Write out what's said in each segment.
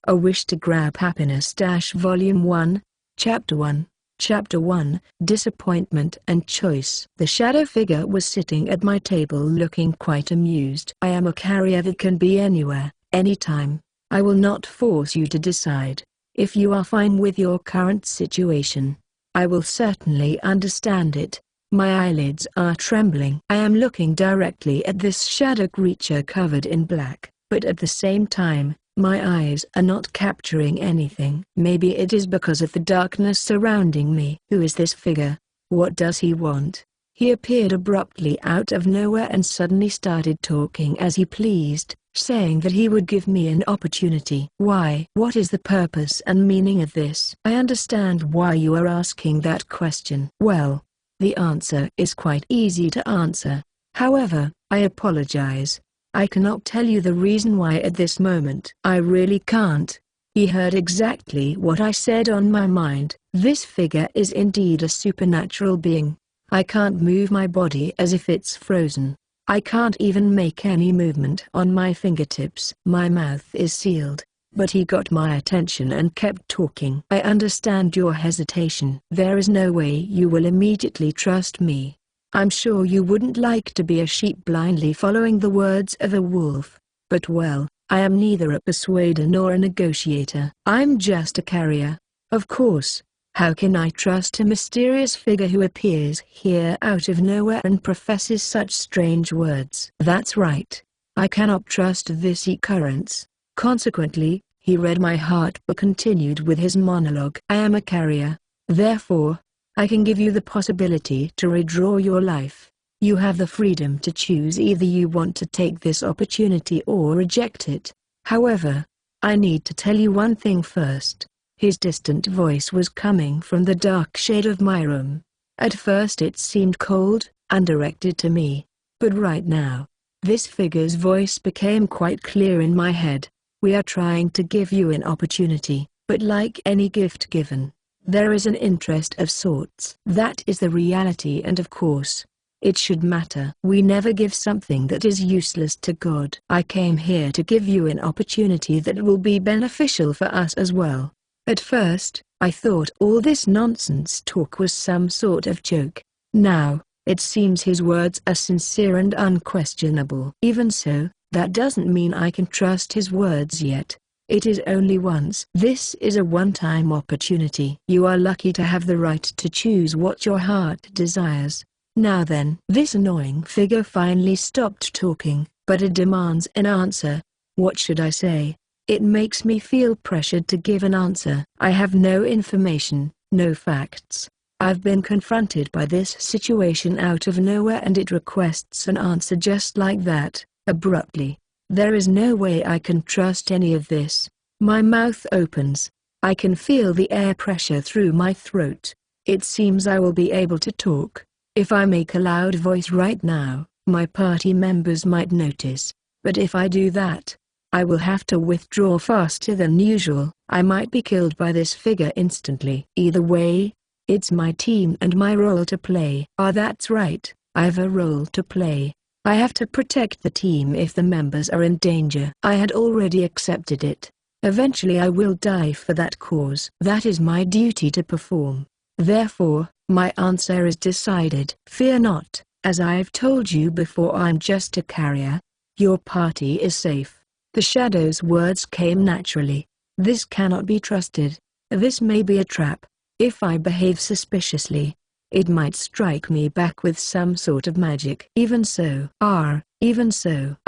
A Wish to Grab Happiness Volume 1, Chapter 1. Chapter 1, Disappointment and Choice. The shadow figure was sitting at my table looking quite amused. I am a carrier that can be anywhere, anytime. I will not force you to decide. If you are fine with your current situation, I will certainly understand it. My eyelids are trembling. I am looking directly at this shadow creature covered in black, but at the same time, my eyes are not capturing anything. Maybe it is because of the darkness surrounding me. Who is this figure? What does he want? He appeared abruptly out of nowhere and suddenly started talking as he pleased, saying that he would give me an opportunity. Why? What is the purpose and meaning of this? I understand why you are asking that question. Well, the answer is quite easy to answer. However, I apologize. I cannot tell you the reason why at this moment. I really can't. He heard exactly what I said on my mind. This figure is indeed a supernatural being. I can't move my body as if it's frozen. I can't even make any movement on my fingertips. My mouth is sealed. But he got my attention and kept talking. I understand your hesitation. There is no way you will immediately trust me. I'm sure you wouldn't like to be a sheep blindly following the words of a wolf. But well, I am neither a persuader nor a negotiator. I'm just a carrier. Of course, how can I trust a mysterious figure who appears here out of nowhere and professes such strange words? That's right. I cannot trust this occurrence. Consequently, he read my heart but continued with his monologue. I am a carrier. Therefore, I can give you the possibility to redraw your life. You have the freedom to choose either you want to take this opportunity or reject it. However, I need to tell you one thing first. His distant voice was coming from the dark shade of my room. At first it seemed cold, and directed to me. But right now, this figure's voice became quite clear in my head. We are trying to give you an opportunity, but like any gift given, there is an interest of sorts. That is the reality, and of course, it should matter. We never give something that is useless to God. I came here to give you an opportunity that will be beneficial for us as well. At first, I thought all this nonsense talk was some sort of joke. Now, it seems his words are sincere and unquestionable. Even so, that doesn't mean I can trust his words yet. It is only once. This is a one-time opportunity. You are lucky to have the right to choose what your heart desires. Now then. This annoying figure finally stopped talking, but it demands an answer. What should I say? It makes me feel pressured to give an answer. I have no information, no facts. I've been confronted by this situation out of nowhere and it requests an answer just like that, abruptly. There is no way I can trust any of this. My mouth opens. I can feel the air pressure through my throat. It seems I will be able to talk. If I make a loud voice right now, my party members might notice. But if I do that, I will have to withdraw faster than usual. I might be killed by this figure instantly. Either way, it's my team and my role to play. That's right, I've a role to play. I have to protect the team if the members are in danger. I had already accepted it. Eventually I will die for that cause. That is my duty to perform. Therefore, my answer is decided. Fear not, as I've told you before, I'm just a carrier. Your party is safe. The shadow's words came naturally. This cannot be trusted. This may be a trap. If I behave suspiciously, it might strike me back with some sort of magic. Even so, I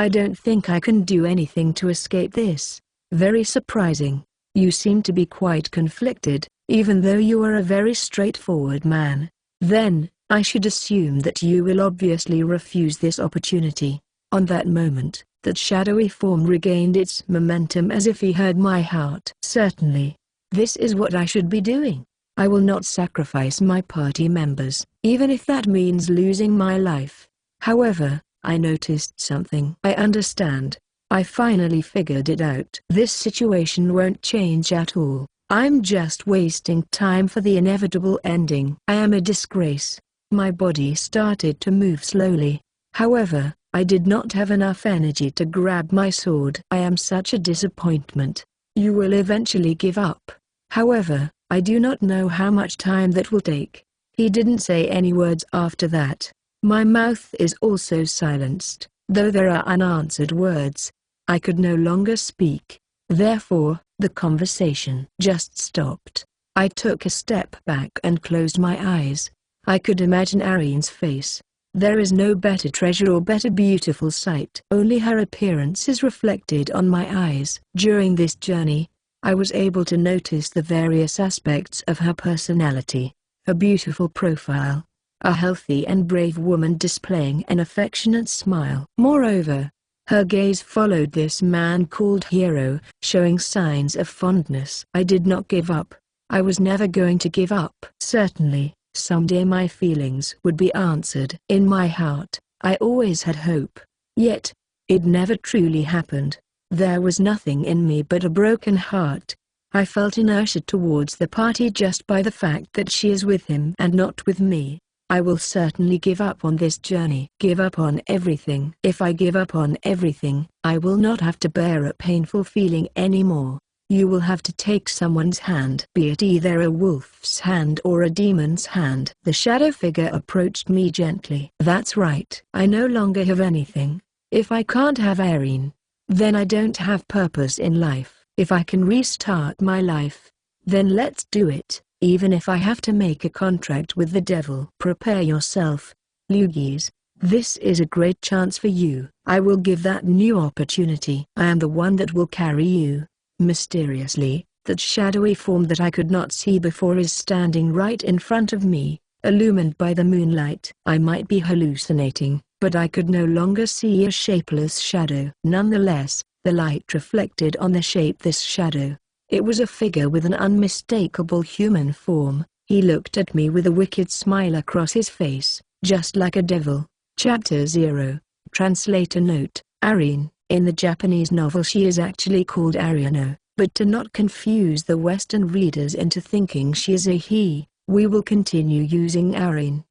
don't think I can do anything to escape this. Very surprising. You seem to be quite conflicted, even though you are a very straightforward man. Then, I should assume that you will obviously refuse this opportunity. On that moment, that shadowy form regained its momentum as if he heard my heart. Certainly. This is what I should be doing. I will not sacrifice my party members, even if that means losing my life. However, I noticed something. I understand. I finally figured it out. This situation won't change at all. I'm just wasting time for the inevitable ending. I am a disgrace. My body started to move slowly. However, I did not have enough energy to grab my sword. I am such a disappointment. You will eventually give up. However, I do not know how much time that will take. He didn't say any words after that. My mouth is also silenced, though there are unanswered words. I could no longer speak. Therefore, the conversation just stopped. I took a step back and closed my eyes. I could imagine Ariane's face. There is no better treasure or better beautiful sight. Only her appearance is reflected on my eyes. During this journey, I was able to notice the various aspects of her personality. Her beautiful profile. A healthy and brave woman displaying an affectionate smile. Moreover, her gaze followed this man called Hero, showing signs of fondness. I did not give up. I was never going to give up. Certainly, someday my feelings would be answered. In my heart, I always had hope. Yet, it never truly happened. There was nothing in me but a broken heart. I felt inertia towards the party just by the fact that she is with him and not with me. I will certainly give up on this journey. Give up on everything. If I give up on everything, I will not have to bear a painful feeling anymore. You will have to take someone's hand, be it either a wolf's hand or a demon's hand. The shadow figure approached me gently. That's right. I no longer have anything. If I can't have Ariane, then I don't have purpose in life. If I can restart my life, then let's do it, even if I have to make a contract with the devil. Prepare yourself, Lugis. This is a great chance for you. I will give that new opportunity. I am the one that will carry you. Mysteriously, that shadowy form that I could not see before is standing right in front of me, illumined by the moonlight. I might be hallucinating, but I could no longer see a shapeless shadow. Nonetheless, the light reflected on the shapeless shadow. It was a figure with an unmistakable human form. He looked at me with a wicked smile across his face, just like a devil. Chapter 0. Translator note: Ariane. In the Japanese novel she is actually called Ariane, but to not confuse the Western readers into thinking she is a he, we will continue using Ariane.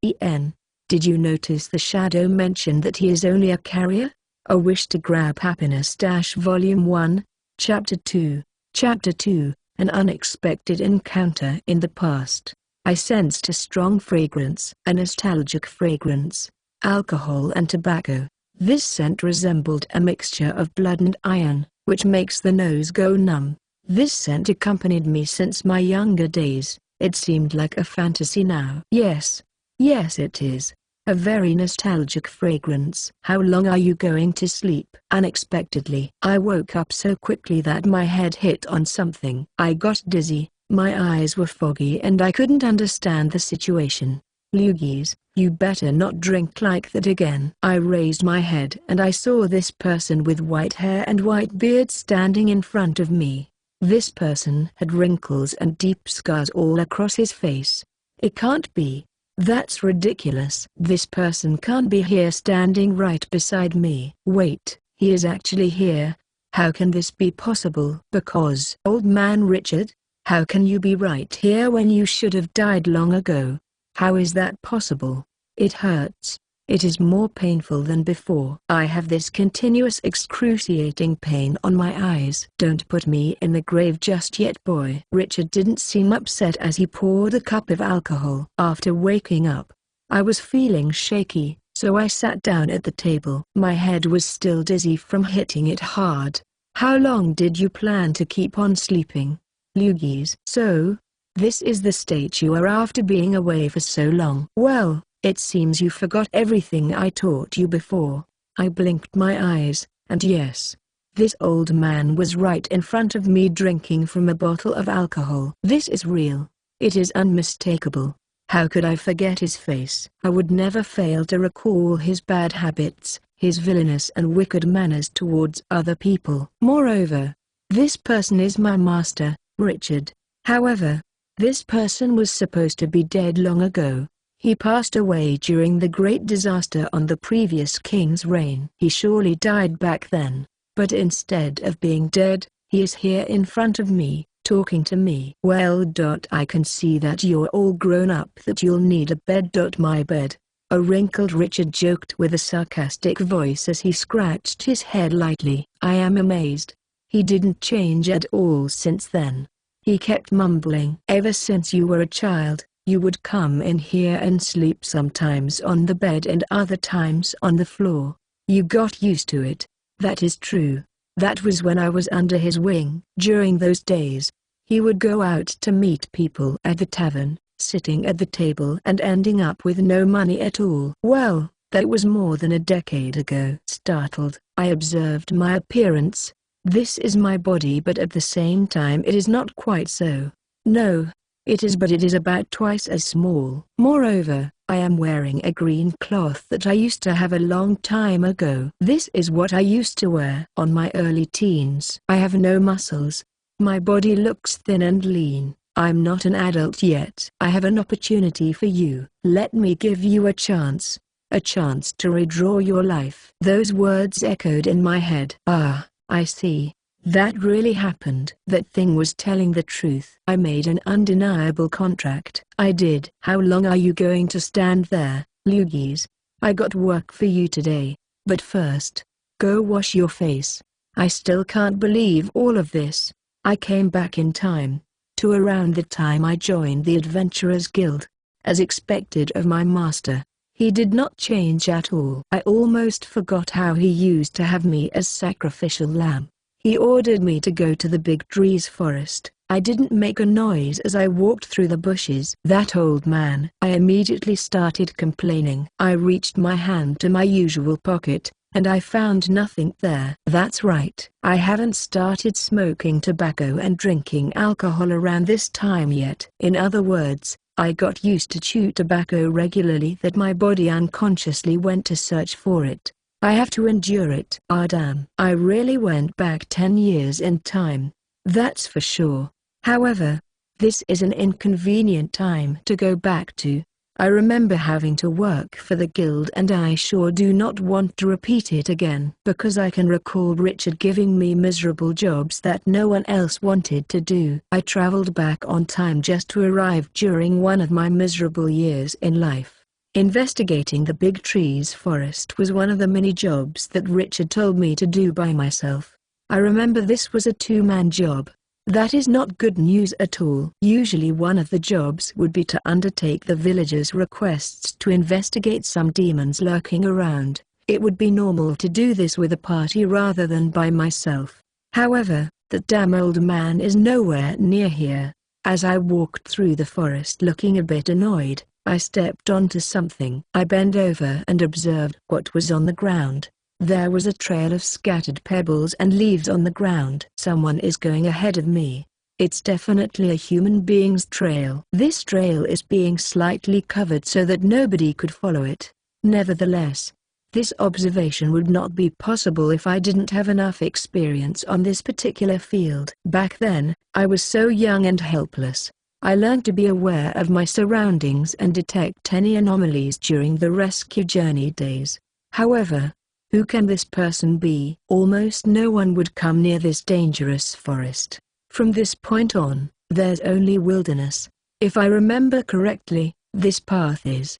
Did you notice the shadow mentioned that he is only a carrier? A Wish to Grab Happiness Volume 1, Chapter 2. Chapter 2, An Unexpected Encounter in the Past. I sensed a strong fragrance, a nostalgic fragrance, alcohol and tobacco. This scent resembled a mixture of blood and iron, which makes the nose go numb. This scent accompanied me since my younger days. It seemed like a fantasy now. Yes, it is. A very nostalgic fragrance. How long are you going to sleep? Unexpectedly, I woke up so quickly that my head hit on something. I got dizzy, my eyes were foggy and I couldn't understand the situation. Lugis, you better not drink like that again. I raised my head and I saw this person with white hair and white beard standing in front of me. This person had wrinkles and deep scars all across his face. It can't be. That's ridiculous. This person can't be here standing right beside me. Wait, he is actually here. How can this be possible? Because Old Man Richard, how can you be right here when you should have died long ago? How is that possible? It hurts. It is more painful than before. I have this continuous excruciating pain on my eyes. Don't put me in the grave just yet, boy. Richard didn't seem upset as he poured a cup of alcohol. After waking up, I was feeling shaky, so I sat down at the table. My head was still dizzy from hitting it hard. How long did you plan to keep on sleeping, Lugis? So, this is the state you are after being away for so long. Well, it seems you forgot everything I taught you before. I blinked my eyes, and yes, this old man was right in front of me drinking from a bottle of alcohol. This is real. It is unmistakable. How could I forget his face? I would never fail to recall his bad habits, his villainous and wicked manners towards other people. Moreover, this person is my master, Richard. However, this person was supposed to be dead long ago. He passed away during the great disaster on the previous king's reign. He surely died back then, but instead of being dead, he is here in front of me, talking to me. Well, I can see that you're all grown up, that you'll need a bed. My bed, a wrinkled Richard joked with a sarcastic voice as he scratched his head lightly. I am amazed. He didn't change at all since then. He kept mumbling. Ever since you were a child, you would come in here and sleep sometimes on the bed and other times on the floor. You got used to it. That is true. That was when I was under his wing. During those days, he would go out to meet people at the tavern, sitting at the table and ending up with no money at all. Well, that was more than a decade ago. Startled, I observed my appearance. This is my body, but at the same time it is not quite so. No, it is, but it is about twice as small. Moreover, I am wearing a green cloth that I used to have a long time ago. This is what I used to wear on my early teens. I have no muscles. My body looks thin and lean. I'm not an adult yet. I have an opportunity for you. Let me give you a chance. A chance to redraw your life. Those words echoed in my head. Ah, I see. That really happened. That thing was telling the truth. I made an undeniable contract. I did. How long are you going to stand there, Lugis? I got work for you today. But first, go wash your face. I still can't believe all of this. I came back in time. To around the time I joined the Adventurers Guild. As expected of my master, he did not change at all. I almost forgot how he used to have me as sacrificial lamb. He ordered me to go to the big trees forest. I didn't make a noise as I walked through the bushes. That old man. I immediately started complaining. I reached my hand to my usual pocket, and I found nothing there. That's right. I haven't started smoking tobacco and drinking alcohol around this time yet. In other words, I got used to chew tobacco regularly that my body unconsciously went to search for it. I have to endure it. Ah damn. I really went back 10 years in time. That's for sure. However, this is an inconvenient time to go back to. I remember having to work for the guild, and I sure do not want to repeat it again. Because I can recall Richard giving me miserable jobs that no one else wanted to do. I traveled back on time just to arrive during one of my miserable years in life. Investigating the big trees forest was one of the many jobs that Richard told me to do by myself. I remember this was a two-man job. That is not good news at all. Usually one of the jobs would be to undertake the villagers' requests to investigate some demons lurking around. It would be normal to do this with a party rather than by myself. However, that damn old man is nowhere near here. As I walked through the forest looking a bit annoyed, I stepped onto something. I bent over and observed what was on the ground. There was a trail of scattered pebbles and leaves on the ground. Someone is going ahead of me. It's definitely a human being's trail. This trail is being slightly covered so that nobody could follow it. Nevertheless, this observation would not be possible if I didn't have enough experience on this particular field. Back then, I was so young and helpless. I learned to be aware of my surroundings and detect any anomalies during the rescue journey days. However, who can this person be? Almost no one would come near this dangerous forest. From this point on, there's only wilderness. If I remember correctly, this path is.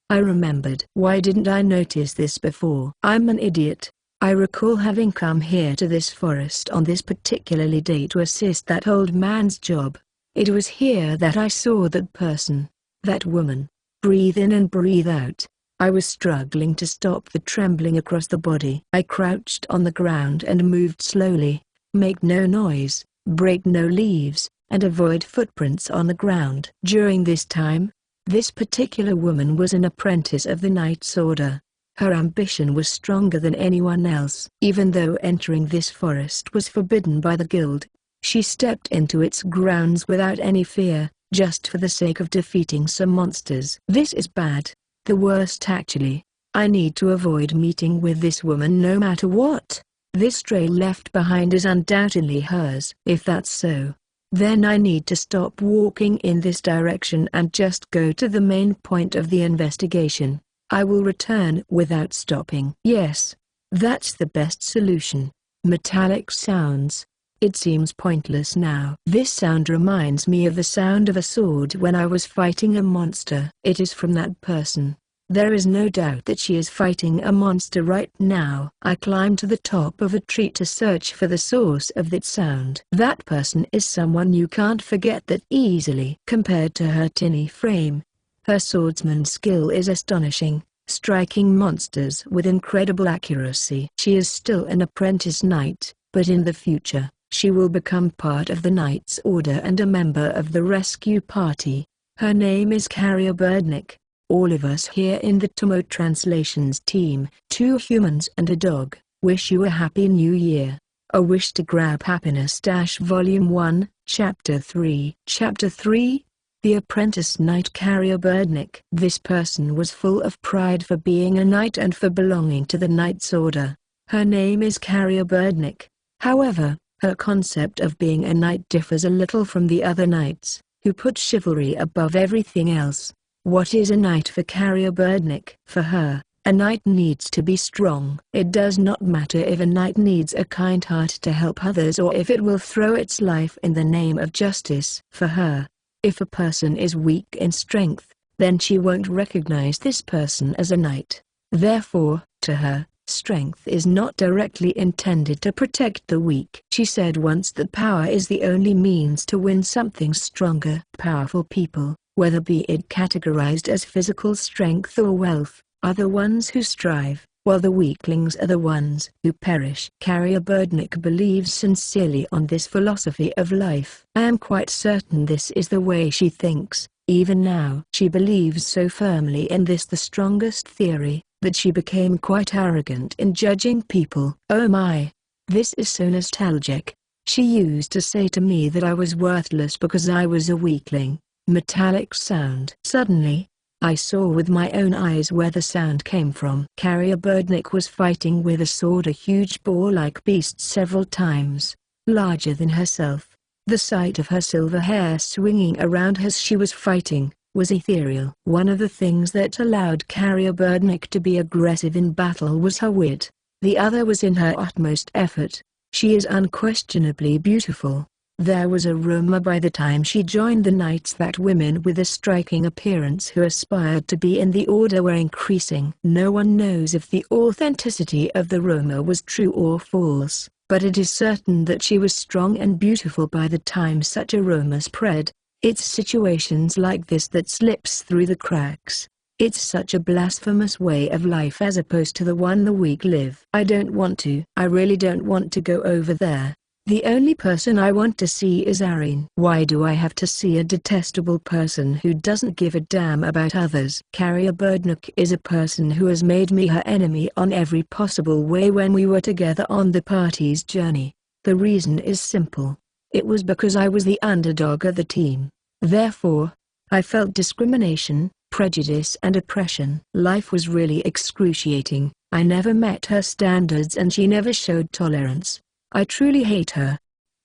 I remembered. Why didn't I notice this before? I'm an idiot. I recall having come here to this forest on this particularly day to assist that old man's job. It was here that I saw that person, that woman, breathe in and breathe out. I was struggling to stop the trembling across the body. I crouched on the ground and moved slowly, make no noise, break no leaves, and avoid footprints on the ground. During this time, this particular woman was an apprentice of the Knight's Order. Her ambition was stronger than anyone else. Even though entering this forest was forbidden by the guild, she stepped into its grounds without any fear, just for the sake of defeating some monsters. This is bad. The worst actually. I need to avoid meeting with this woman no matter what. This trail left behind is undoubtedly hers. If that's so, then I need to stop walking in this direction and just go to the main point of the investigation. I will return without stopping. Yes, that's the best solution. Metallic sounds. It seems pointless now. This sound reminds me of the sound of a sword when I was fighting a monster. It is from that person. There is no doubt that she is fighting a monster right now. I climb to the top of a tree to search for the source of that sound. That person is someone you can't forget that easily. Compared to her tinny frame, her swordsman skill is astonishing, striking monsters with incredible accuracy. She is still an apprentice knight, but in the future, she will become part of the Knight's Order and a member of the rescue party. Her name is Carrier Birdnick. All of us here in the Tomo Translations team, 2 humans and a dog, wish you a happy new year. A Wish to Grab Happiness Volume 1, Chapter 3. Chapter 3. The Apprentice Knight Carrier Birdnick. This person was full of pride for being a knight and for belonging to the Knight's Order. Her name is Carrier Birdnick. However, her concept of being a knight differs a little from the other knights, who put chivalry above everything else. What is a knight for Carrier Birdnick? For her, a knight needs to be strong. It does not matter if a knight needs a kind heart to help others or if it will throw its life in the name of justice. For her, if a person is weak in strength, then she won't recognize this person as a knight. Therefore, to her, strength is not directly intended to protect the weak. She said once that power is the only means to win something stronger. Powerful people, whether be it categorized as physical strength or wealth, are the ones who strive, while the weaklings are the ones who perish. Carrier Birdnick believes sincerely on this philosophy of life. I am quite certain this is the way she thinks, even now. She believes so firmly in this, the strongest theory, that she became quite arrogant in judging people. Oh my! This is so nostalgic. She used to say to me that I was worthless because I was a weakling. Metallic sound. Suddenly, I saw with my own eyes where the sound came from. Carrier Birdnick was fighting with a sword, a huge boar-like beast several times larger than herself. The sight of her silver hair swinging around as she was fighting was ethereal. One of the things that allowed Carrier Birdnick to be aggressive in battle was her wit. The other was in her utmost effort. She is unquestionably beautiful. There was a rumor by the time she joined the Knights that women with a striking appearance who aspired to be in the order were increasing. No one knows if the authenticity of the rumor was true or false, but it is certain that she was strong and beautiful by the time such a rumor spread. It's situations like this that slips through the cracks. It's such a blasphemous way of life as opposed to the one the weak live. I really don't want to go over there. The only person I want to see is Ariane. Why do I have to see a detestable person who doesn't give a damn about others? Carrier Birdnick is a person who has made me her enemy on every possible way when we were together on the party's journey. The reason is simple. It was because I was the underdog of the team. Therefore, I felt discrimination, prejudice and oppression. Life was really excruciating. I never met her standards and she never showed tolerance. I truly hate her.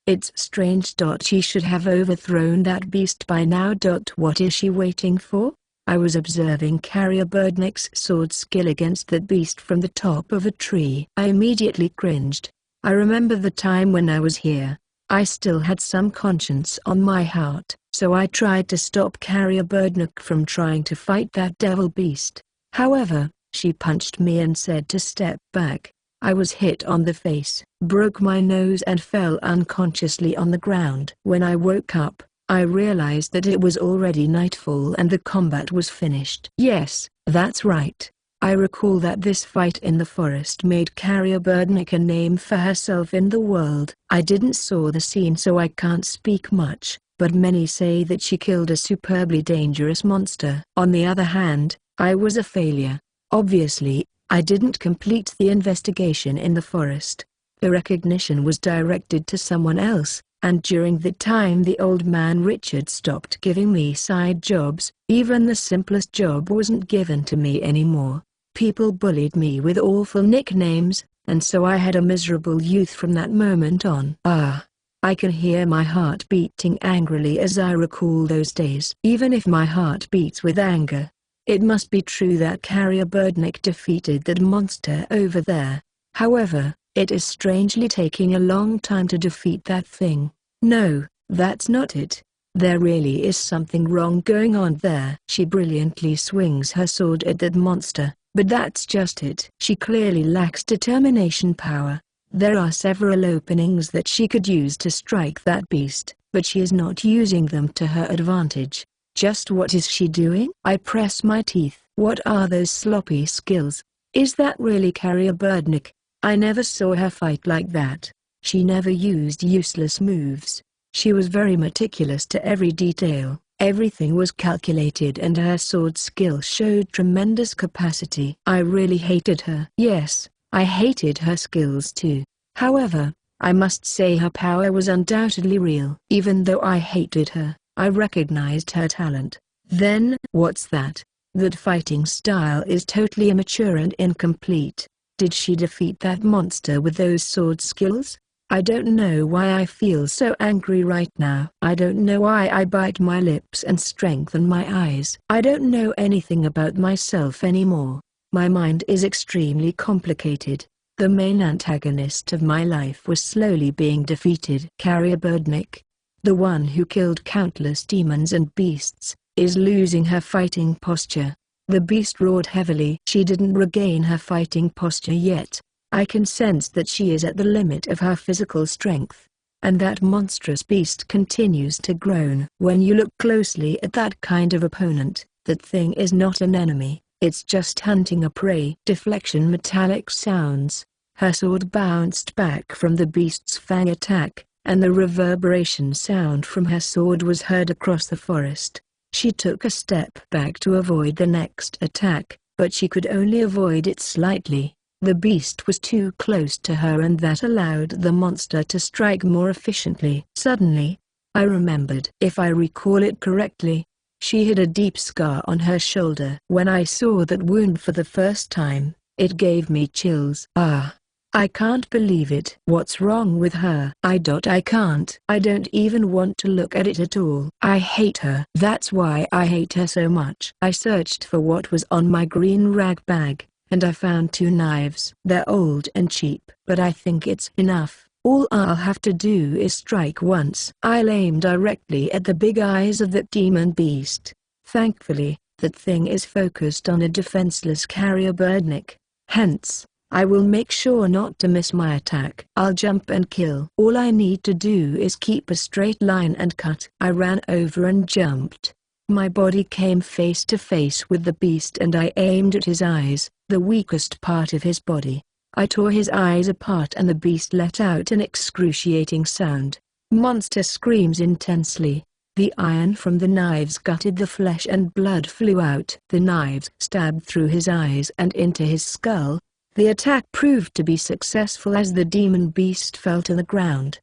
It's strange. She should have overthrown that beast by now. What is she waiting for? I was observing Carrier Birdnick's sword skill against that beast from the top of a tree. I immediately cringed. I remember the time when I was here. I still had some conscience on my heart, so I tried to stop Carrier Birdnick from trying to fight that devil beast. However, she punched me and said to step back. I was hit on the face, broke my nose and fell unconsciously on the ground. When I woke up, I realized that it was already nightfall and the combat was finished. Yes, that's right. I recall that this fight in the forest made Carrier Birdnick a name for herself in the world. I didn't saw the scene so I can't speak much, but many say that she killed a superbly dangerous monster. On the other hand, I was a failure. Obviously, I didn't complete the investigation in the forest. The recognition was directed to someone else, and during that time the old man Richard stopped giving me side jobs. Even the simplest job wasn't given to me anymore. People bullied me with awful nicknames, and so I had a miserable youth from that moment on. I can hear my heart beating angrily as I recall those days. Even if my heart beats with anger, it must be true that Carrier Birdnick defeated that monster over there. However, it is strangely taking a long time to defeat that thing. No, that's not it. There really is something wrong going on there. She brilliantly swings her sword at that monster, but that's just it. She clearly lacks determination power. There are several openings that she could use to strike that beast, but she is not using them to her advantage. Just what is she doing? I press my teeth. What are those sloppy skills? Is that really Carrier Birdnick? I never saw her fight like that. She never used useless moves. She was very meticulous to every detail. Everything was calculated and her sword skill showed tremendous capacity. I really hated her. Yes, I hated her skills too. However, I must say her power was undoubtedly real. Even though I hated her, I recognized her talent. Then, what's that? That fighting style is totally immature and incomplete. Did she defeat that monster with those sword skills? I don't know why I feel so angry right now. I don't know why I bite my lips and strengthen my eyes. I don't know anything about myself anymore. My mind is extremely complicated. The main antagonist of my life was slowly being defeated. Carrier Birdnick, the one who killed countless demons and beasts, is losing her fighting posture. The beast roared heavily. She didn't regain her fighting posture yet. I can sense that she is at the limit of her physical strength. And that monstrous beast continues to groan. When you look closely at that kind of opponent, that thing is not an enemy, it's just hunting a prey. Deflection metallic sounds. Her sword bounced back from the beast's fang attack, and the reverberation sound from her sword was heard across the forest. She took a step back to avoid the next attack, but she could only avoid it slightly. The beast was too close to her and that allowed the monster to strike more efficiently. Suddenly, I remembered. If I recall it correctly, she had a deep scar on her shoulder. When I saw that wound for the first time, it gave me chills. I can't believe it. What's wrong with her? I can't. I don't even want to look at it at all. I hate her. That's why I hate her so much. I searched for what was on my green rag bag, and I found 2 knives. They're old and cheap, but I think it's enough. All I'll have to do is strike once. I'll aim directly at the big eyes of that demon beast. Thankfully, that thing is focused on a defenseless Carrier Birdnick. Hence, I will make sure not to miss my attack. I'll jump and kill. All I need to do is keep a straight line and cut. I ran over and jumped. My body came face to face with the beast and I aimed at his eyes, the weakest part of his body. I tore his eyes apart and the beast let out an excruciating sound. Monster screams intensely. The iron from the knives gutted the flesh and blood flew out. The knives stabbed through his eyes and into his skull. The attack proved to be successful as the demon beast fell to the ground.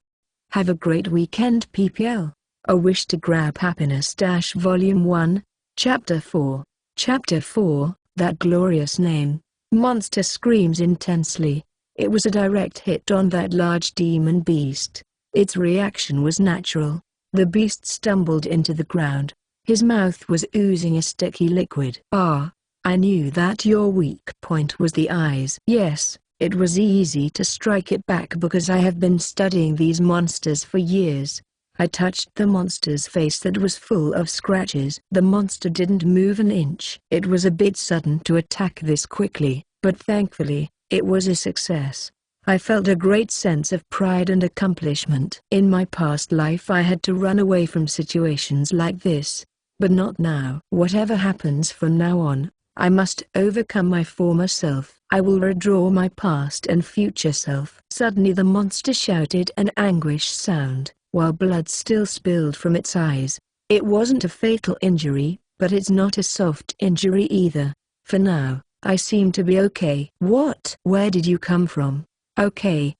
Have a great weekend PPL. A Wish to Grab Happiness Volume 1, Chapter 4. Chapter 4, That Glorious Name. Monster screams intensely. It was a direct hit on that large demon beast. Its reaction was natural. The beast stumbled into the ground. His mouth was oozing a sticky liquid. I knew that your weak point was the eyes. Yes, it was easy to strike it back because I have been studying these monsters for years. I touched the monster's face that was full of scratches. The monster didn't move an inch. It was a bit sudden to attack this quickly, but thankfully, it was a success. I felt a great sense of pride and accomplishment. In my past life I had to run away from situations like this. But not now. Whatever happens from now on, I must overcome my former self. I will redraw my past and future self. Suddenly the monster shouted an anguished sound, while blood still spilled from its eyes. It wasn't a fatal injury, but it's not a soft injury either. For now, I seem to be okay. What? Where did you come from? Okay.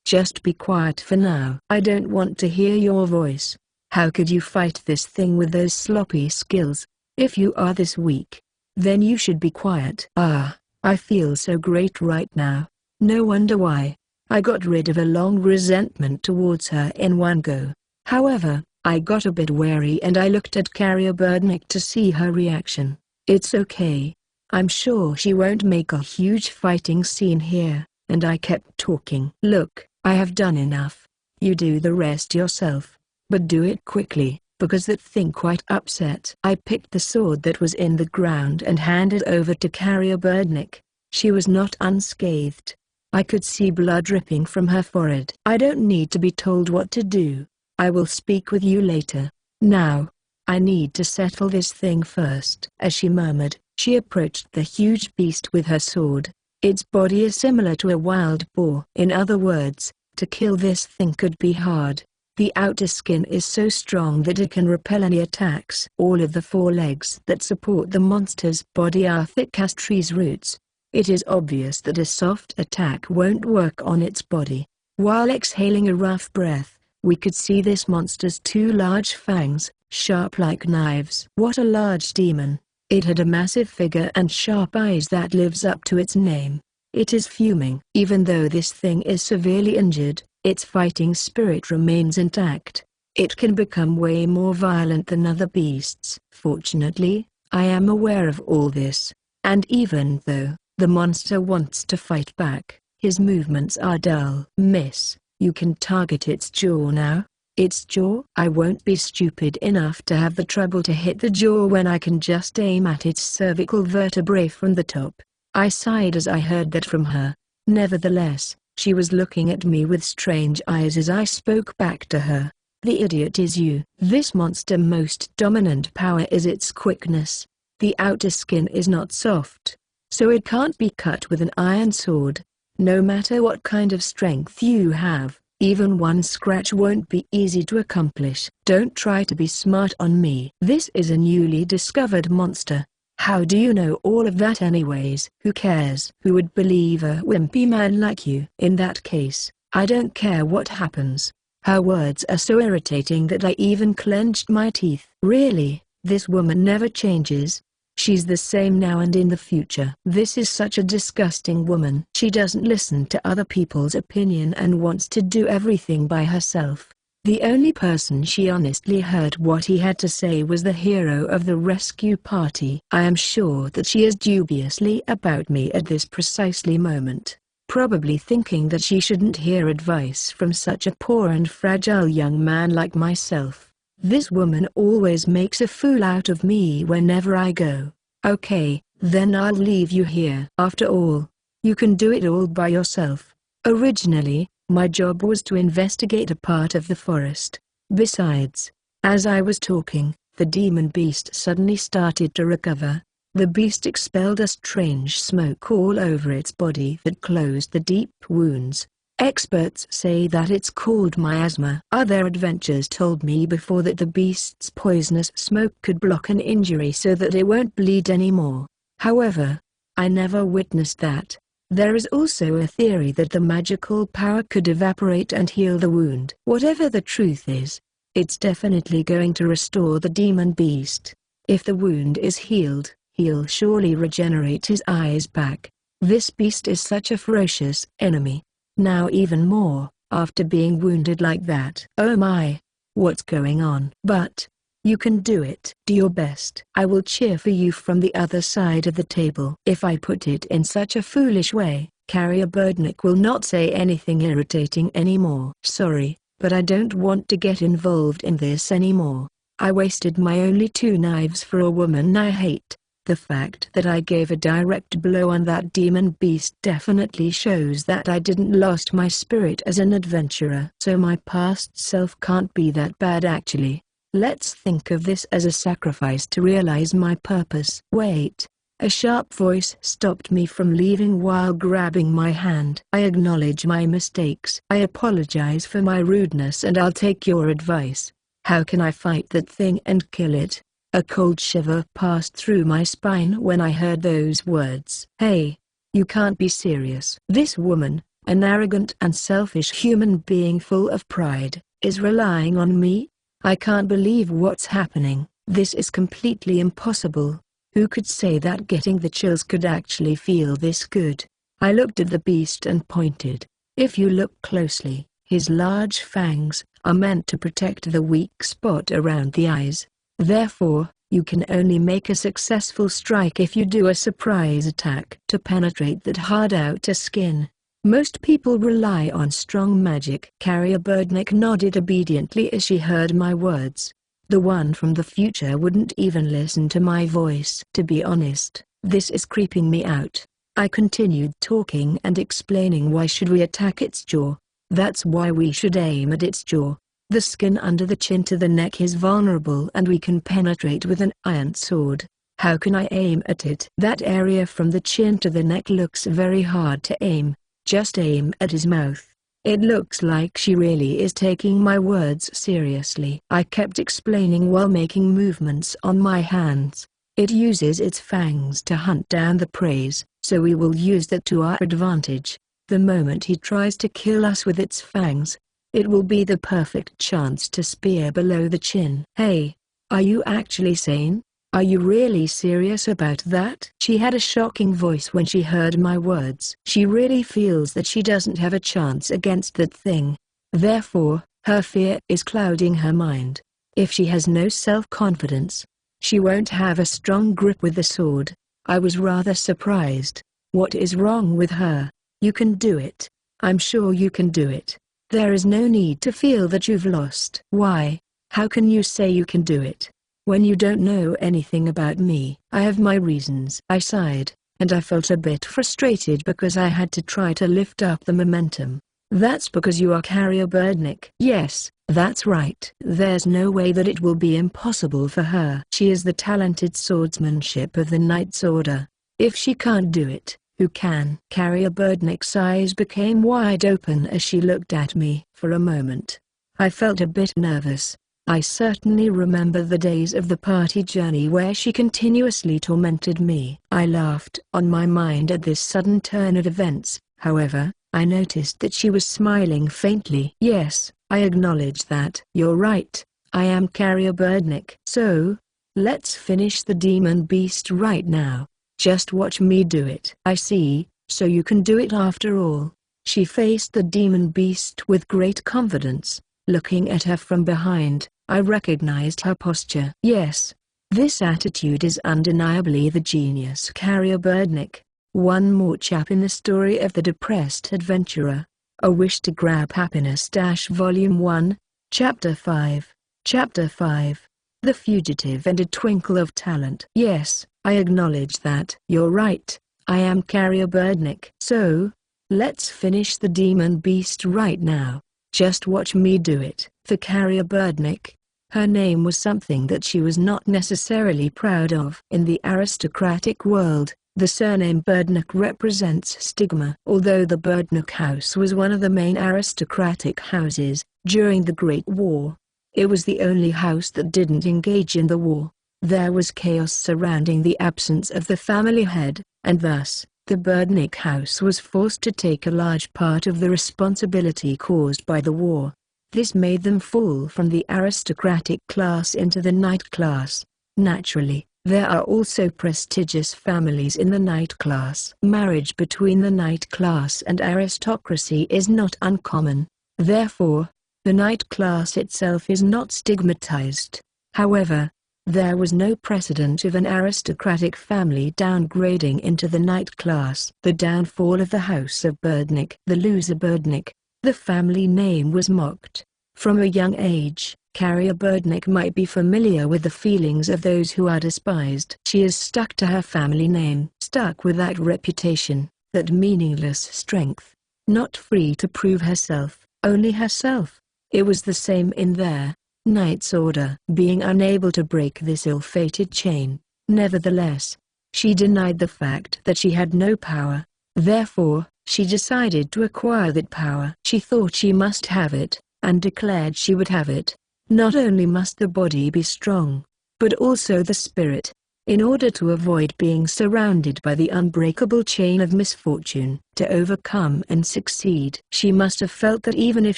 Just be quiet for now. I don't want to hear your voice. How could you fight this thing with those sloppy skills? If you are this weak, then you should be quiet. I feel so great right now. No wonder why. I got rid of a long resentment towards her in one go. However, I got a bit wary and I looked at Carrier Birdnick to see her reaction. It's okay. I'm sure she won't make a huge fighting scene here, and I kept talking. Look, I have done enough. You do the rest yourself. But do it quickly. because that thing quite upset. I picked the sword that was in the ground and handed over to Carrier Birdnick. She was not unscathed. I could see blood dripping from her forehead. I don't need to be told what to do. I will speak with you later. Now, I need to settle this thing first. As she murmured, she approached the huge beast with her sword. Its body is similar to a wild boar. In other words, to kill this thing could be hard. The outer skin is so strong that it can repel any attacks. All of the four legs that support the monster's body are thick as tree's roots. It is obvious that a soft attack won't work on its body. While exhaling a rough breath, we could see this monster's two large fangs, sharp like knives. What a large demon! It had a massive figure and sharp eyes that lives up to its name. It is fuming. Even though this thing is severely injured, its fighting spirit remains intact. It can become way more violent than other beasts. Fortunately, I am aware of all this. And even though the monster wants to fight back, his movements are dull. Miss, you can target its jaw now. Its jaw? I won't be stupid enough to have the trouble to hit the jaw when I can just aim at its cervical vertebrae from the top. I sighed as I heard that from her. Nevertheless, she was looking at me with strange eyes as I spoke back to her. The idiot is you. This monster's most dominant power is its quickness. The outer skin is not soft, so it can't be cut with an iron sword. No matter what kind of strength you have, even one scratch won't be easy to accomplish. Don't try to be smart on me. This is a newly discovered monster. How do you know all of that anyways? Who cares? Who would believe a wimpy man like you? In that case, I don't care what happens. Her words are so irritating that I even clenched my teeth. Really, this woman never changes. She's the same now and in the future. This is such a disgusting woman. She doesn't listen to other people's opinion and wants to do everything by herself. The only person she honestly heard what he had to say was the hero of the rescue party. I am sure that she is dubiously about me at this precisely moment, probably thinking that she shouldn't hear advice from such a poor and fragile young man like myself. This woman always makes a fool out of me whenever I go. Okay, then I'll leave you here. After all, you can do it all by yourself. Originally, my job was to investigate a part of the forest. Besides, as I was talking, the demon beast suddenly started to recover. The beast expelled a strange smoke all over its body that closed the deep wounds. Experts say that it's called miasma. Other adventurers told me before that the beast's poisonous smoke could block an injury so that it won't bleed anymore. However, I never witnessed that. There is also a theory that the magical power could evaporate and heal the wound. Whatever the truth is, it's definitely going to restore the demon beast. If the wound is healed, he'll surely regenerate his eyes back. This beast is such a ferocious enemy. Now even more, after being wounded like that. Oh my, what's going on? But you can do it. Do your best. I will cheer for you from the other side of the table. If I put it in such a foolish way, Carrier Birdnick will not say anything irritating anymore. Sorry, but I don't want to get involved in this anymore. I wasted my only 2 knives for a woman I hate. The fact that I gave a direct blow on that demon beast definitely shows that I didn't lost my spirit as an adventurer. So my past self can't be that bad actually. Let's think of this as a sacrifice to realize my purpose. Wait. A sharp voice stopped me from leaving while grabbing my hand. I acknowledge my mistakes. I apologize for my rudeness and I'll take your advice. How can I fight that thing and kill it? A cold shiver passed through my spine when I heard those words. Hey, you can't be serious. This woman, an arrogant and selfish human being full of pride, is relying on me? I can't believe what's happening. This is completely impossible. Who could say that getting the chills could actually feel this good? I looked at the beast and pointed. If you look closely, his large fangs are meant to protect the weak spot around the eyes. Therefore, you can only make a successful strike if you do a surprise attack to penetrate that hard outer skin. Most people rely on strong magic. Carrier Birdnick nodded obediently as she heard my words. The one from the future wouldn't even listen to my voice. To be honest, this is creeping me out. I continued talking and explaining why should we attack its jaw. That's why we should aim at its jaw. The skin under the chin to the neck is vulnerable and we can penetrate with an iron sword. How can I aim at it? That area from the chin to the neck looks very hard to aim. Just aim at his mouth. It looks like she really is taking my words seriously. I kept explaining while making movements on my hands. It uses its fangs to hunt down the prey, so we will use that to our advantage. The moment he tries to kill us with its fangs, it will be the perfect chance to spear below the chin. Hey, are you actually sane? Are you really serious about that? She had a shocking voice when she heard my words. She really feels that she doesn't have a chance against that thing. Therefore, her fear is clouding her mind. If she has no self-confidence, she won't have a strong grip with the sword. I was rather surprised. What is wrong with her? You can do it. I'm sure you can do it. There is no need to feel that you've lost. Why? How can you say you can do it when you don't know anything about me? I have my reasons. I sighed, and I felt a bit frustrated because I had to try to lift up the momentum. That's because you are Carrier Birdnick. Yes, that's right. There's no way that it will be impossible for her. She is the talented swordsmanship of the Knight's Order. If she can't do it, who can? Carrier Birdnick's eyes became wide open as she looked at me. For a moment, I felt a bit nervous. I certainly remember the days of the party journey where she continuously tormented me. I laughed on my mind at this sudden turn of events. However, I noticed that she was smiling faintly. Yes, I acknowledge that. You're right, I am Carrier Birdnick. So, let's finish the demon beast right now. Just watch me do it. I see, so you can do it after all. She faced the demon beast with great confidence. Looking at her from behind, I recognized her posture. Yes, this attitude is undeniably the genius Carrier Birdnick. One more chap in the story of the depressed adventurer. A Wish to Grab Happiness Volume 1, Chapter 5. Chapter 5. The Fugitive and a Twinkle of Talent. Yes, I acknowledge that. You're right, I am Carrier Birdnick. So, let's finish the demon beast right now. Just watch me do it. For Carrier Birdnick, her name was something that she was not necessarily proud of. In the aristocratic world, the surname Birdnick represents stigma. Although the Birdnick house was one of the main aristocratic houses during the Great War, it was the only house that didn't engage in the war. There was chaos surrounding the absence of the family head, and thus, the Birdnick house was forced to take a large part of the responsibility caused by the war. This made them fall from the aristocratic class into the knight class. Naturally, there are also prestigious families in the knight class. Marriage between the knight class and aristocracy is not uncommon. Therefore, the knight class itself is not stigmatized. However, there was no precedent of an aristocratic family downgrading into the knight class. The downfall of the House of Birdnick. The loser Birdnick, the family name was mocked. From a young age, Carrier Birdnick might be familiar with the feelings of those who are despised. She is stuck to her family name, stuck with that reputation, that meaningless strength. Not free to prove herself, only herself. It was the same in their Knight's Order. Being unable to break this ill-fated chain, nevertheless, she denied the fact that she had no power. Therefore, she decided to acquire that power. She thought she must have it, and declared she would have it. Not only must the body be strong, but also the spirit. In order to avoid being surrounded by the unbreakable chain of misfortune, to overcome and succeed. She must have felt that even if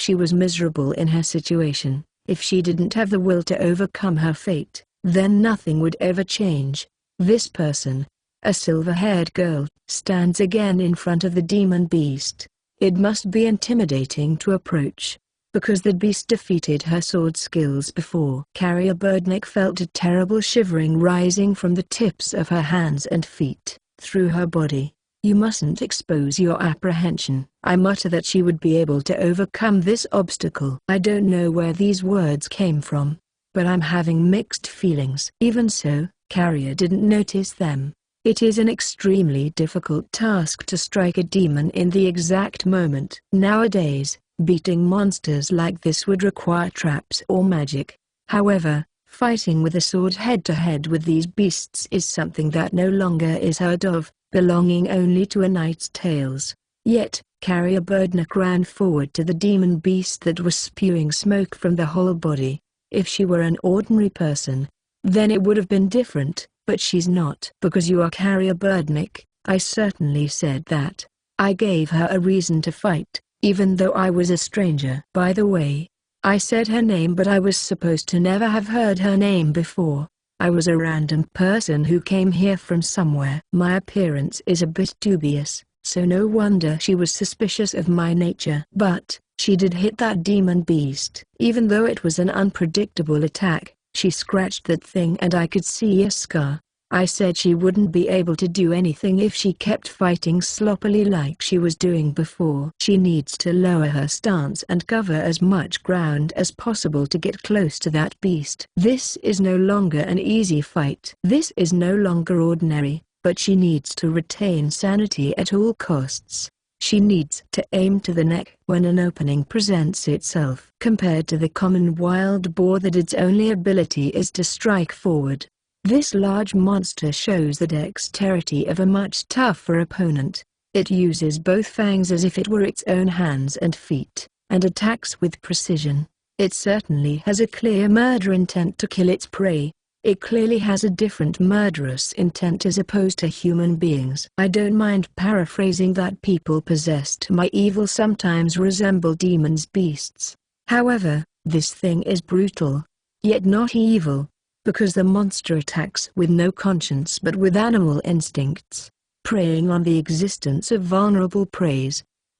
she was miserable in her situation, if she didn't have the will to overcome her fate, then nothing would ever change. This person, a silver-haired girl, stands again in front of the demon beast. It must be intimidating to approach, because the beast defeated her sword skills before. Carrier Birdnick felt a terrible shivering rising from the tips of her hands and feet, through her body. You mustn't expose your apprehension. I mutter that she would be able to overcome this obstacle. I don't know where these words came from, but I'm having mixed feelings." Even so, Carrier didn't notice them. It is an extremely difficult task to strike a demon in the exact moment. Nowadays, beating monsters like this would require traps or magic. However, fighting with a sword head-to-head with these beasts is something that no longer is heard of, belonging only to a knight's tales. Yet, Carrier Birdneck ran forward to the demon beast that was spewing smoke from the whole body. If she were an ordinary person, then it would have been different, but she's not. "Because you are Carrier Birdneck, I certainly said that. I gave her a reason to fight, even though I was a stranger. By the way, I said her name, but I was supposed to never have heard her name before. I was a random person who came here from somewhere. My appearance is a bit dubious, so no wonder she was suspicious of my nature. But she did hit that demon beast. Even though it was an unpredictable attack, she scratched that thing and I could see a scar. I said she wouldn't be able to do anything if she kept fighting sloppily like she was doing before. She needs to lower her stance and cover as much ground as possible to get close to that beast. This is no longer an easy fight. This is no longer ordinary, but she needs to retain sanity at all costs. She needs to aim to the neck when an opening presents itself. Compared to the common wild boar that its only ability is to strike forward, this large monster shows the dexterity of a much tougher opponent. It uses both fangs as if it were its own hands and feet, and attacks with precision. It certainly has a clear murder intent to kill its prey. It clearly has a different murderous intent as opposed to human beings. I don't mind paraphrasing that people possessed by evil sometimes resemble demons' beasts. However, this thing is brutal, yet not evil, because the monster attacks with no conscience but with animal instincts, preying on the existence of vulnerable prey.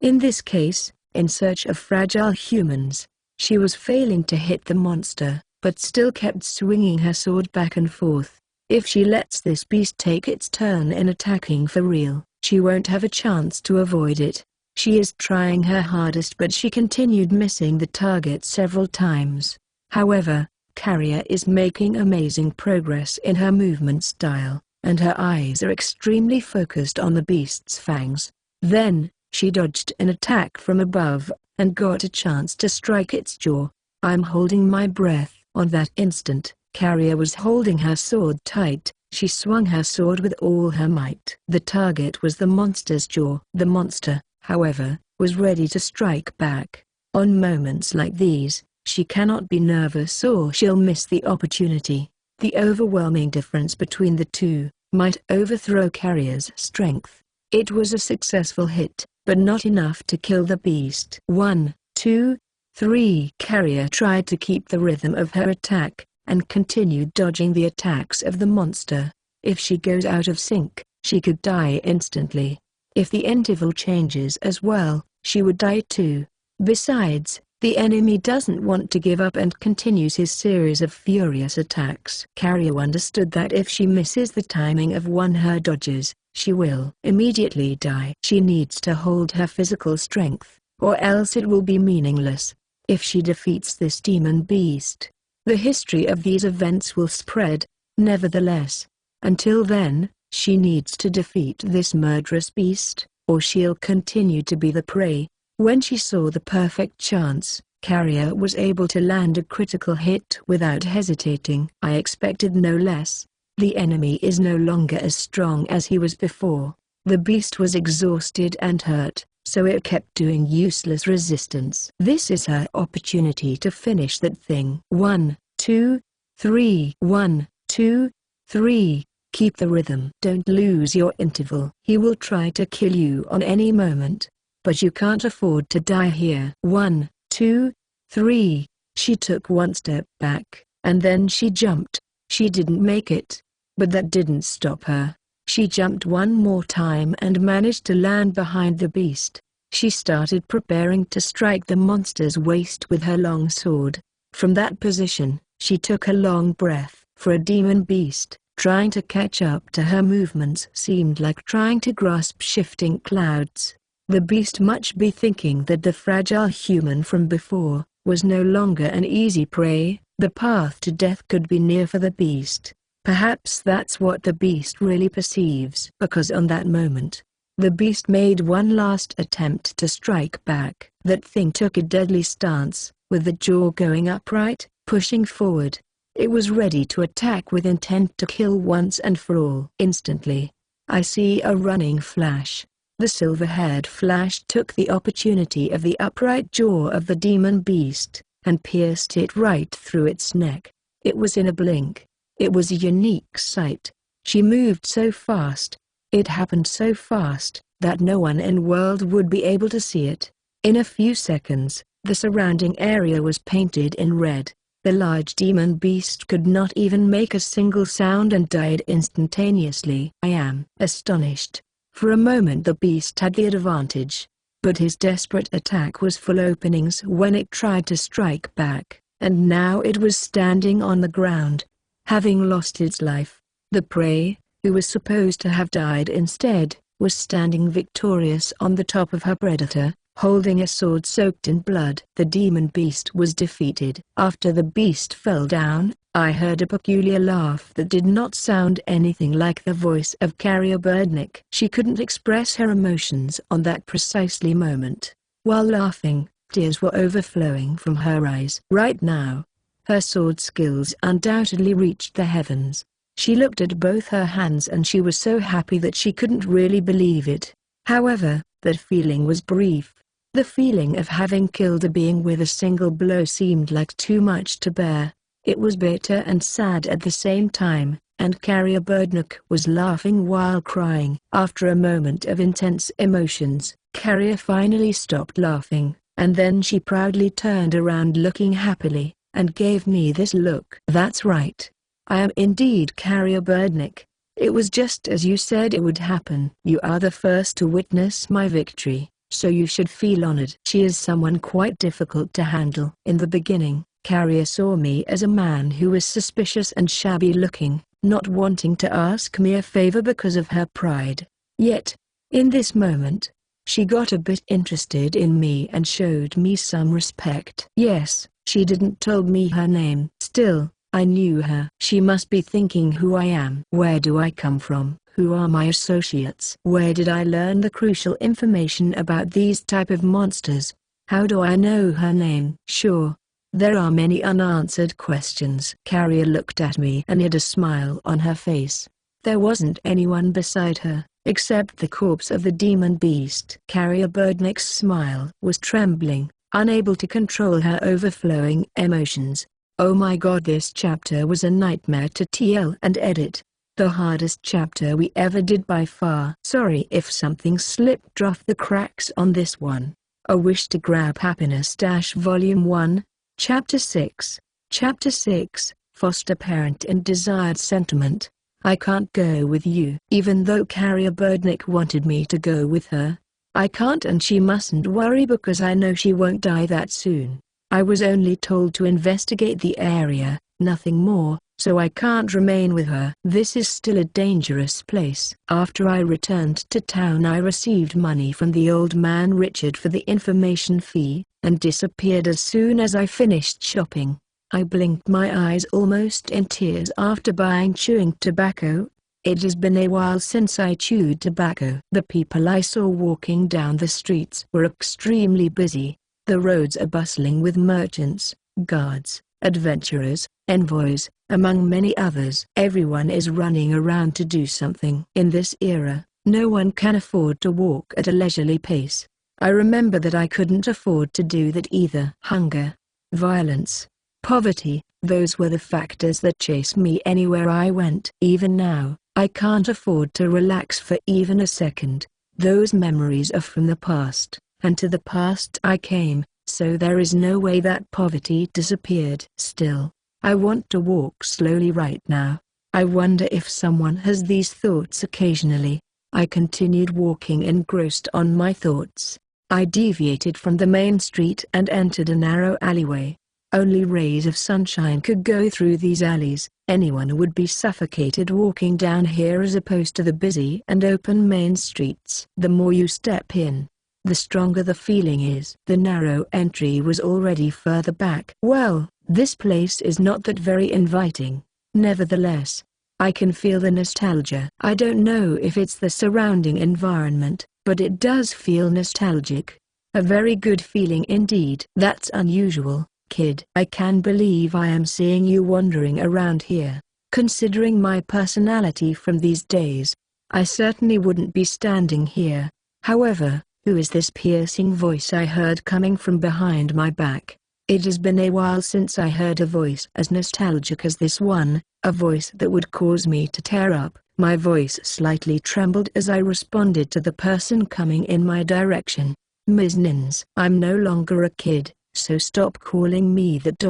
In this case, in search of fragile humans, she was failing to hit the monster, but still kept swinging her sword back and forth. If she lets this beast take its turn in attacking for real, she won't have a chance to avoid it. She is trying her hardest, but she continued missing the target several times. However, Carrier is making amazing progress in her movement style, and her eyes are extremely focused on the beast's fangs. Then, she dodged an attack from above, and got a chance to strike its jaw. I'm holding my breath. On that instant, Carrier was holding her sword tight. She swung her sword with all her might. The target was the monster's jaw. The monster, however, was ready to strike back. On moments like these, she cannot be nervous or she'll miss the opportunity. The overwhelming difference between the two might overthrow Carrier's strength. It was a successful hit, but not enough to kill the beast. 1, 2, 3. Carrier tried to keep the rhythm of her attack, and continued dodging the attacks of the monster. If she goes out of sync, she could die instantly. If the interval changes as well, she would die too. Besides, the enemy doesn't want to give up and continues his series of furious attacks. Carrier understood that if she misses the timing of one of her dodges, she will immediately die. She needs to hold her physical strength, or else it will be meaningless. If she defeats this demon beast, the history of these events will spread. Nevertheless, until then, she needs to defeat this murderous beast, or she'll continue to be the prey. When she saw the perfect chance, Carrier was able to land a critical hit without hesitating. I expected no less. The enemy is no longer as strong as he was before. The beast was exhausted and hurt, so it kept doing useless resistance. This is her opportunity to finish that thing. 1, 2, 3. 1, 2, 3. Keep the rhythm. Don't lose your interval. He will try to kill you on any moment, but you can't afford to die here. 1, 2, 3. She took one step back, and then she jumped. She didn't make it, but that didn't stop her. She jumped one more time and managed to land behind the beast. She started preparing to strike the monster's waist with her long sword. From that position, she took a long breath. For a demon beast, trying to catch up to her movements seemed like trying to grasp shifting clouds. The beast must be thinking that the fragile human from before was no longer an easy prey, The path to death could be near for the beast. Perhaps that's what the beast really perceives. Because on that moment, the beast made one last attempt to strike back. That thing took a deadly stance, with the jaw going upright, pushing forward. It was ready to attack with intent to kill once and for all. Instantly, I see a running flash. The silver-haired flash took the opportunity of the upright jaw of the demon beast, and pierced it right through its neck. It was in a blink. It was a unique sight. She moved so fast. It happened so fast, that no one in the world would be able to see it. In a few seconds, the surrounding area was painted in red. The large demon beast could not even make a single sound and died instantaneously. I am astonished. For a moment the beast had the advantage, but his desperate attack was full openings when it tried to strike back, and now it was standing on the ground, having lost its life. The prey, who was supposed to have died instead, was standing victorious on the top of her predator, holding a sword soaked in blood. The demon beast was defeated. After the beast fell down, I heard a peculiar laugh that did not sound anything like the voice of Carrier Birdnick. She couldn't express her emotions on that precisely moment. While laughing, tears were overflowing from her eyes. Right now, her sword skills undoubtedly reached the heavens. She looked at both her hands and she was so happy that she couldn't really believe it. However, that feeling was brief. The feeling of having killed a being with a single blow seemed like too much to bear. It was bitter and sad at the same time, and Carrier Birdnook was laughing while crying. After a moment of intense emotions, Carrier finally stopped laughing, and then she proudly turned around looking happily, and gave me this look. That's right. I am indeed Carrier Birdnick. It was just as you said it would happen. You are the first to witness my victory, so you should feel honored. She is someone quite difficult to handle. In the beginning, Carrier saw me as a man who was suspicious and shabby looking, not wanting to ask me a favor because of her pride. Yet, in this moment, she got a bit interested in me and showed me some respect. Yes, she didn't told me her name. Still, I knew her. She must be thinking who I am. Where do I come from? Who are my associates? Where did I learn the crucial information about these type of monsters? How do I know her name? Sure, there are many unanswered questions. Carrier looked at me and hid a smile on her face. There wasn't anyone beside her, except the corpse of the demon beast. Carrier Birdnick's smile was trembling, unable to control her overflowing emotions. Oh my god, this chapter was a nightmare to TL and edit. The hardest chapter we ever did by far. Sorry if something slipped off the cracks on this one. A Wish to Grab Happiness Volume 1, Chapter 6. Chapter 6, Foster Parent and Desired Sentiment. I can't go with you. Even though Carrier Birdnick wanted me to go with her, I can't, and she mustn't worry because I know she won't die that soon. I was only told to investigate the area, nothing more, so I can't remain with her. This is still a dangerous place. After I returned to town I received money from the old man Richard for the information fee, and disappeared as soon as I finished shopping. I blinked my eyes almost in tears after buying chewing tobacco. It has been a while since I chewed tobacco. The people I saw walking down the streets were extremely busy. The roads are bustling with merchants, guards, adventurers, envoys, among many others. Everyone is running around to do something. In this era, no one can afford to walk at a leisurely pace. I remember that I couldn't afford to do that either. Hunger, violence, poverty, those were the factors that chased me anywhere I went. Even now, I can't afford to relax for even a second. Those memories are from the past, and to the past I came, so there is no way that poverty disappeared. Still, I want to walk slowly right now. I wonder if someone has these thoughts occasionally. I continued walking engrossed on my thoughts. I deviated from the main street and entered a narrow alleyway. Only rays of sunshine could go through these alleys. Anyone would be suffocated walking down here as opposed to the busy and open main streets. The more you step in, the stronger the feeling is. The narrow entry was already further back. Well, This place is not that very inviting. Nevertheless, I can feel the nostalgia. I don't know if it's the surrounding environment, but it does feel nostalgic. A very good feeling indeed. That's unusual, kid. I can't believe I am seeing you wandering around here. Considering my personality from these days, I certainly wouldn't be standing here. However, who is this piercing voice I heard coming from behind my back? It has been a while since I heard a voice as nostalgic as this one, a voice that would cause me to tear up. My voice slightly trembled as I responded to the person coming in my direction. Ms. Nins. I'm no longer a kid, so stop calling me that.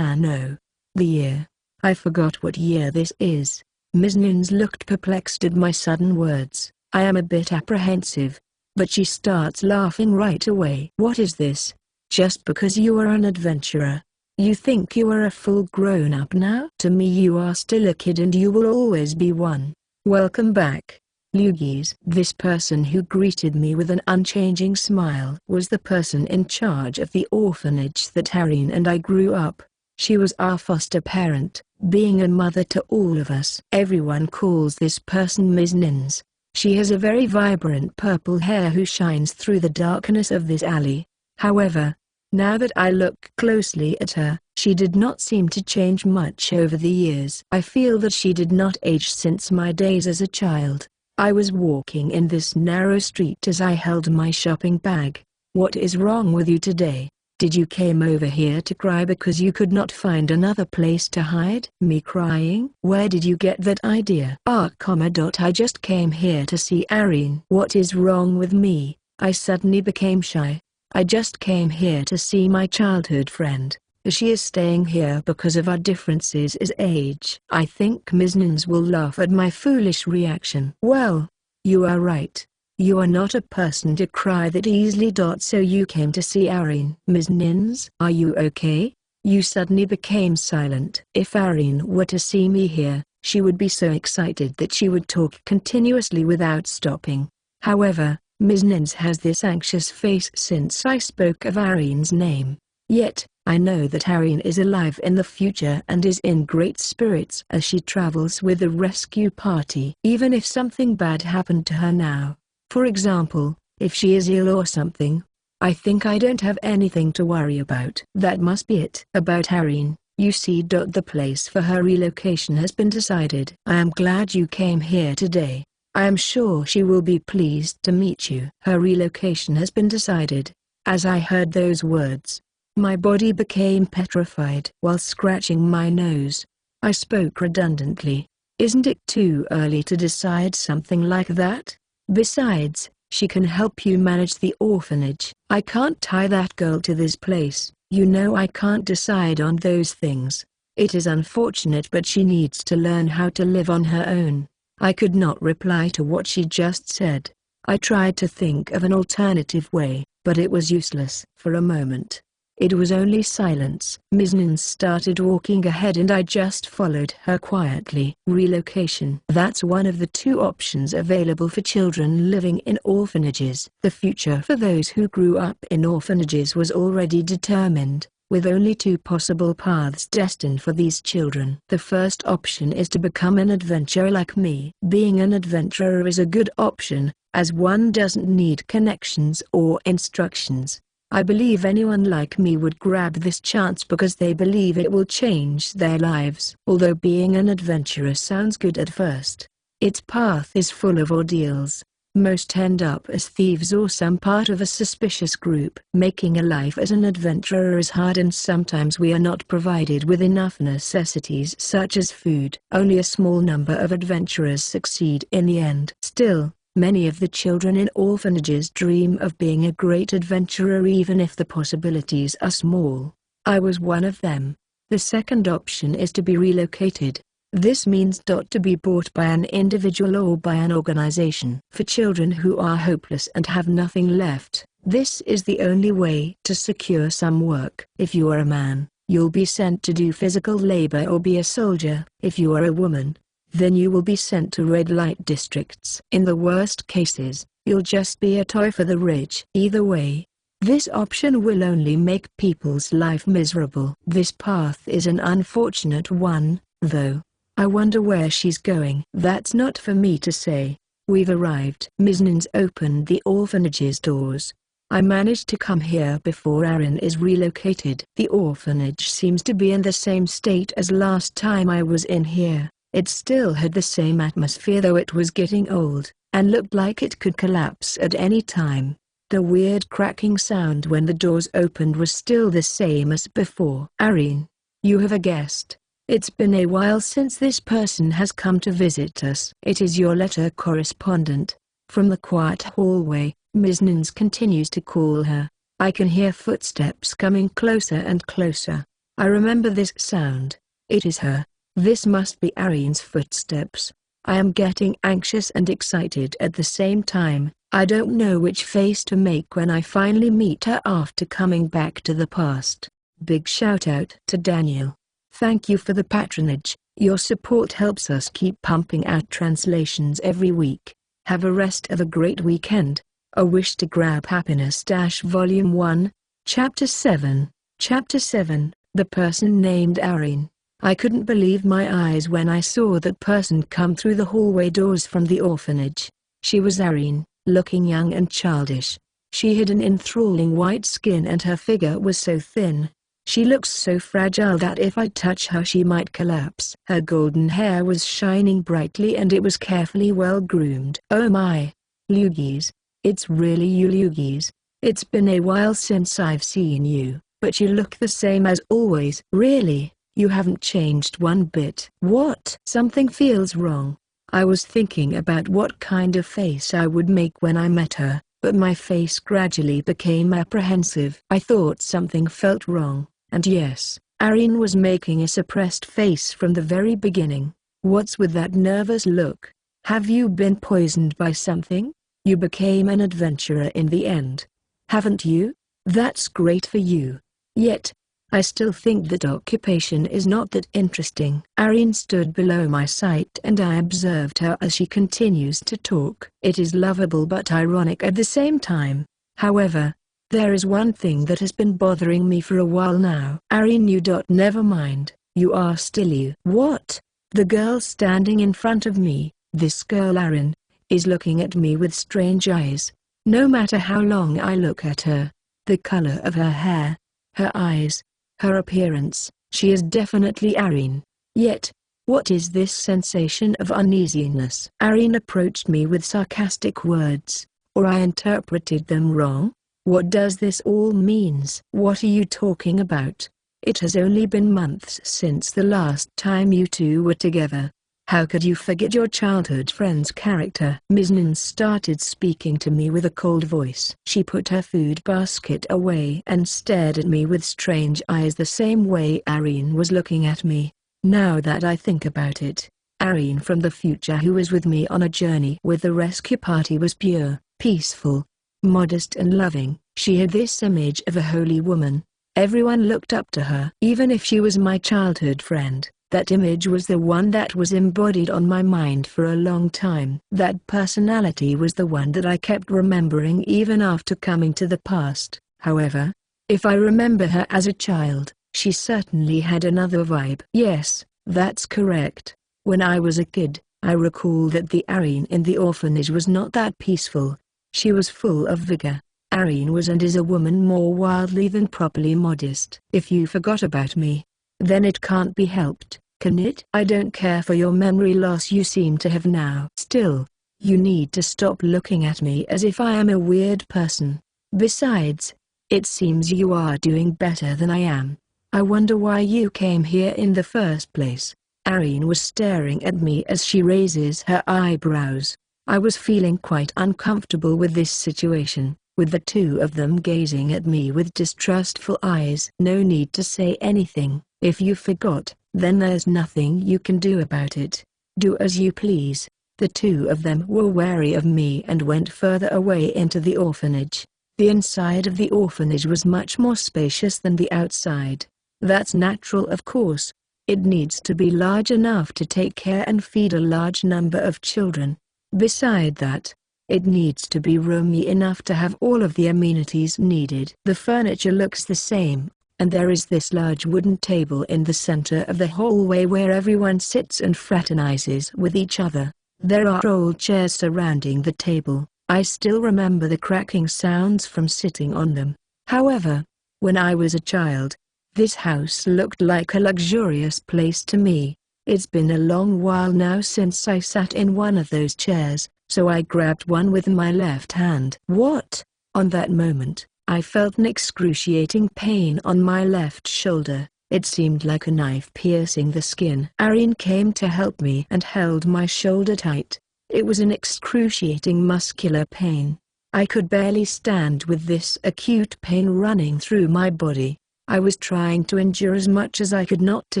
No. The year. I forgot what year this is. Ms. Nins looked perplexed at my sudden words. I am a bit apprehensive. But she starts laughing right away. What is this? Just because you are an adventurer, you think you are a full grown-up now? To me you are still a kid and you will always be one. Welcome back, Lugis. This person who greeted me with an unchanging smile was the person in charge of the orphanage that Ariane and I grew up. She was our foster parent, being a mother to all of us. Everyone calls this person Ms. Nins. She has a very vibrant purple hair who shines through the darkness of this alley. However, now that I look closely at her, she did not seem to change much over the years. I feel that she did not age since my days as a child. I was walking in this narrow street as I held my shopping bag. What is wrong with you today? Did you came over here to cry because you could not find another place to hide? Me crying? Where did you get that idea? I just came here to see Ariane. What is wrong with me? I suddenly became shy. I just came here to see my childhood friend. She is staying here because of our differences as age. I think Ms. Nins will laugh at my foolish reaction. Well, you are right. You are not a person to cry that easily. So you came to see Ariane. Ms. Nins, are you okay? You suddenly became silent. If Ariane were to see me here, she would be so excited that she would talk continuously without stopping. However, Ms. Nins has this anxious face since I spoke of Ariane's name. Yet, I know that Ariane is alive in the future and is in great spirits as she travels with the rescue party. Even if something bad happened to her now, for example, if she is ill or something, I think I don't have anything to worry about. That must be it. About Ariane, you see. The place for her relocation has been decided. I am glad you came here today. I am sure she will be pleased to meet you. Her relocation has been decided. As I heard those words, my body became petrified. While scratching my nose, I spoke redundantly. Isn't it too early to decide something like that? Besides, she can help you manage the orphanage. I can't tie that girl to this place. You know I can't decide on those things. It is unfortunate, but she needs to learn how to live on her own. I could not reply to what she just said. I tried to think of an alternative way, but it was useless. For a moment, it was only silence. Ms. Nins started walking ahead and I just followed her quietly. Relocation. That's one of the two options available for children living in orphanages. The future for those who grew up in orphanages was already determined, with only two possible paths destined for these children. The first option is to become an adventurer like me. Being an adventurer is a good option, as one doesn't need connections or instructions. I believe anyone like me would grab this chance because they believe it will change their lives. Although being an adventurer sounds good at first, its path is full of ordeals. Most end up as thieves or some part of a suspicious group. Making a life as an adventurer is hard, and sometimes we are not provided with enough necessities such as food. Only a small number of adventurers succeed in the end. Still, many of the children in orphanages dream of being a great adventurer even if the possibilities are small. I was one of them. The second option is to be relocated. This means to be bought by an individual or by an organization. For children who are hopeless and have nothing left, this is the only way to secure some work. If you are a man, you'll be sent to do physical labor or be a soldier. If you are a woman, then you will be sent to red light districts. In the worst cases, you'll just be a toy for the rich. Either way, This option will only make people's life miserable. This path is an unfortunate one, though. I wonder where she's going. That's not for me to say. We've arrived. Miznins opened the orphanage's doors. I managed to come here before Ariane is relocated. The orphanage seems to be in the same state as last time I was in here. It still had the same atmosphere, though it was getting old, and looked like it could collapse at any time. The weird cracking sound when the doors opened was still the same as before. Ariane, you have a guest. It's been a while since this person has come to visit us. It is your letter correspondent. From the quiet hallway, Miznins continues to call her. I can hear footsteps coming closer and closer. I remember this sound. It is her. This must be Ariane's footsteps. I am getting anxious and excited at the same time. I don't know which face to make when I finally meet her after coming back to the past. Big shout out to Daniel. Thank you for the patronage. Your support helps us keep pumping out translations every week. Have a rest of a great weekend. A Wish to Grab Happiness Volume 1, Chapter 7. Chapter 7, The Person Named Ariane. I couldn't believe my eyes when I saw that person come through the hallway doors from the orphanage. She was Ariane, looking young and childish. She had an enthralling white skin and her figure was so thin. She looks so fragile that if I touch her she might collapse. Her golden hair was shining brightly and it was carefully well groomed. Oh my! Lugis, it's really you, Lugis. It's been a while since I've seen you, but you look the same as always. Really, you haven't changed one bit. What? Something feels wrong. I was thinking about what kind of face I would make when I met her, but my face gradually became apprehensive. I thought something felt wrong. And yes, Ariane was making a suppressed face from the very beginning. What's with that nervous look? Have you been poisoned by something? You became an adventurer in the end. Haven't you? That's great for you. Yet, I still think that occupation is not that interesting. Ariane stood below my sight and I observed her as she continues to talk. It is lovable but ironic at the same time. However, there is one thing that has been bothering me for a while now. Ariane, never mind, you are still you. What? The girl standing in front of me, this girl Ariane, is looking at me with strange eyes. No matter how long I look at her, the color of her hair, her eyes, her appearance, she is definitely Ariane. Yet, what is this sensation of uneasiness? Ariane approached me with sarcastic words, or I interpreted them wrong? What does this all means? What are you talking about? It has only been months since the last time you two were together. How could you forget your childhood friend's character? Miznins started speaking to me with a cold voice. She put her food basket away and stared at me with strange eyes the same way Ariane was looking at me. Now that I think about it, Ariane from the future who was with me on a journey with the rescue party was pure, peaceful, modest and loving. She had this image of a holy woman. Everyone looked up to her. Even if she was my childhood friend, that image was the one that was embodied on my mind for a long time. That personality was the one that I kept remembering even after coming to the past. However, if I remember her as a child, she certainly had another vibe. Yes, that's correct. When I was a kid, I recall that the Ariane in the orphanage was not that peaceful. She was full of vigor. Ariane was and is a woman more wildly than properly modest. If you forgot about me, then it can't be helped, can it? I don't care for your memory loss you seem to have now. Still, you need to stop looking at me as if I am a weird person. Besides, it seems you are doing better than I am. I wonder why you came here in the first place. Ariane was staring at me as she raises her eyebrows. I was feeling quite uncomfortable with this situation, with the two of them gazing at me with distrustful eyes. No need to say anything. If you forgot, then there's nothing you can do about it. Do as you please. The two of them were wary of me and went further away into the orphanage. The inside of the orphanage was much more spacious than the outside. That's natural, of course. It needs to be large enough to take care and feed a large number of children. Beside that, It needs to be roomy enough to have all of the amenities needed. The furniture looks the same, and there is this large wooden table in the center of the hallway where everyone sits and fraternizes with each other. There are old chairs surrounding the table. I still remember the cracking sounds from sitting on them. However, when I was a child, this house looked like a luxurious place to me. It's been a long while now since I sat in one of those chairs, so I grabbed one with my left hand. What? On that moment, I felt an excruciating pain on my left shoulder. It seemed like a knife piercing the skin. Ariane came to help me and held my shoulder tight. It was an excruciating muscular pain. I could barely stand with this acute pain running through my body. I was trying to endure as much as I could not to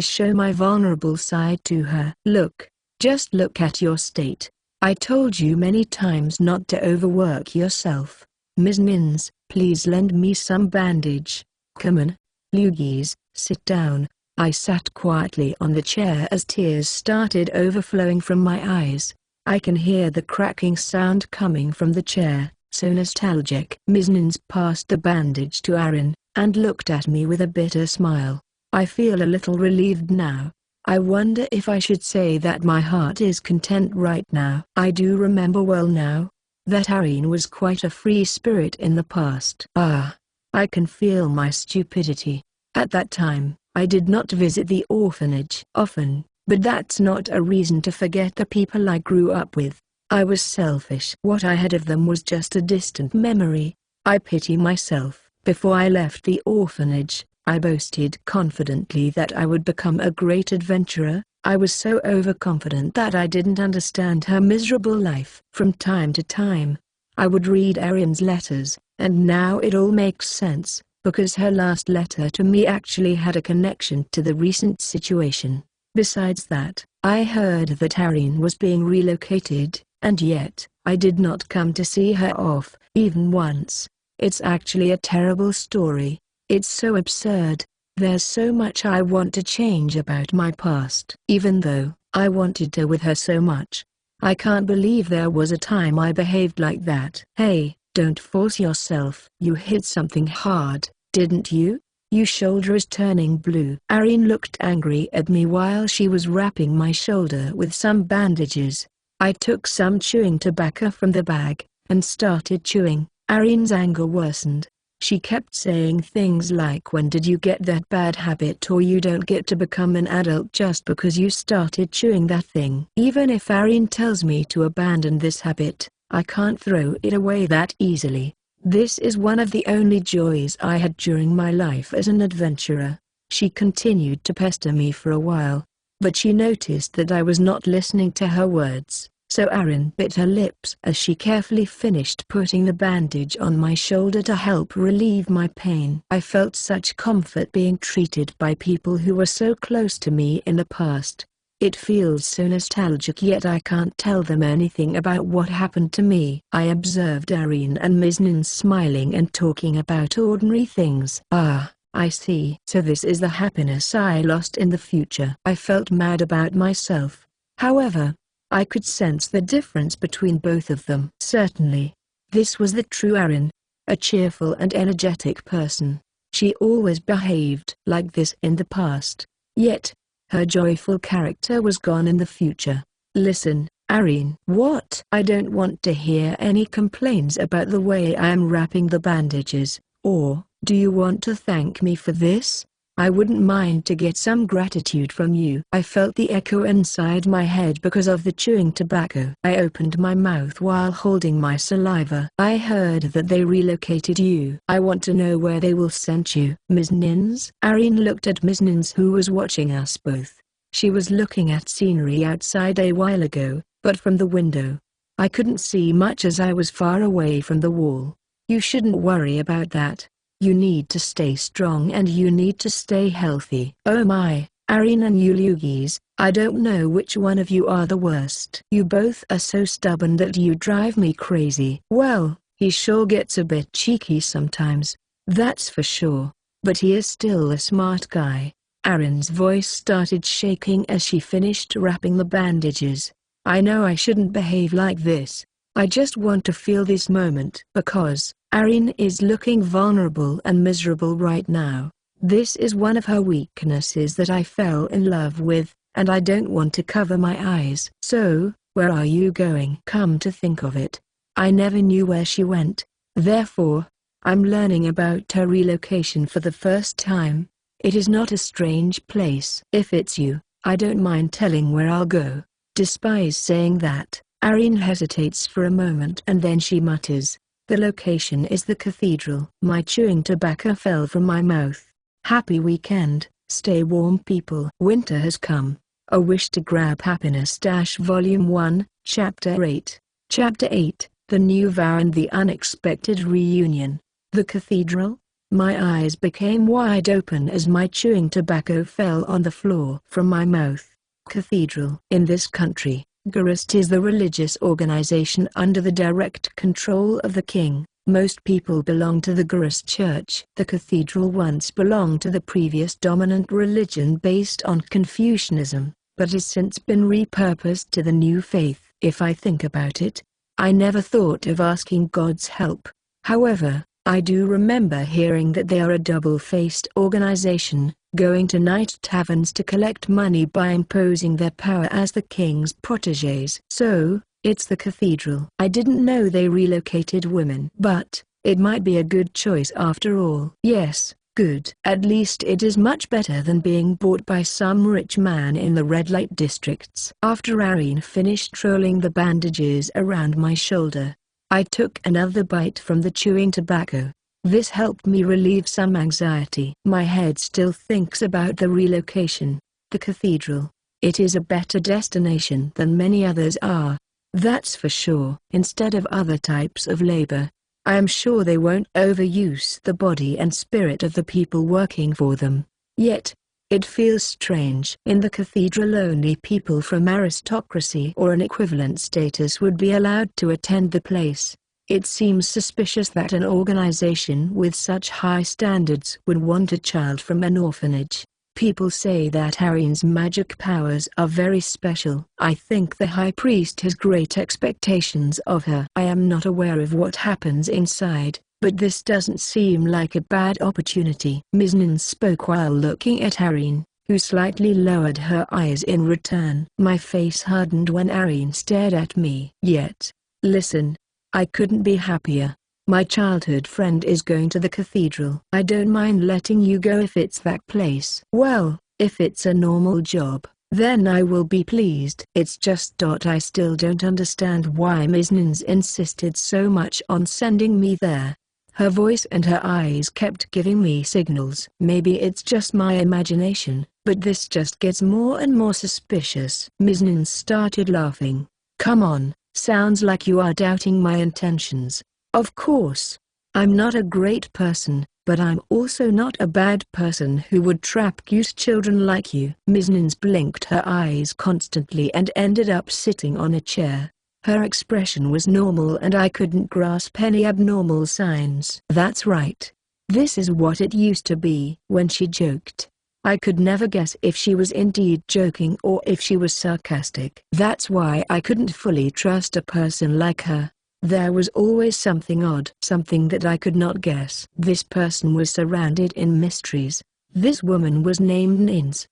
show my vulnerable side to her. Look, just look at your state. I told you many times not to overwork yourself. Ms. Nins, please lend me some bandage. Come on. Lugis, sit down. I sat quietly on the chair as tears started overflowing from my eyes. I can hear the cracking sound coming from the chair, so nostalgic. Ms. Nins passed the bandage to Ariane, and looked at me with a bitter smile. I feel a little relieved now. I wonder if I should say that my heart is content right now. I do remember well now that Ariane was quite a free spirit in the past. I can feel my stupidity. At that time, I did not visit the orphanage often, but that's not a reason to forget the people I grew up with. I was selfish. What I had of them was just a distant memory. I pity myself. Before I left the orphanage, I boasted confidently that I would become a great adventurer. I was so overconfident that I didn't understand her miserable life. From time to time, I would read Ariane's letters, and now it all makes sense, because her last letter to me actually had a connection to the recent situation. Besides that, I heard that Ariane was being relocated, and yet, I did not come to see her off, even once. It's actually a terrible story. It's so absurd. There's so much I want to change about my past. Even though I wanted to with her so much, I can't believe there was a time I behaved like that. Hey, don't force yourself. You hit something hard, didn't you? Your shoulder is turning blue. Ariane looked angry at me while she was wrapping my shoulder with some bandages. I took some chewing tobacco from the bag, and started chewing. Ariane's anger worsened. She kept saying things like, when did you get that bad habit, or you don't get to become an adult just because you started chewing that thing. Even if Ariane tells me to abandon this habit, I can't throw it away that easily. This is one of the only joys I had during my life as an adventurer. She continued to pester me for a while, but she noticed that I was not listening to her words. So Ariane bit her lips as she carefully finished putting the bandage on my shoulder to help relieve my pain. I felt such comfort being treated by people who were so close to me in the past. It feels so nostalgic, yet I can't tell them anything about what happened to me. I observed Ariane and Ms. Nins smiling and talking about ordinary things. I see. So this is the happiness I lost in the future. I felt mad about myself. However, I could sense the difference between both of them. Certainly, this was the true Ariane, a cheerful and energetic person. She always behaved like this in the past. Yet, her joyful character was gone in the future. Listen, Ariane. What? I don't want to hear any complaints about the way I am wrapping the bandages, or, do you want to thank me for this? I wouldn't mind to get some gratitude from you. I felt the echo inside my head because of the chewing tobacco. I opened my mouth while holding my saliva. I heard that they relocated you. I want to know where they will send you. Ms. Nins? Ariane looked at Ms. Nins, who was watching us both. She was looking at scenery outside a while ago, but from the window, I couldn't see much as I was far away from the wall. You shouldn't worry about that. You need to stay strong and you need to stay healthy. Oh my, Ariane and you Lugis, I don't know which one of you are the worst. You both are so stubborn that you drive me crazy. Well, he sure gets a bit cheeky sometimes, that's for sure, but he is still a smart guy. Ariane's voice started shaking as she finished wrapping the bandages. I know I shouldn't behave like this, I just want to feel this moment because Ariane is looking vulnerable and miserable right now. This is one of her weaknesses that I fell in love with, and I don't want to cover my eyes. So, where are you going? Come to think of it, I never knew where she went. Therefore, I'm learning about her relocation for the first time. It is not a strange place. If it's you, I don't mind telling where I'll go. Despite saying that, Ariane hesitates for a moment and then she mutters, "The location is the cathedral." My chewing tobacco fell from my mouth. Happy weekend, stay warm people. Winter has come. A Wish to Grab Happiness Volume 1, Chapter 8. Chapter 8, The New Vow and the Unexpected Reunion. The cathedral? My eyes became wide open as my chewing tobacco fell on the floor from my mouth. Cathedral. In this country, Gurist is the religious organization under the direct control of the king. Most people belong to the Gurist church. The cathedral once belonged to the previous dominant religion based on Confucianism, but has since been repurposed to the new faith. If I think about it, I never thought of asking God's help. However, I do remember hearing that they are a double-faced organization, going to night taverns to collect money by imposing their power as the king's protégés. So, it's the cathedral. I didn't know they relocated women. But, it might be a good choice after all. Yes, good. At least it is much better than being bought by some rich man in the red light districts. After Ariane finished trolling the bandages around my shoulder, I took another bite from the chewing tobacco. This helped me relieve some anxiety. My head still thinks about the relocation. The cathedral. It is a better destination than many others are. That's for sure. Instead of other types of labor, I am sure they won't overuse the body and spirit of the people working for them. Yet, it feels strange. In the cathedral only people from aristocracy or an equivalent status would be allowed to attend the place. It seems suspicious that an organization with such high standards would want a child from an orphanage. People say that Ariane's magic powers are very special. I think the high priest has great expectations of her. I am not aware of what happens inside, but this doesn't seem like a bad opportunity. Ms. spoke while looking at Ariane, who slightly lowered her eyes in return. My face hardened when Ariane stared at me. Yet, listen, I couldn't be happier. My childhood friend is going to the cathedral. I don't mind letting you go if it's that place. Well, if it's a normal job, then I will be pleased. It's just I still don't understand why Ms. insisted so much on sending me there. Her voice and her eyes kept giving me signals. Maybe it's just my imagination, but this just gets more and more suspicious. Ms. started laughing. Come on, sounds like you are doubting my intentions. Of course. I'm not a great person, but I'm also not a bad person who would trap cute children like you. Ms. blinked her eyes constantly and ended up sitting on a chair. Her expression was normal and I couldn't grasp any abnormal signs. That's right. This is what it used to be. When she joked, I could never guess if she was indeed joking or if she was sarcastic. That's why I couldn't fully trust a person like her. There was always something odd, something that I could not guess. This person was surrounded in mysteries. This woman was named Nins.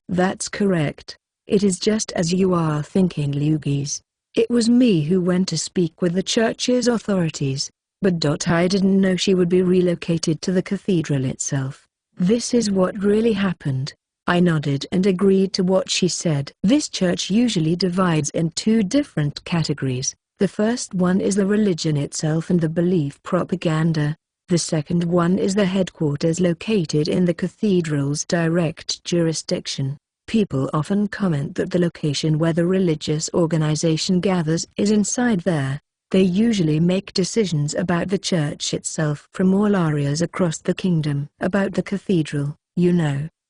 That's correct. It is just as you are thinking, Lugis. It was me who went to speak with the church's authorities, but I didn't know she would be relocated to the cathedral itself. This is what really happened. I nodded and agreed to what she said. This church usually divides in two different categories. The first one is the religion itself and the belief propaganda. The second one is the headquarters located in the cathedral's direct jurisdiction. People often comment that the location where the religious organization gathers is inside there. They usually make decisions about the church itself from all areas across the kingdom. About the cathedral,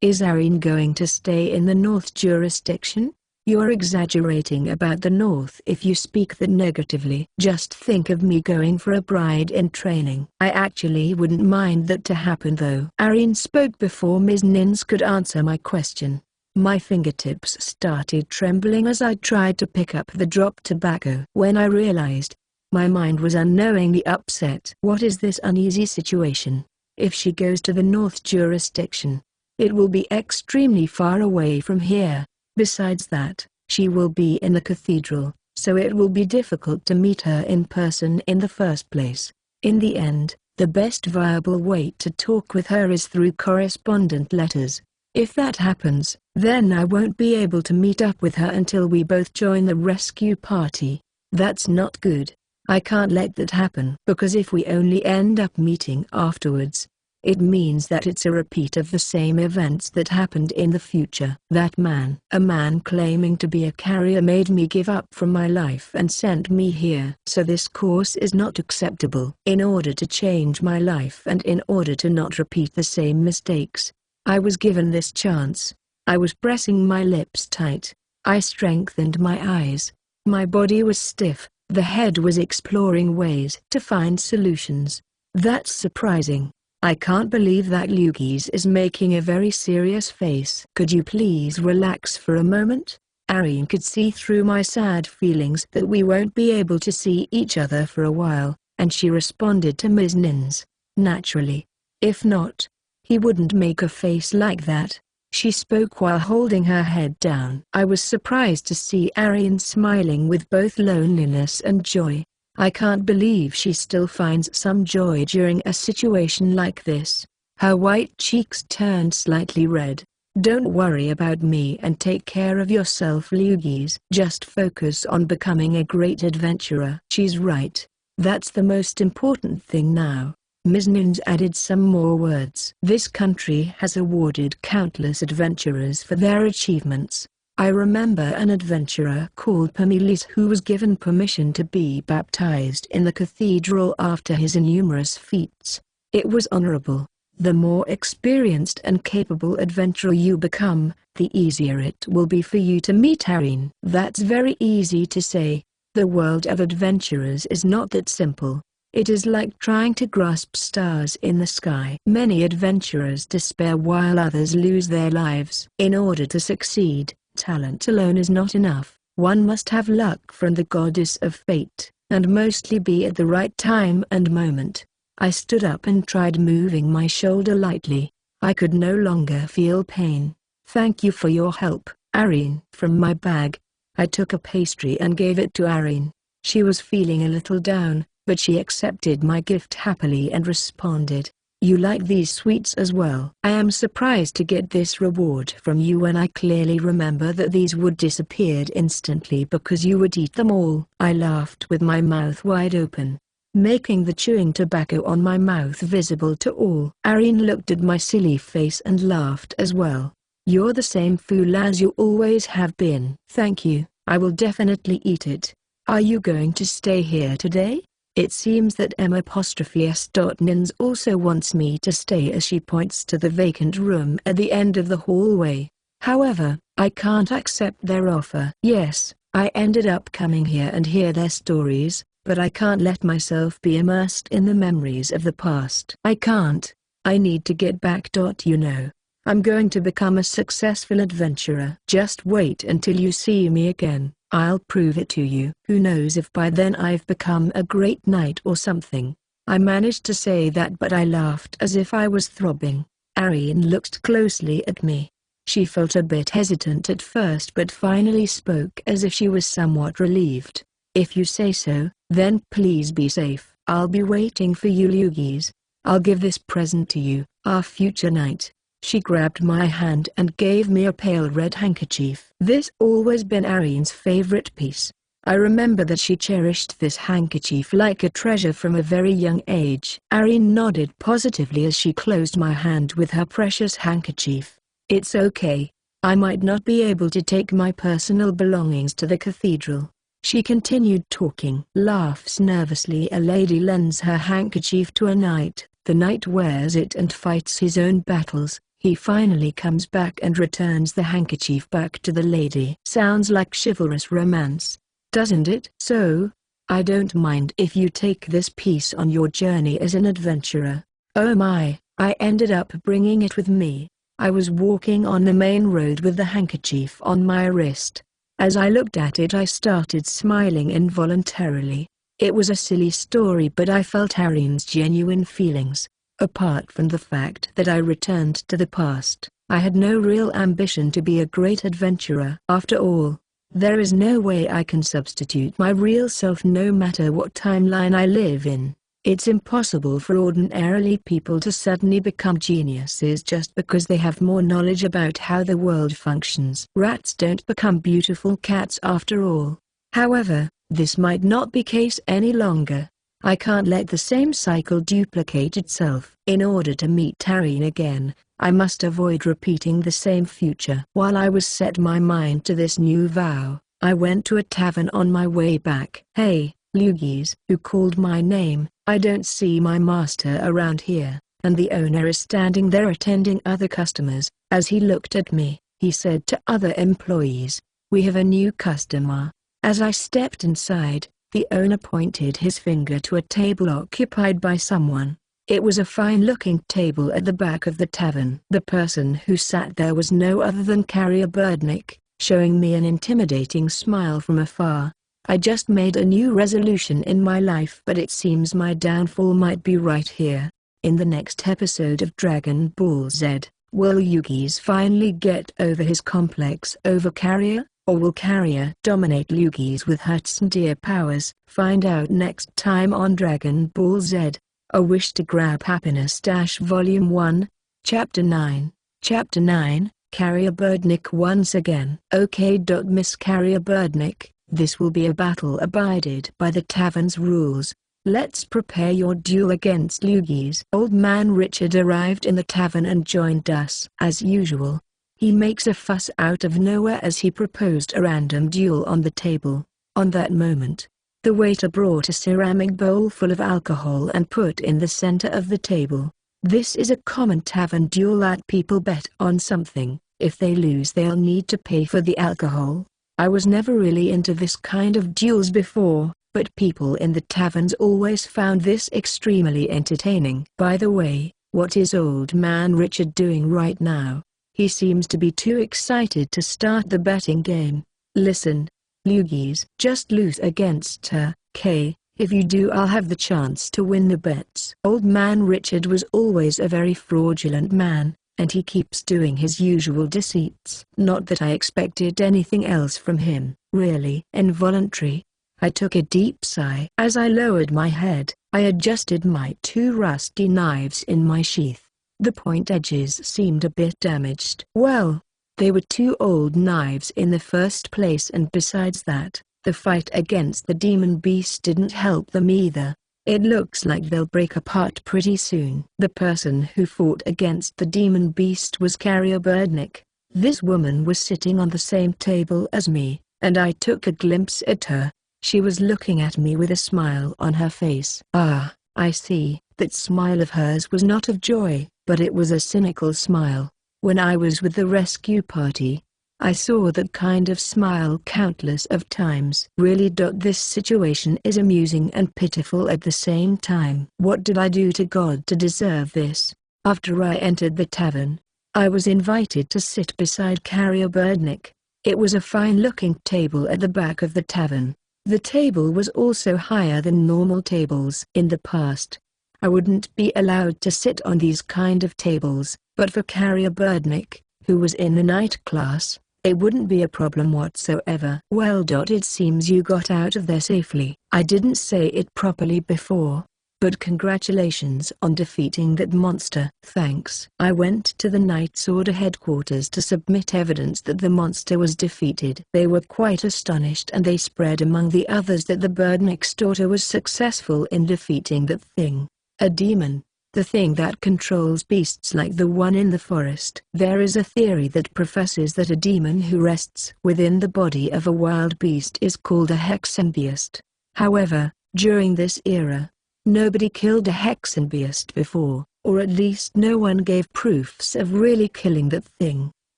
is Ariane going to stay in the north jurisdiction? You're exaggerating about the north if you speak that negatively. Just think of me going for a bride in training. I actually wouldn't mind that to happen though. Ariane spoke before Ms. Nins could answer my question. My fingertips started trembling as I tried to pick up the dropped tobacco. When I realized, my mind was unknowingly upset. What is this uneasy situation? If she goes to the north jurisdiction, it will be extremely far away from here. Besides that, she will be in the cathedral, so it will be difficult to meet her in person in the first place. In the end, the best viable way to talk with her is through correspondent letters. If that happens, then I won't be able to meet up with her until we both join the rescue party. That's not good. I can't let that happen, because if we only end up meeting afterwards, it means that it's a repeat of the same events that happened in the future. That man, a man claiming to be a carrier, made me give up from my life and sent me here. So this course is not acceptable. In order to change my life and in order to not repeat the same mistakes, I was given this chance. I was pressing my lips tight. I strengthened my eyes. My body was stiff. The head was exploring ways to find solutions. That's surprising. I can't believe that Lugis is making a very serious face. Could you please relax for a moment? Ariane could see through my sad feelings that we won't be able to see each other for a while, and she responded to Ms. Nin's. Naturally. If not, he wouldn't make a face like that. She spoke while holding her head down. I was surprised to see Ariane smiling with both loneliness and joy. I can't believe she still finds some joy during a situation like this. Her white cheeks turned slightly red. Don't worry about me and take care of yourself, Lugis. Just focus on becoming a great adventurer. She's right. That's the most important thing now. Ms. Nins added some more words. This country has awarded countless adventurers for their achievements. I remember an adventurer called Pamilis who was given permission to be baptized in the cathedral after his numerous feats. It was honorable. The more experienced and capable adventurer you become, the easier it will be for you to meet Ariane. That's very easy to say. The world of adventurers is not that simple. It is like trying to grasp stars in the sky. Many adventurers despair while others lose their lives. In order to succeed, talent alone is not enough. One must have luck from the goddess of fate, and mostly be at the right time and moment. I stood up and tried moving my shoulder lightly. I could no longer feel pain. Thank you for your help, Ariane. From my bag, I took a pastry and gave it to Ariane. She was feeling a little down, but she accepted my gift happily and responded, "You like these sweets as well? I am surprised to get this reward from you when I clearly remember that these would disappear instantly because you would eat them all." I laughed with my mouth wide open, making the chewing tobacco on my mouth visible to all. Ariane looked at my silly face and laughed as well. "You're the same fool as you always have been." "Thank you, I will definitely eat it. Are you going to stay here today?" It seems that M'(S.) also wants me to stay, as she points to the vacant room at the end of the hallway. However, I can't accept their offer. Yes, I ended up coming here and hear their stories, but I can't let myself be immersed in the memories of the past. I can't. I need to get back. You know, I'm going to become a successful adventurer. Just wait until you see me again. I'll prove it to you. Who knows if by then I've become a great knight or something. I managed to say that, but I laughed as if I was throbbing. Ariane looked closely at me. She felt a bit hesitant at first but finally spoke as if she was somewhat relieved. "If you say so, then please be safe. I'll be waiting for you, Lugis. I'll give this present to you, our future knight." She grabbed my hand and gave me a pale red handkerchief. This always been Ariane's favorite piece. I remember that she cherished this handkerchief like a treasure from a very young age. Ariane nodded positively as she closed my hand with her precious handkerchief. "It's okay. I might not be able to take my personal belongings to the cathedral." She continued talking. Laughs nervously. A lady lends her handkerchief to a knight. The knight wears it and fights his own battles. He finally comes back and returns the handkerchief back to the lady. Sounds like chivalrous romance, doesn't it? So, I don't mind if you take this piece on your journey as an adventurer. Oh my, I ended up bringing it with me. I was walking on the main road with the handkerchief on my wrist. As I looked at it, I started smiling involuntarily. It was a silly story, but I felt Ariane's genuine feelings. Apart from the fact that I returned to the past, I had no real ambition to be a great adventurer. After all, there is no way I can substitute my real self no matter what timeline I live in. It's impossible for ordinarily people to suddenly become geniuses just because they have more knowledge about how the world functions. Rats don't become beautiful cats after all. However, this might not be case any longer. I can't let the same cycle duplicate itself. In order to meet Ariane again, I must avoid repeating the same future. While I was set my mind to this new vow, I went to a tavern on my way back. "Hey, Lugis," who called my name. "I don't see my master around here, and the owner is standing there attending other customers." As he looked at me, he said to other employees, "We have a new customer." As I stepped inside, the owner pointed his finger to a table occupied by someone. It was a fine-looking table at the back of the tavern. The person who sat there was no other than Carrier Birdnick, showing me an intimidating smile from afar. I just made a new resolution in my life, but it seems my downfall might be right here. In the next episode of Dragon Ball Z, will Lugis finally get over his complex over Carrier, or will Carrier dominate Lugis with her tsundere powers? Find out next time on Dragon Ball Z. A Wish to Grab Happiness Volume 1, Chapter 9. Chapter 9, Carrier Birdnick once again. Okay. Miss Carrier Birdnick, this will be a battle abided by the tavern's rules. Let's prepare your duel against Lugis. Old Man Richard arrived in the tavern and joined us. As usual, he makes a fuss out of nowhere as he proposed a random duel on the table. On that moment, the waiter brought a ceramic bowl full of alcohol and put in the center of the table. This is a common tavern duel that people bet on something. If they lose, they'll need to pay for the alcohol. I was never really into this kind of duels before, but people in the taverns always found this extremely entertaining. By the way, what is Old Man Richard doing right now? He seems to be too excited to start the betting game. Listen, Lugis, just lose against her, K. If you do, I'll have the chance to win the bets. Old Man Richard was always a very fraudulent man, and he keeps doing his usual deceits. Not that I expected anything else from him, really. Involuntary, I took a deep sigh. As I lowered my head, I adjusted my two rusty knives in my sheath. The point edges seemed a bit damaged. Well, they were two old knives in the first place, and besides that, the fight against the demon beast didn't help them either. It looks like they'll break apart pretty soon. The person who fought against the demon beast was Carrier Birdnick. This woman was sitting on the same table as me, and I took a glimpse at her. She was looking at me with a smile on her face. Ah, I see. That smile of hers was not of joy, but it was a cynical smile. When I was with the rescue party, I saw that kind of smile countless of times. Really. This situation is amusing and pitiful at the same time. What did I do to God to deserve this? After I entered the tavern, I was invited to sit beside Carrier Birdnick. It was a fine-looking table at the back of the tavern. The table was also higher than normal tables. In the past, I wouldn't be allowed to sit on these kind of tables, but for Carrier Birdnick, who was in the night class, it wouldn't be a problem whatsoever. Well. It seems you got out of there safely. I didn't say it properly before, but congratulations on defeating that monster. Thanks. I went to the Knights Order headquarters to submit evidence that the monster was defeated. They were quite astonished, and they spread among the others that the Birdnick's daughter was successful in defeating that thing. A demon. The thing that controls beasts like the one in the forest. There is a theory that professes that a demon who rests within the body of a wild beast is called a hexenbeast. However, during this era, nobody killed a hexenbeast before, or at least no one gave proofs of really killing that thing.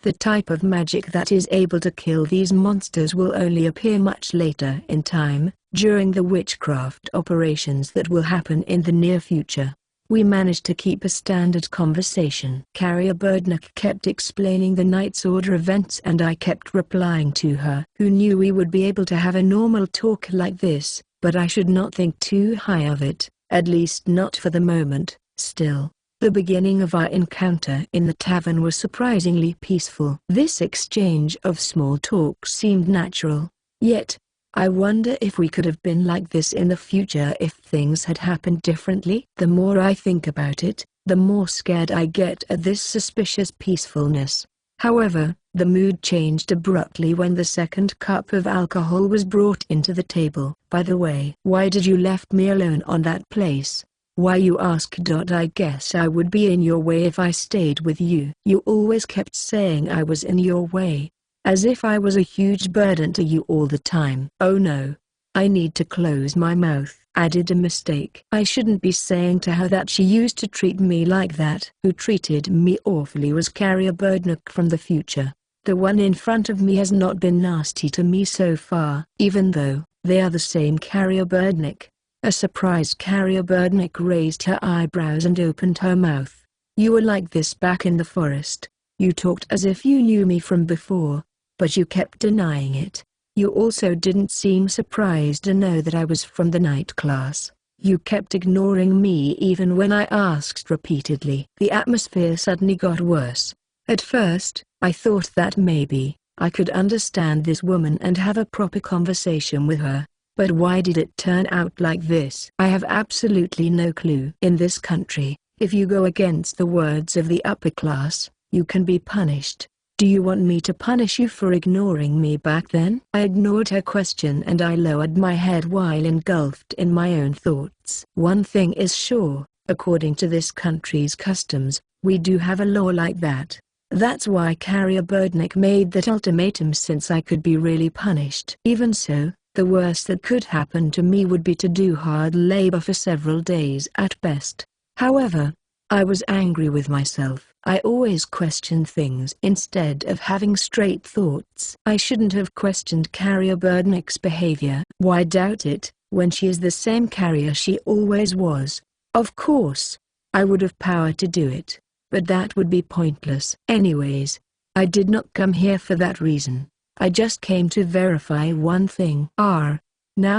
The type of magic that is able to kill these monsters will only appear much later in time, during the witchcraft operations that will happen in the near future. We managed to keep a standard conversation. Carrier Birdnock kept explaining the Knight's Order events and I kept replying to her. Who knew we would be able to have a normal talk like this, but I should not think too high of it, at least not for the moment. Still, the beginning of our encounter in the tavern was surprisingly peaceful. This exchange of small talk seemed natural, yet, I wonder if we could have been like this in the future if things had happened differently. The more I think about it, the more scared I get at this suspicious peacefulness. However, the mood changed abruptly when the second cup of alcohol was brought into the table. By the way, why did you left me alone on that place? Why you ask? I guess I would be in your way if I stayed with you. You always kept saying I was in your way, as if I was a huge burden to you all the time. Oh no. I need to close my mouth. I did a mistake. I shouldn't be saying to her that she used to treat me like that. Who treated me awfully was Carrier Birdnock from the future. The one in front of me has not been nasty to me so far, even though they are the same Carrier Birdnock. A surprised Carrier Birdnock raised her eyebrows and opened her mouth. You were like this back in the forest. You talked as if you knew me from before, but you kept denying it. You also didn't seem surprised to know that I was from the night class. You kept ignoring me even when I asked repeatedly. The atmosphere suddenly got worse. At first, I thought that maybe I could understand this woman and have a proper conversation with her. But why did it turn out like this? I have absolutely no clue. In this country, if you go against the words of the upper class, you can be punished. Do you want me to punish you for ignoring me back then? I ignored her question and I lowered my head while engulfed in my own thoughts. One thing is sure, according to this country's customs, we do have a law like that. That's why Carrier Birdnock made that ultimatum, since I could be really punished. Even so, the worst that could happen to me would be to do hard labor for several days at best. However, I was angry with myself. I always question things instead of having straight thoughts. I shouldn't have questioned Carrier Birdnock's behavior. Why doubt it, when she is the same carrier she always was? Of course, I would have power to do it, but that would be pointless. Anyways, I did not come here for that reason. I just came to verify one thing. Now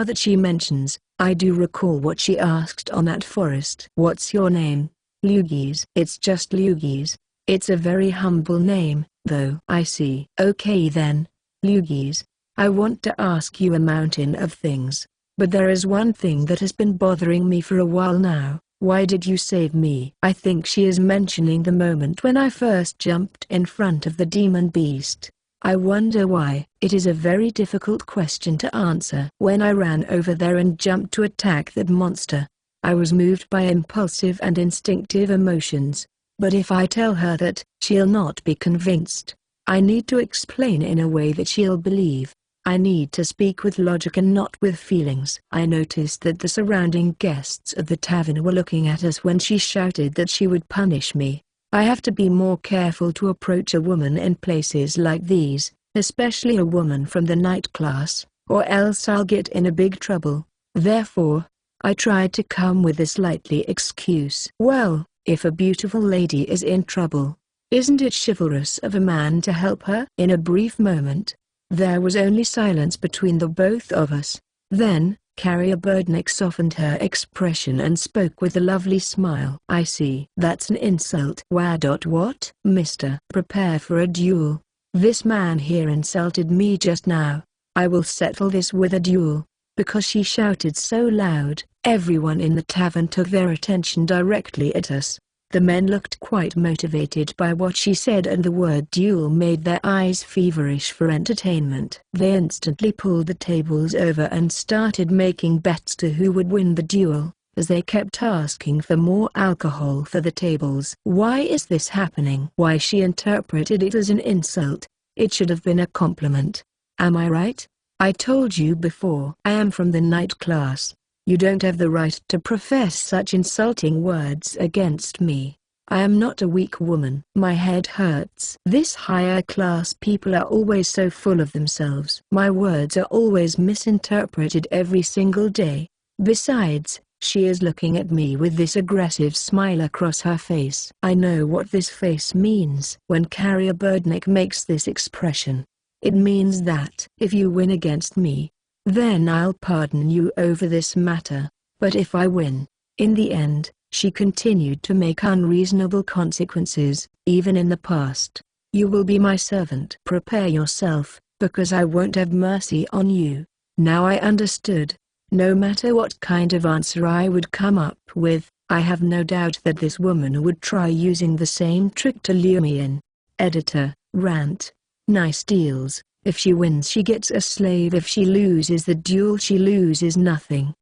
that she mentions, I do recall what she asked on that forest. What's your name? Lugis. It's just Lugis. It's a very humble name, though. I see. Okay then, Lugis. I want to ask you a mountain of things, but there is one thing that has been bothering me for a while now. Why did you save me? I think she is mentioning the moment when I first jumped in front of the demon beast. I wonder why. It is a very difficult question to answer. When I ran over there and jumped to attack that monster, I was moved by impulsive and instinctive emotions. But if I tell her that, she'll not be convinced. I need to explain in a way that she'll believe. I need to speak with logic and not with feelings. I noticed that the surrounding guests of the tavern were looking at us when she shouted that she would punish me. I have to be more careful to approach a woman in places like these, especially a woman from the night class, or else I'll get in a big trouble. Therefore, I tried to come with a slightly excuse. Well, if a beautiful lady is in trouble, isn't it chivalrous of a man to help her? In a brief moment, there was only silence between the both of us. Then, Carrier Birdnock softened her expression and spoke with a lovely smile. I see. That's an insult. What? Mister, prepare for a duel. This man here insulted me just now. I will settle this with a duel. Because she shouted so loud, everyone in the tavern took their attention directly at us. The men looked quite motivated by what she said, and the word duel made their eyes feverish for entertainment. They instantly pulled the tables over and started making bets to who would win the duel, as they kept asking for more alcohol for the tables. Why is this happening? Why? She interpreted it as an insult. It should have been a compliment. Am I right? I told you before. I am from the night class. You don't have the right to profess such insulting words against me. I am not a weak woman. My head hurts. This higher class people are always so full of themselves. My words are always misinterpreted every single day. Besides, She is looking at me with this aggressive smile across her face. I know what this face means. When Carrier Birdnick makes this expression, it means that if you win against me, then I'll pardon you over this matter. But if I win, in the end, she continued to make unreasonable consequences, even in the past. You will be my servant. Prepare yourself, because I won't have mercy on you. Now I understood. No matter what kind of answer I would come up with, I have no doubt that this woman would try using the same trick to lure me in. Editor, rant. Nice deals. If she wins she gets a slave. If she loses the duel she loses nothing.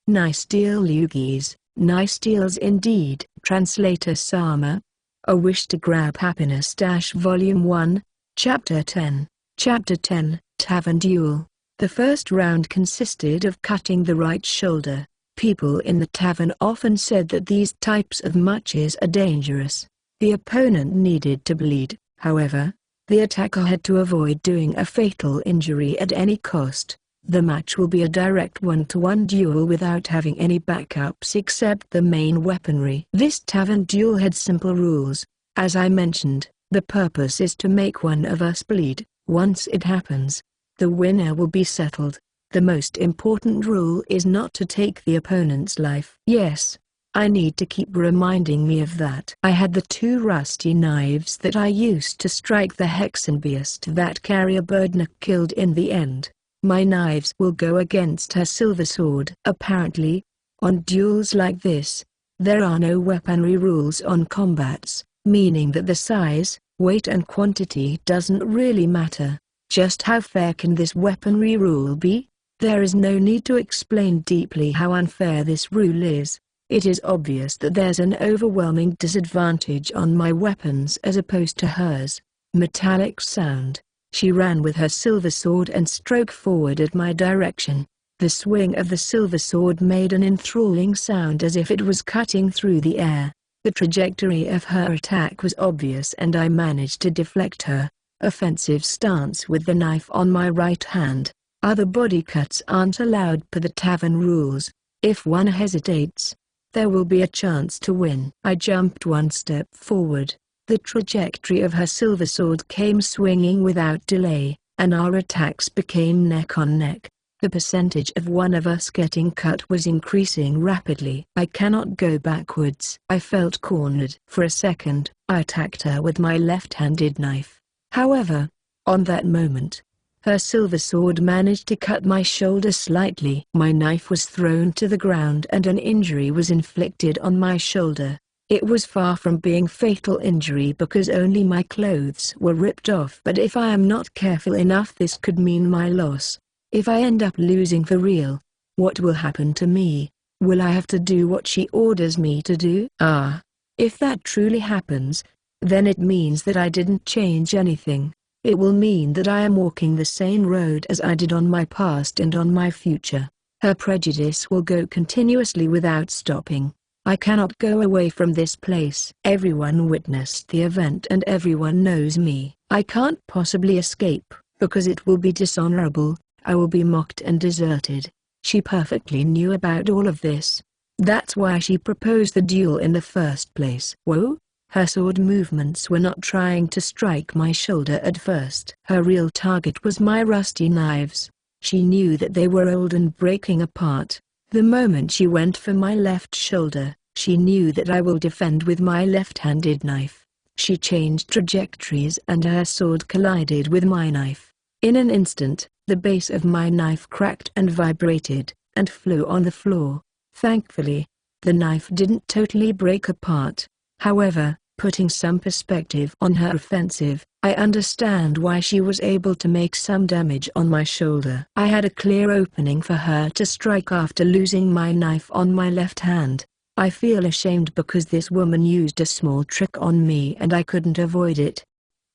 Nice deal Lugis, nice deals indeed. Translator Sama. A Wish to Grab Happiness Volume 1, Chapter 10. Chapter 10, Tavern Duel. The first round consisted of cutting the right shoulder. People in the tavern often said that these types of matches are dangerous. The opponent needed to bleed, however. The attacker had to avoid doing a fatal injury at any cost. The match will be a direct one-to-one duel without having any backups except the main weaponry. This tavern duel had simple rules. As I mentioned, the purpose is to make one of us bleed. Once it happens, the winner will be settled. The most important rule is not to take the opponent's life. Yes, I need to keep reminding me of that. I had the two rusty knives that I used to strike the Hexenbeast that Carrier Birdnick killed in the end. My knives will go against her silver sword. Apparently, on duels like this, there are no weaponry rules on combats, meaning that the size, weight and quantity doesn't really matter. Just how fair can this weaponry rule be? There is no need to explain deeply how unfair this rule is. It is obvious that there's an overwhelming disadvantage on my weapons as opposed to hers. Metallic sound. She ran with her silver sword and strode forward at my direction. The swing of the silver sword made an enthralling sound as if it was cutting through the air. The trajectory of her attack was obvious and I managed to deflect her offensive stance with the knife on my right hand. Other body cuts aren't allowed per the tavern rules. If one hesitates, there will be a chance to win. I jumped one step forward. The trajectory of her silver sword came swinging without delay, and our attacks became neck on neck. The percentage of one of us getting cut was increasing rapidly. I cannot go backwards. I felt cornered. For a second, I attacked her with my left-handed knife. However, on that moment, her silver sword managed to cut my shoulder slightly. My knife was thrown to the ground and an injury was inflicted on my shoulder. It was far from being fatal injury because only my clothes were ripped off. But if I am not careful enough this could mean my loss. If I end up losing for real, what will happen to me? Will I have to do what she orders me to do? If that truly happens, then it means that I didn't change anything. It will mean that I am walking the same road as I did on my past and on my future. Her prejudice will go continuously without stopping. I cannot go away from this place. Everyone witnessed the event and everyone knows me. I can't possibly escape, because it will be dishonorable. I will be mocked and deserted. She perfectly knew about all of this. That's why she proposed the duel in the first place. Whoa! Her sword movements were not trying to strike my shoulder at first. Her real target was my rusty knives. She knew that they were old and breaking apart. The moment she went for my left shoulder, she knew that I will defend with my left-handed knife. She changed trajectories and her sword collided with my knife. In an instant, the base of my knife cracked and vibrated, and flew on the floor. Thankfully, the knife didn't totally break apart. However, putting some perspective on her offensive, I understand why she was able to make some damage on my shoulder. I had a clear opening for her to strike after losing my knife on my left hand. I feel ashamed because this woman used a small trick on me and I couldn't avoid it.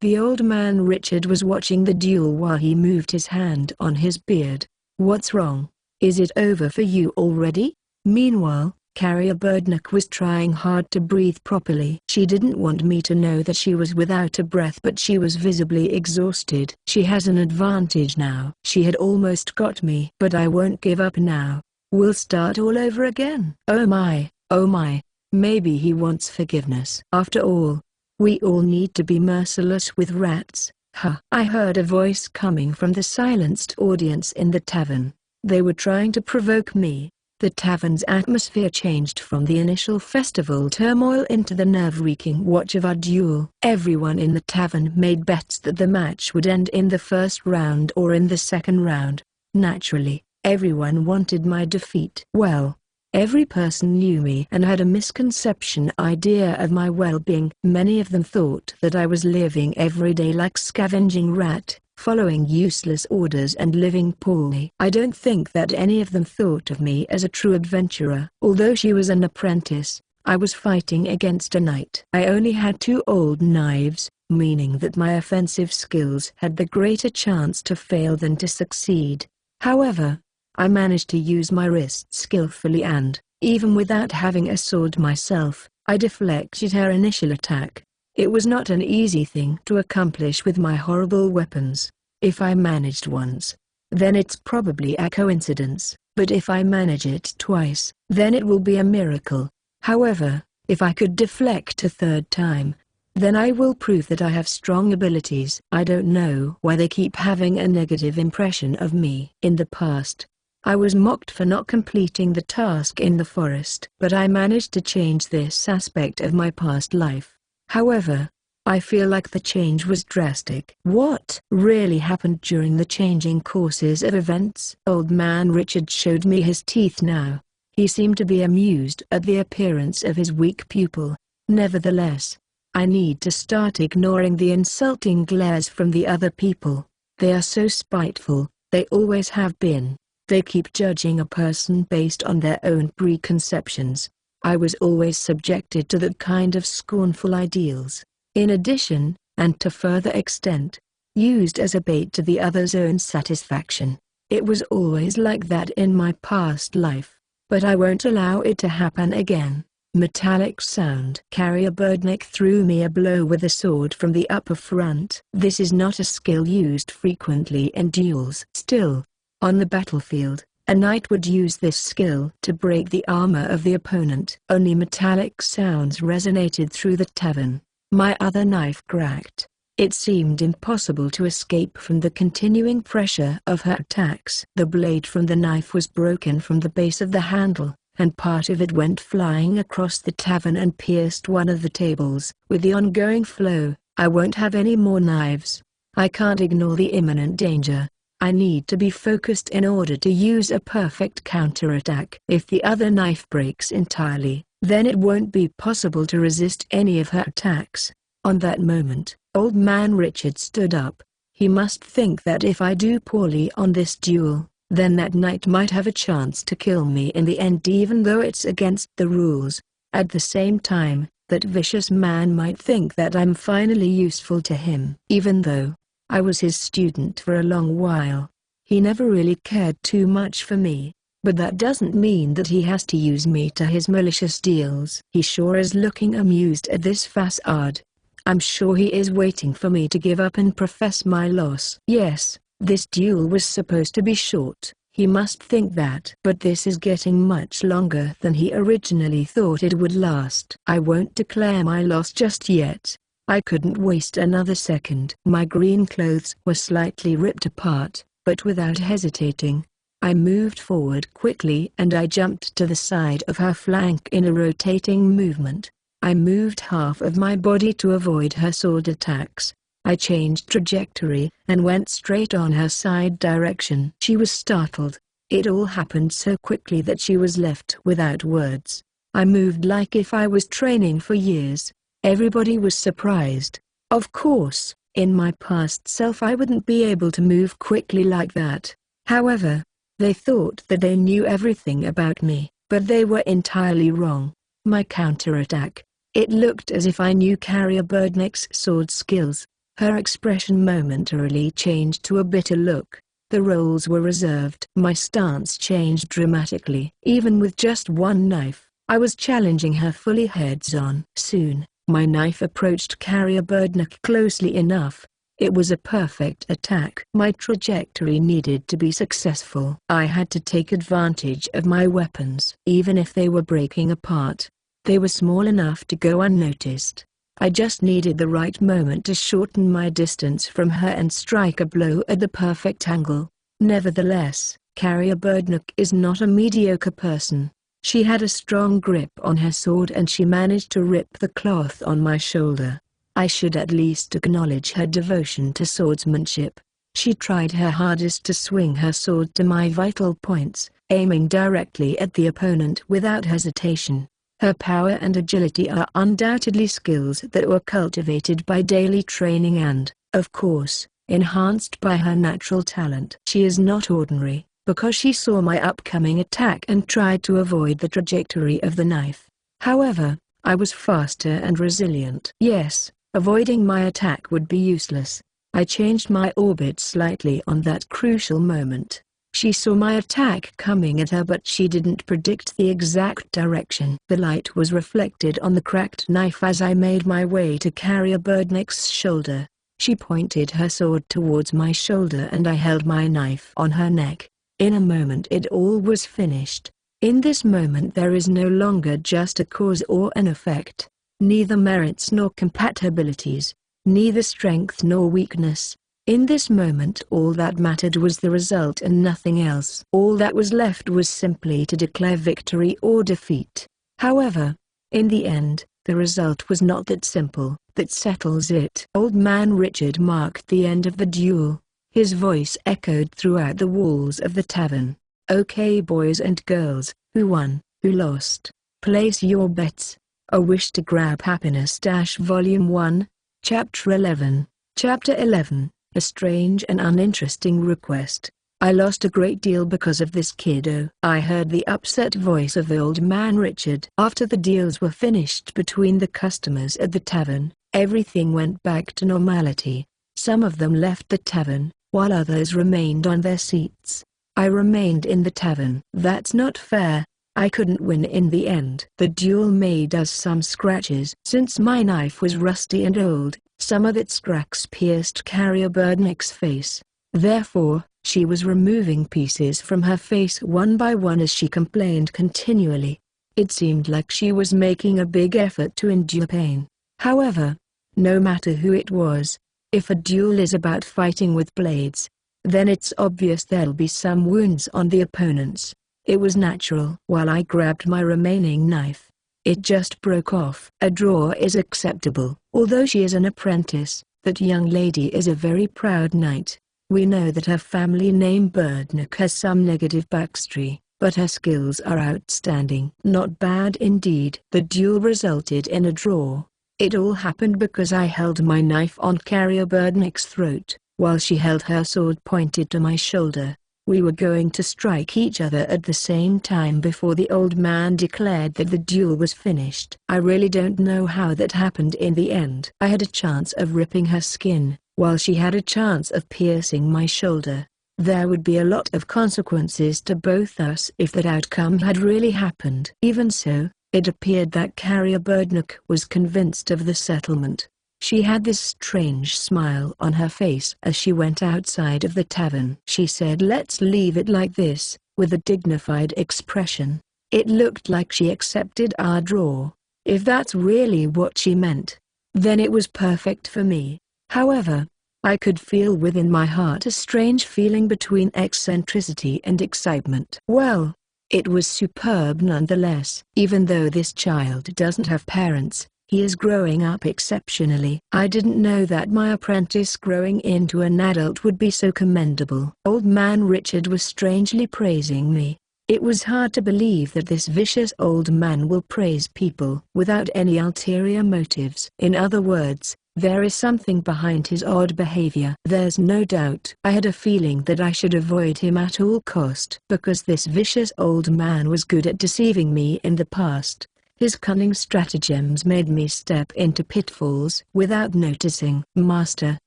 The old man Richard was watching the duel while he moved his hand on his beard. What's wrong? Is it over for you already? Meanwhile, Carrier Birdnick was trying hard to breathe properly. She didn't want me to know that she was without a breath, but she was visibly exhausted. She has an advantage now. She had almost got me. But I won't give up now. We'll start all over again. Oh my, maybe he wants forgiveness. After all, we all need to be merciless with rats. Huh. I heard a voice coming from the silenced audience in the tavern. They were trying to provoke me. The tavern's atmosphere changed from the initial festival turmoil into the nerve-wreaking watch of our duel. Everyone in the tavern made bets that the match would end in the first round or in the second round. Naturally, everyone wanted my defeat. Well, every person knew me and had a misconception idea of my well-being. Many of them thought that I was living every day like scavenging rat, following useless orders and living poorly. I don't think that any of them thought of me as a true adventurer. Although she was an apprentice, I was fighting against a knight. I only had 2 old knives, meaning that my offensive skills had the greater chance to fail than to succeed. However, I managed to use my wrist skillfully and, even without having a sword myself, I deflected her initial attack. It was not an easy thing to accomplish with my horrible weapons. If I managed once, then it's probably a coincidence, but if I manage it twice, then it will be a miracle. However, if I could deflect a 3rd time, then I will prove that I have strong abilities. I don't know why they keep having a negative impression of me. In the past, I was mocked for not completing the task in the forest, but I managed to change this aspect of my past life. However, I feel like the change was drastic. What really happened during the changing courses of events? Old man Richard showed me his teeth now. He seemed to be amused at the appearance of his weak pupil. Nevertheless, I need to start ignoring the insulting glares from the other people. They are so spiteful, they always have been. They keep judging a person based on their own preconceptions. I was always subjected to that kind of scornful ideals. In addition, and to further extent, used as a bait to the other's own satisfaction. It was always like that in my past life, but I won't allow it to happen again. Metallic sound. Carrier Birdneck threw me a blow with a sword from the upper front. This is not a skill used frequently in duels. Still, on the battlefield, a knight would use this skill to break the armor of the opponent. Only metallic sounds resonated through the tavern. My other knife cracked. It seemed impossible to escape from the continuing pressure of her attacks. The blade from the knife was broken from the base of the handle, and part of it went flying across the tavern and pierced one of the tables. With the ongoing flow, I won't have any more knives. I can't ignore the imminent danger. I need to be focused in order to use a perfect counterattack. If the other knife breaks entirely, then it won't be possible to resist any of her attacks. On that moment, old man Richard stood up. He must think that if I do poorly on this duel, then that knight might have a chance to kill me in the end, even though it's against the rules. At the same time, that vicious man might think that I'm finally useful to him. Even though I was his student for a long while, he never really cared too much for me. But that doesn't mean that he has to use me to his malicious deals. He sure is looking amused at this facade. I'm sure he is waiting for me to give up and profess my loss. Yes, this duel was supposed to be short. He must think that. But this is getting much longer than he originally thought it would last. I won't declare my loss just yet. I couldn't waste another second. My green clothes were slightly ripped apart, but without hesitating, I moved forward quickly and I jumped to the side of her flank in a rotating movement. I moved half of my body to avoid her sword attacks. I changed trajectory and went straight on her side direction. She was startled. It all happened so quickly that she was left without words. I moved like if I was training for years. Everybody was surprised. Of course, in my past self I wouldn't be able to move quickly like that. However, they thought that they knew everything about me, but they were entirely wrong. My counterattack. It looked as if I knew Carrier Birdneck's sword skills. Her expression momentarily changed to a bitter look. The roles were reversed. My stance changed dramatically. Even with just one knife, I was challenging her fully heads-on. Soon, my knife approached Carrier Birdneck closely enough. It was a perfect attack. My trajectory needed to be successful. I had to take advantage of my weapons. Even if they were breaking apart, they were small enough to go unnoticed. I just needed the right moment to shorten my distance from her and strike a blow at the perfect angle. Nevertheless, Carrier Birdnook is not a mediocre person. She had a strong grip on her sword and she managed to rip the cloth on my shoulder. I should at least acknowledge her devotion to swordsmanship. She tried her hardest to swing her sword to my vital points, aiming directly at the opponent without hesitation. Her power and agility are undoubtedly skills that were cultivated by daily training and, of course, enhanced by her natural talent. She is not ordinary, because she saw my upcoming attack and tried to avoid the trajectory of the knife. However, I was faster and resilient. Yes, avoiding my attack would be useless. I changed my orbit slightly on that crucial moment. She saw my attack coming at her but she didn't predict the exact direction. The light was reflected on the cracked knife as I made my way to Carrier Birdnook's shoulder. She pointed her sword towards my shoulder and I held my knife on her neck. In a moment it all was finished. In this moment there is no longer just a cause or an effect. Neither merits nor compatibilities. Neither strength nor weakness. In this moment all that mattered was the result and nothing else. All that was left was simply to declare victory or defeat. However, in the end, the result was not that simple. That settles it. Old Man Richard marked the end of the duel. His voice echoed throughout the walls of the tavern. Okay boys and girls, who won, who lost? Place your bets. A Wish to Grab Happiness Volume 1, Chapter 11. Chapter 11, A Strange and Uninteresting Request. I lost a great deal because of this kiddo. I heard the upset voice of the Old Man Richard. After the deals were finished between the customers at the tavern, everything went back to normality. Some of them left the tavern, while others remained on their seats. I remained in the tavern. That's not fair. I couldn't win in the end. The duel made us some scratches. Since my knife was rusty and old, some of its cracks pierced Carrier Birdnook's face. Therefore, she was removing pieces from her face one by one as she complained continually. It seemed like she was making a big effort to endure pain. However, no matter who it was, if a duel is about fighting with blades, then it's obvious there'll be some wounds on the opponents. It was natural. While I grabbed my remaining knife, it just broke off. A draw is acceptable. Although she is an apprentice, that young lady is a very proud knight. We know that her family name Birdnook has some negative backstory, but her skills are outstanding. Not bad indeed. The duel resulted in a draw. It all happened because I held my knife on Carrier Birdnook's throat, while she held her sword pointed to my shoulder. We were going to strike each other at the same time before the old man declared that the duel was finished. I really don't know how that happened in the end. I had a chance of ripping her skin, while she had a chance of piercing my shoulder. There would be a lot of consequences to both us if that outcome had really happened. Even so, it appeared that Carrier Birdnook was convinced of the settlement. She had this strange smile on her face as she went outside of the tavern. She said, "Let's leave it like this," with a dignified expression. It looked like she accepted our draw. If that's really what she meant, then it was perfect for me. However, I could feel within my heart a strange feeling between eccentricity and excitement. Well, it was superb nonetheless. Even though this child doesn't have parents, he is growing up exceptionally. I didn't know that my apprentice growing into an adult would be so commendable. Old Man Richard was strangely praising me. It was hard to believe that this vicious old man will praise people without any ulterior motives. In other words, there is something behind his odd behavior. There's no doubt. I had a feeling that I should avoid him at all cost because this vicious old man was good at deceiving me in the past. His cunning stratagems made me step into pitfalls without noticing. "Master,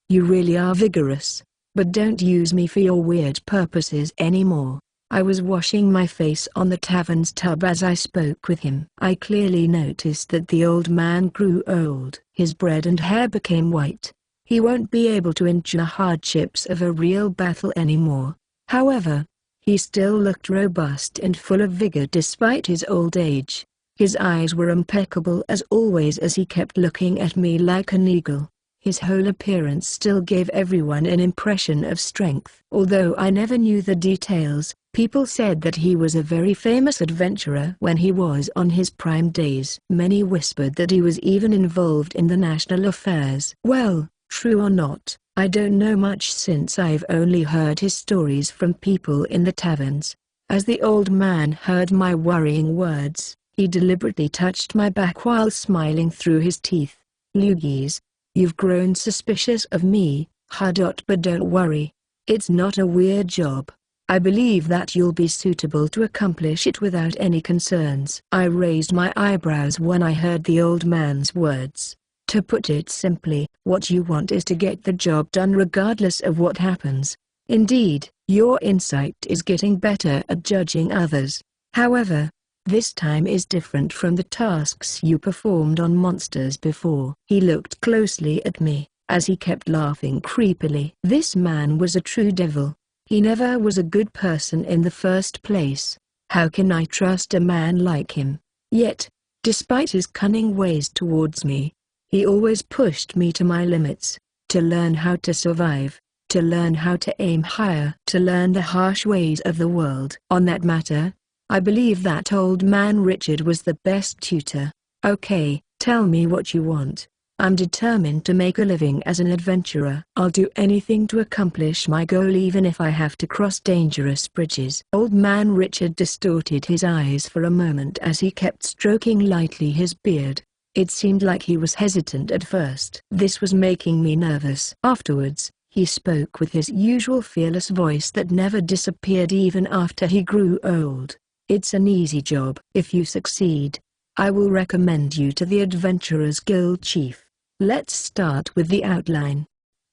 you really are vigorous, but don't use me for your weird purposes anymore." I was washing my face on the tavern's tub as I spoke with him. I clearly noticed that the old man grew old. His beard and hair became white. He won't be able to endure hardships of a real battle anymore. However, he still looked robust and full of vigor despite his old age. His eyes were impeccable as always as he kept looking at me like an eagle. His whole appearance still gave everyone an impression of strength. Although I never knew the details, people said that he was a very famous adventurer when he was on his prime days. Many whispered that he was even involved in the national affairs. Well, true or not, I don't know much since I've only heard his stories from people in the taverns. As the old man heard my worrying words, he deliberately touched my back while smiling through his teeth. Lugis, you've grown suspicious of me, but don't worry. It's not a weird job. I believe that you'll be suitable to accomplish it without any concerns. I raised my eyebrows when I heard the old man's words. To put it simply, what you want is to get the job done regardless of what happens. Indeed, your insight is getting better at judging others. However, this time is different from the tasks you performed on monsters before. He looked closely at me, as he kept laughing creepily. This man was a true devil. He never was a good person in the first place. How can I trust a man like him? Yet, despite his cunning ways towards me, he always pushed me to my limits, to learn how to survive, to learn how to aim higher, to learn the harsh ways of the world. On that matter, I believe that old man Richard was the best tutor. Okay, tell me what you want. I'm determined to make a living as an adventurer. I'll do anything to accomplish my goal even if I have to cross dangerous bridges. Old man Richard distorted his eyes for a moment as he kept stroking lightly his beard. It seemed like he was hesitant at first. This was making me nervous. Afterwards, he spoke with his usual fearless voice that never disappeared even after he grew old. It's an easy job. If you succeed, I will recommend you to the Adventurers Guild chief. Let's start with the outline.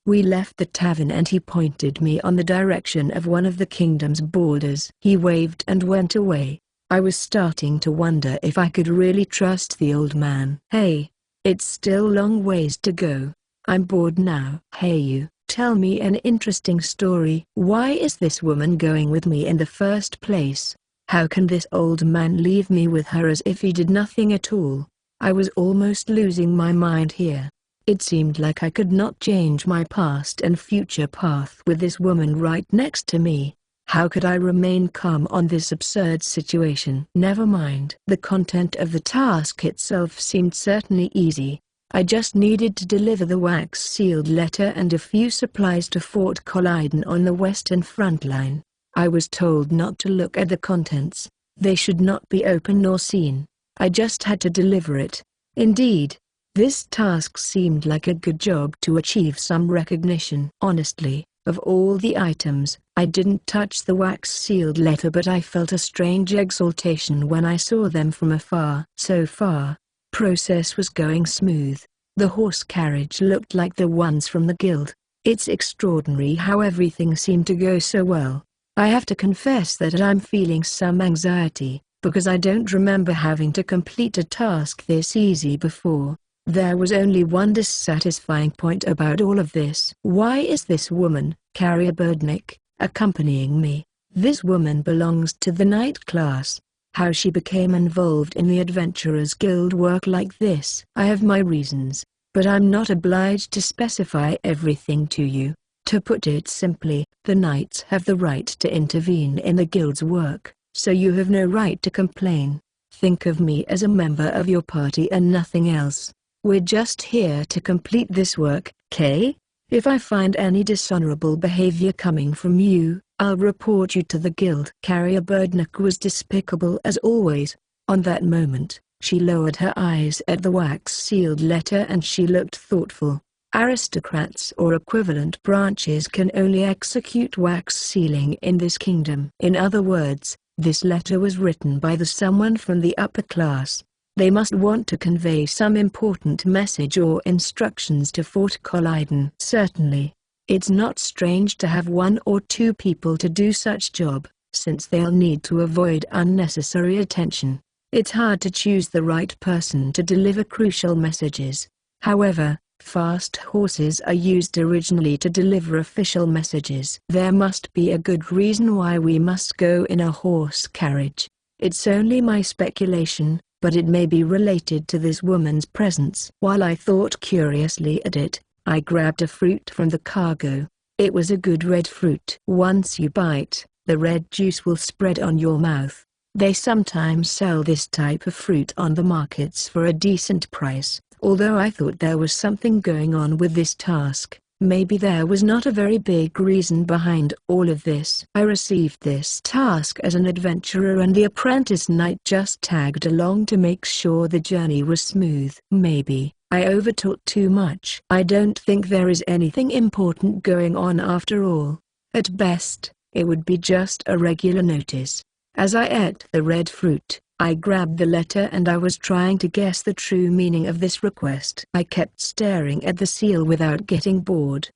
We left the tavern and he pointed me on the direction of one of the kingdom's borders. He waved and went away. I was starting to wonder if I could really trust the old man. Hey, it's still long ways to go. I'm bored now. Hey you, tell me an interesting story. Why is this woman going with me in the first place? How can this old man leave me with her as if he did nothing at all? I was almost losing my mind here. It seemed like I could not change my past and future path with this woman right next to me. How could I remain calm on this absurd situation? Never mind. The content of the task itself seemed certainly easy. I just needed to deliver the wax-sealed letter and a few supplies to Fort Colliden on the western front line. I was told not to look at the contents. They should not be open nor seen. I just had to deliver it. Indeed, this task seemed like a good job to achieve some recognition. Honestly, of all the items, I didn't touch the wax-sealed letter, but I felt a strange exultation when I saw them from afar. So far, process was going smooth. The horse carriage looked like the ones from the guild. It's extraordinary how everything seemed to go so well. I have to confess that I'm feeling some anxiety, because I don't remember having to complete a task this easy before. There was only one dissatisfying point about all of this. Why is this woman, Carrier Birdnick, accompanying me? This woman belongs to the night class. How she became involved in the Adventurers Guild work like this? I have my reasons, but I'm not obliged to specify everything to you. To put it simply, the knights have the right to intervene in the guild's work, so you have no right to complain. Think of me as a member of your party and nothing else. We're just here to complete this work, okay? If I find any dishonorable behavior coming from you, I'll report you to the guild. Carrier Birdnook was despicable as always. On that moment, she lowered her eyes at the wax-sealed letter and she looked thoughtful. Aristocrats or equivalent branches can only execute wax sealing in this kingdom. In other words, this letter was written by someone from the upper class. They must want to convey some important message or instructions to Fort Colliden. Certainly, it's not strange to have one or two people to do such job, since they'll need to avoid unnecessary attention. It's hard to choose the right person to deliver crucial messages. However, Fast horses are used originally to deliver official messages. There must be a good reason why we must go in a horse carriage. It's only my speculation, but it may be related to this woman's presence. While I thought curiously at it, I grabbed a fruit from the cargo. It was a good red fruit. Once you bite, the red juice will spread on your mouth. They sometimes sell this type of fruit on the markets for a decent price. Although I thought there was something going on with this task, maybe there was not a very big reason behind all of this. I received this task as an adventurer and the apprentice knight just tagged along to make sure the journey was smooth. Maybe I overtalked too much. I don't think there is anything important going on after all. At best, it would be just a regular notice. As I ate the red fruit, I grabbed the letter and I was trying to guess the true meaning of this request. I kept staring at the seal without getting bored.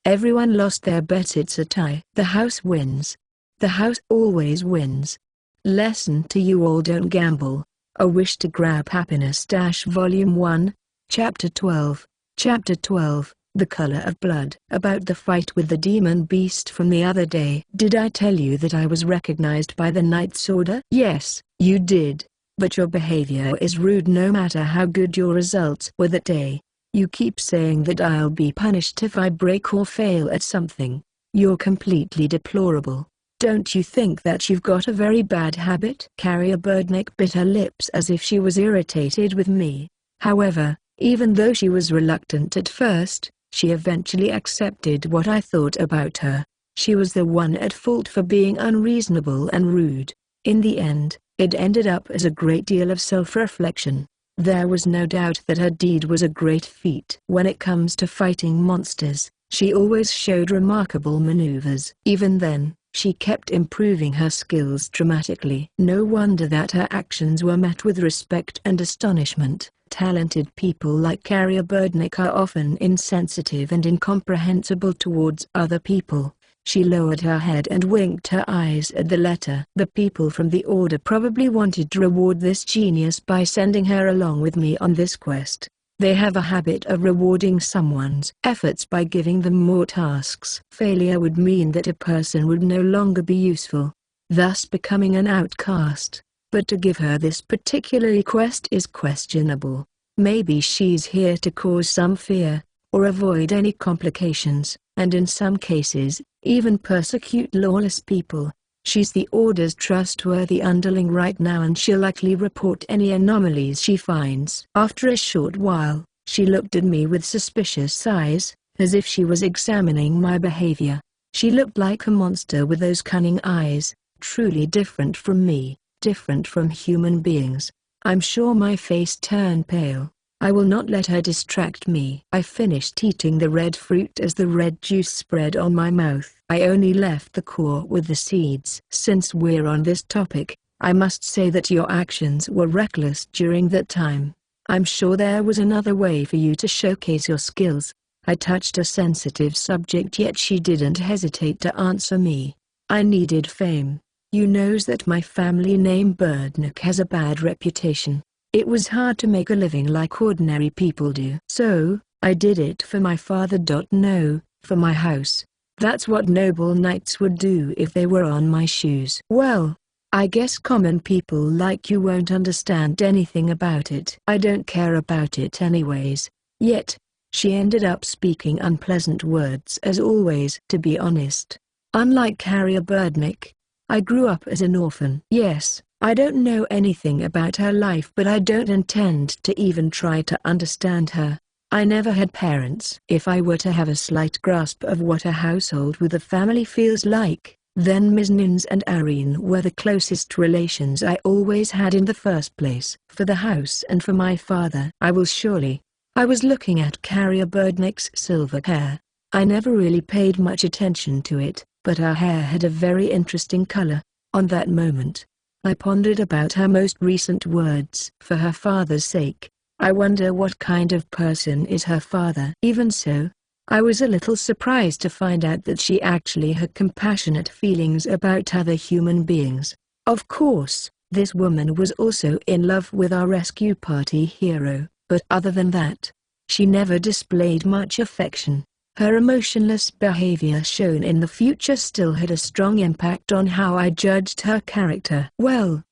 Everyone lost their bets. It's a tie. The house wins. The house always wins. Lesson to you all: don't gamble. A Wish to Grab Happiness Volume 1, Chapter 12. Chapter 12, The Color of Blood. About the fight with the demon beast from the other day. Did I tell you that I was recognized by the Knight's Order? Yes, you did. But your behavior is rude no matter how good your results were that day. You keep saying that I'll be punished if I break or fail at something. You're completely deplorable. Don't you think that you've got a very bad habit? Carrier Birdneck bit her lips as if she was irritated with me. However, even though she was reluctant at first, she eventually accepted what I thought about her. She was the one at fault for being unreasonable and rude. In the end, it ended up as a great deal of self-reflection. There was no doubt that her deed was a great feat. When it comes to fighting monsters, she always showed remarkable maneuvers. Even then, she kept improving her skills dramatically. No wonder that her actions were met with respect and astonishment. Talented people like Carrier Birdneck are often insensitive and incomprehensible towards other people. She lowered her head and winked her eyes at the letter. The people from the Order probably wanted to reward this genius by sending her along with me on this quest. They have a habit of rewarding someone's efforts by giving them more tasks. Failure would mean that a person would no longer be useful, thus becoming an outcast. But to give her this particular request is questionable. Maybe she's here to cause some fear, or avoid any complications, and in some cases, even persecute lawless people. She's the Order's trustworthy underling right now and she'll likely report any anomalies she finds. After a short while, she looked at me with suspicious eyes, as if she was examining my behavior. She looked like a monster with those cunning eyes, truly different from me. Different from human beings. I'm sure my face turned pale. I will not let her distract me. I finished eating the red fruit as the red juice spread on my mouth. I only left the core with the seeds. Since we're on this topic, I must say that your actions were reckless during that time. I'm sure there was another way for you to showcase your skills. I touched a sensitive subject yet she didn't hesitate to answer me. I needed fame. You knows that my family name Birdneck has a bad reputation. It was hard to make a living like ordinary people do. So, I did it for my father. No, for my house. That's what noble knights would do if they were on my shoes. Well, I guess common people like you won't understand anything about it. I don't care about it anyways. Yet, she ended up speaking unpleasant words as always. To be honest, unlike Carrier Birdneck, I grew up as an orphan. Yes, I don't know anything about her life but I don't intend to even try to understand her. I never had parents. If I were to have a slight grasp of what a household with a family feels like, then Ms. Nins and Ariane were the closest relations I always had in the first place. For the house and for my father, I will surely. I was looking at Carrier Birdneck's silver hair. I never really paid much attention to it, but her hair had a very interesting color. On that moment, I pondered about her most recent words. For her father's sake, I wonder what kind of person is her father. Even so, I was a little surprised to find out that she actually had compassionate feelings about other human beings. Of course, this woman was also in love with our rescue party hero, but other than that, She never displayed much affection. Her emotionless behavior shown in the future still had a strong impact on how I judged her character. Well,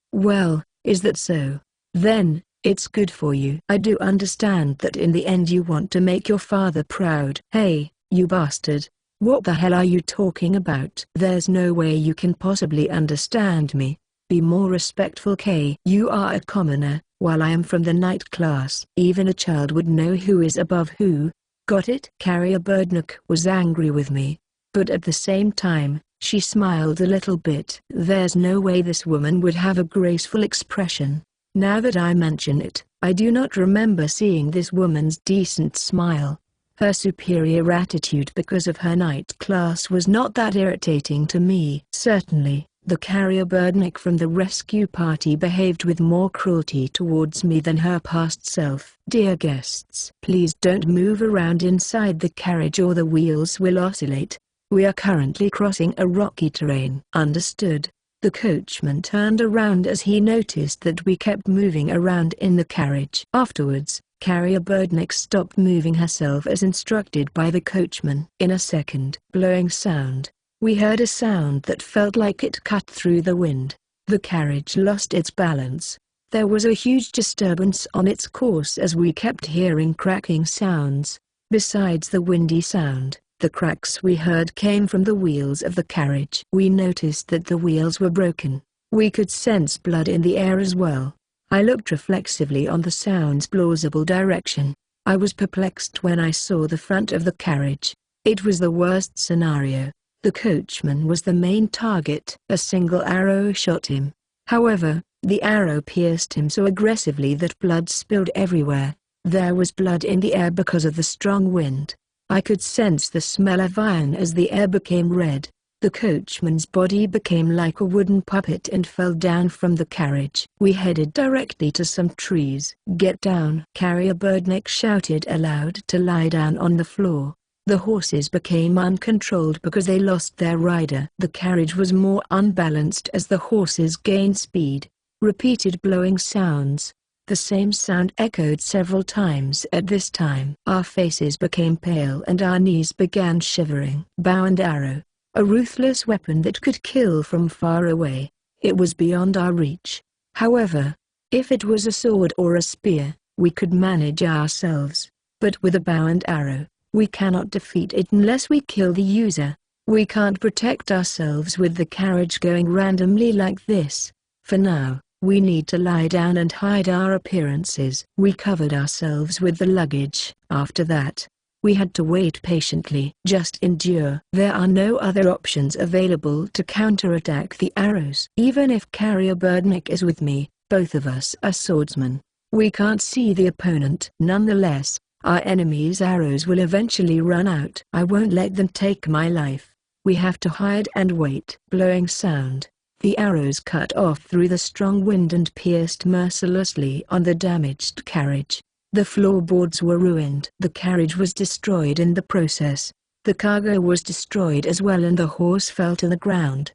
is that so? Then, it's good for you. I do understand that in the end you want to make your father proud. Hey, you bastard. What the hell are you talking about? There's no way you can possibly understand me. Be more respectful, Kay. You are a commoner, while I am from the night class. Even a child would know who is above who. Got it? Carrier Birdnook was angry with me. But at the same time, she smiled a little bit. There's no way this woman would have a graceful expression. Now that I mention it, I do not remember seeing this woman's decent smile. Her superior attitude because of her night class was not that irritating to me. Certainly, the carrier Birdnook from the rescue party behaved with more cruelty towards me than her past self. Dear guests, please don't move around inside the carriage or the wheels will oscillate. We are currently crossing a rocky terrain. Understood. The coachman turned around as he noticed that we kept moving around in the carriage. Afterwards, Carrier Birdnook stopped moving herself as instructed by the coachman. In a second blowing sound, we heard a sound that felt like it cut through the wind. The carriage lost its balance. There was a huge disturbance on its course as we kept hearing cracking sounds. Besides the windy sound, the cracks we heard came from the wheels of the carriage. We noticed that the wheels were broken. We could sense blood in the air as well. I looked reflexively on the sound's plausible direction. I was perplexed when I saw the front of the carriage. It was the worst scenario. The coachman was the main target. A single arrow shot him. However, the arrow pierced him so aggressively that blood spilled everywhere. There was blood in the air because of the strong wind. I could sense the smell of iron as the air became red. The coachman's body became like a wooden puppet and fell down from the carriage. We headed directly to some trees. Get down! Carrier Birdnook shouted aloud to lie down on the floor. The horses became uncontrolled because they lost their rider. The carriage was more unbalanced as the horses gained speed. Repeated blowing sounds. The same sound echoed several times at this time. Our faces became pale and our knees began shivering. Bow and arrow. A ruthless weapon that could kill from far away. It was beyond our reach. However, if it was a sword or a spear, we could manage ourselves. But with a bow and arrow, we cannot defeat it unless we kill the user. We can't protect ourselves with the carriage going randomly like this. For now, we need to lie down and hide our appearances. We covered ourselves with the luggage. After that, we had to wait patiently. Just endure. There are no other options available to counterattack the arrows. Even if Carrier Birdnook is with me, both of us are swordsmen. We can't see the opponent. Nonetheless, our enemy's arrows will eventually run out. I won't let them take my life. We have to hide and wait. Blowing sound. The arrows cut off through the strong wind and pierced mercilessly on the damaged carriage. The floorboards were ruined. The carriage was destroyed in the process. The cargo was destroyed as well and the horse fell to the ground.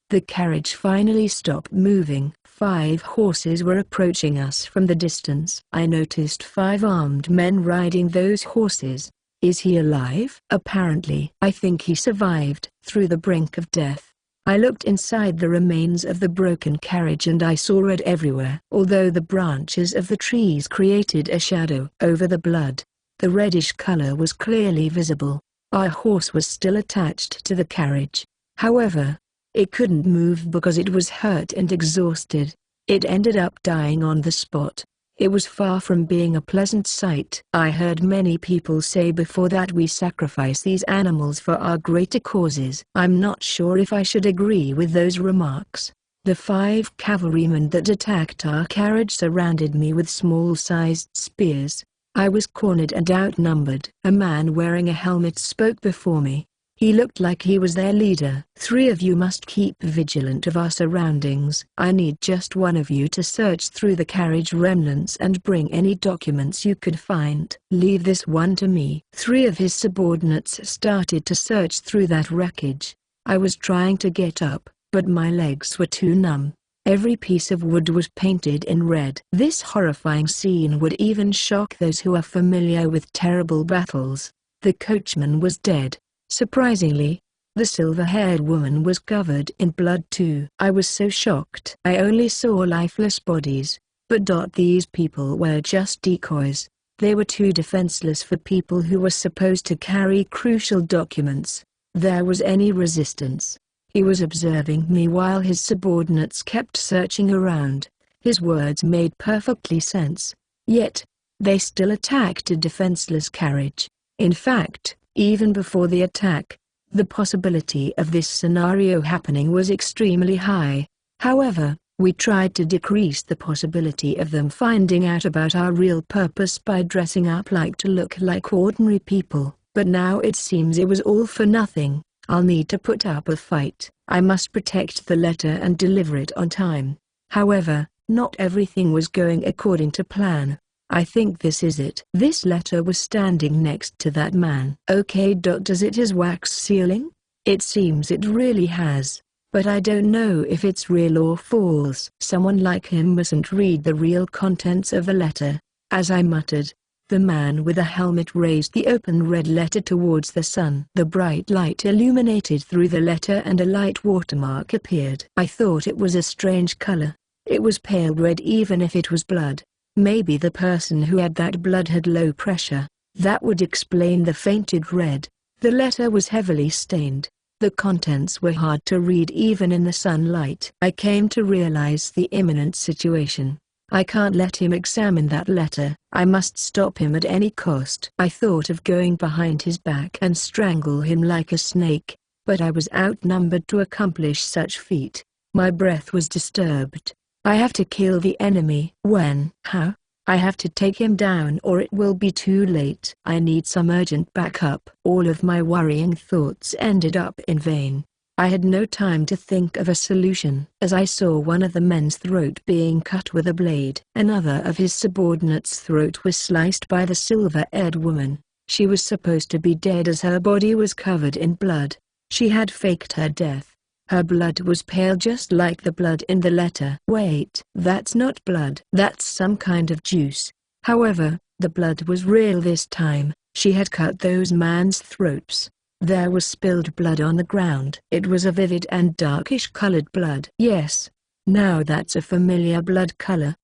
The carriage finally stopped moving. 5 horses were approaching us from the distance. I noticed 5 armed men riding those horses. Is he alive? Apparently. I think he survived through the brink of death. I looked inside the remains of the broken carriage and I saw red everywhere. Although the branches of the trees created a shadow over the blood, the reddish color was clearly visible. Our horse was still attached to the carriage. However, it couldn't move because it was hurt and exhausted. It ended up dying on the spot. It was far from being a pleasant sight. I heard many people say before that we sacrifice these animals for our greater causes. I'm not sure if I should agree with those remarks. The 5 cavalrymen that attacked our carriage surrounded me with small-sized spears. I was cornered and outnumbered. A man wearing a helmet spoke before me. He looked like he was their leader. 3 of you must keep vigilant of our surroundings. I need just one of you to search through the carriage remnants and bring any documents you could find. Leave this one to me. 3 of his subordinates started to search through that wreckage. I was trying to get up, but my legs were too numb. Every piece of wood was painted in red. This horrifying scene would even shock those who are familiar with terrible battles. The coachman was dead. Surprisingly, the silver-haired woman was covered in blood too. I was so shocked. I only saw lifeless bodies. But these people were just decoys. They were too defenseless for people who were supposed to carry crucial documents. There was any resistance. He was observing me while his subordinates kept searching around. His words made perfectly sense. Yet, they still attacked a defenseless carriage. In fact, even before the attack, the possibility of this scenario happening was extremely high. However, we tried to decrease the possibility of them finding out about our real purpose by dressing up to look like ordinary people. But now it seems it was all for nothing. I'll need to put up a fight. I must protect the letter and deliver it on time. However, not everything was going according to plan. I think this is it. This letter was standing next to that man. Okay. Does it has wax sealing? It seems it really has. But I don't know if it's real or false. Someone like him mustn't read the real contents of the letter. As I muttered, the man with a helmet raised the open red letter towards the sun. The bright light illuminated through the letter and a light watermark appeared. I thought it was a strange color. It was pale red even if it was blood. Maybe the person who had that blood had low pressure. That would explain the fainted red. The letter was heavily stained. The contents were hard to read even in the sunlight. I came to realize the imminent situation. I can't let him examine that letter. I must stop him at any cost. I thought of going behind his back and strangle him like a snake, but I was outnumbered to accomplish such feat. My breath was disturbed. I have to kill the enemy. When? How? I have to take him down or it will be too late. I need some urgent backup. All of my worrying thoughts ended up in vain. I had no time to think of a solution as I saw one of the men's throat being cut with a blade. Another of his subordinates' throat was sliced by the silver-haired woman. She was supposed to be dead as her body was covered in blood. She had faked her death. Her blood was pale just like the blood in the letter. Wait, that's not blood. That's some kind of juice. However, the blood was real this time. She had cut those man's throats. There was spilled blood on the ground. It was a vivid and darkish-colored blood. Yes, now that's a familiar blood color.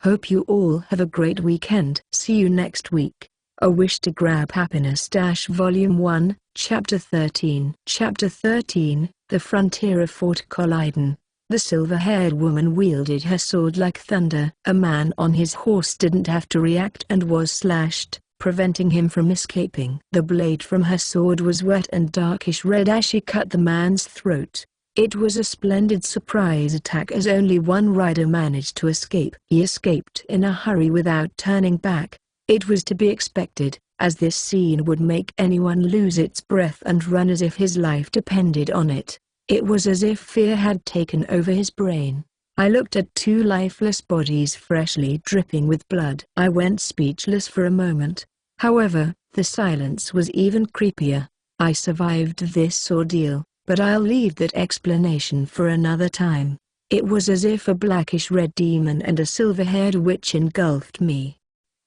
Hope you all have a great weekend. See you next week. A Wish to Grab Happiness Volume 1, Chapter 13. Chapter 13, The Frontier of Fort Colliden. The silver-haired woman wielded her sword like thunder. A man on his horse didn't have to react and was slashed, preventing him from escaping. The blade from her sword was wet and darkish red as she cut the man's throat. It was a splendid surprise attack as only one rider managed to escape. He escaped in a hurry without turning back. It was to be expected, as this scene would make anyone lose its breath and run as if his life depended on it. It was as if fear had taken over his brain. I looked at two lifeless bodies freshly dripping with blood. I went speechless for a moment. However, the silence was even creepier. I survived this ordeal, but I'll leave that explanation for another time. It was as if a blackish-red demon and a silver-haired witch engulfed me.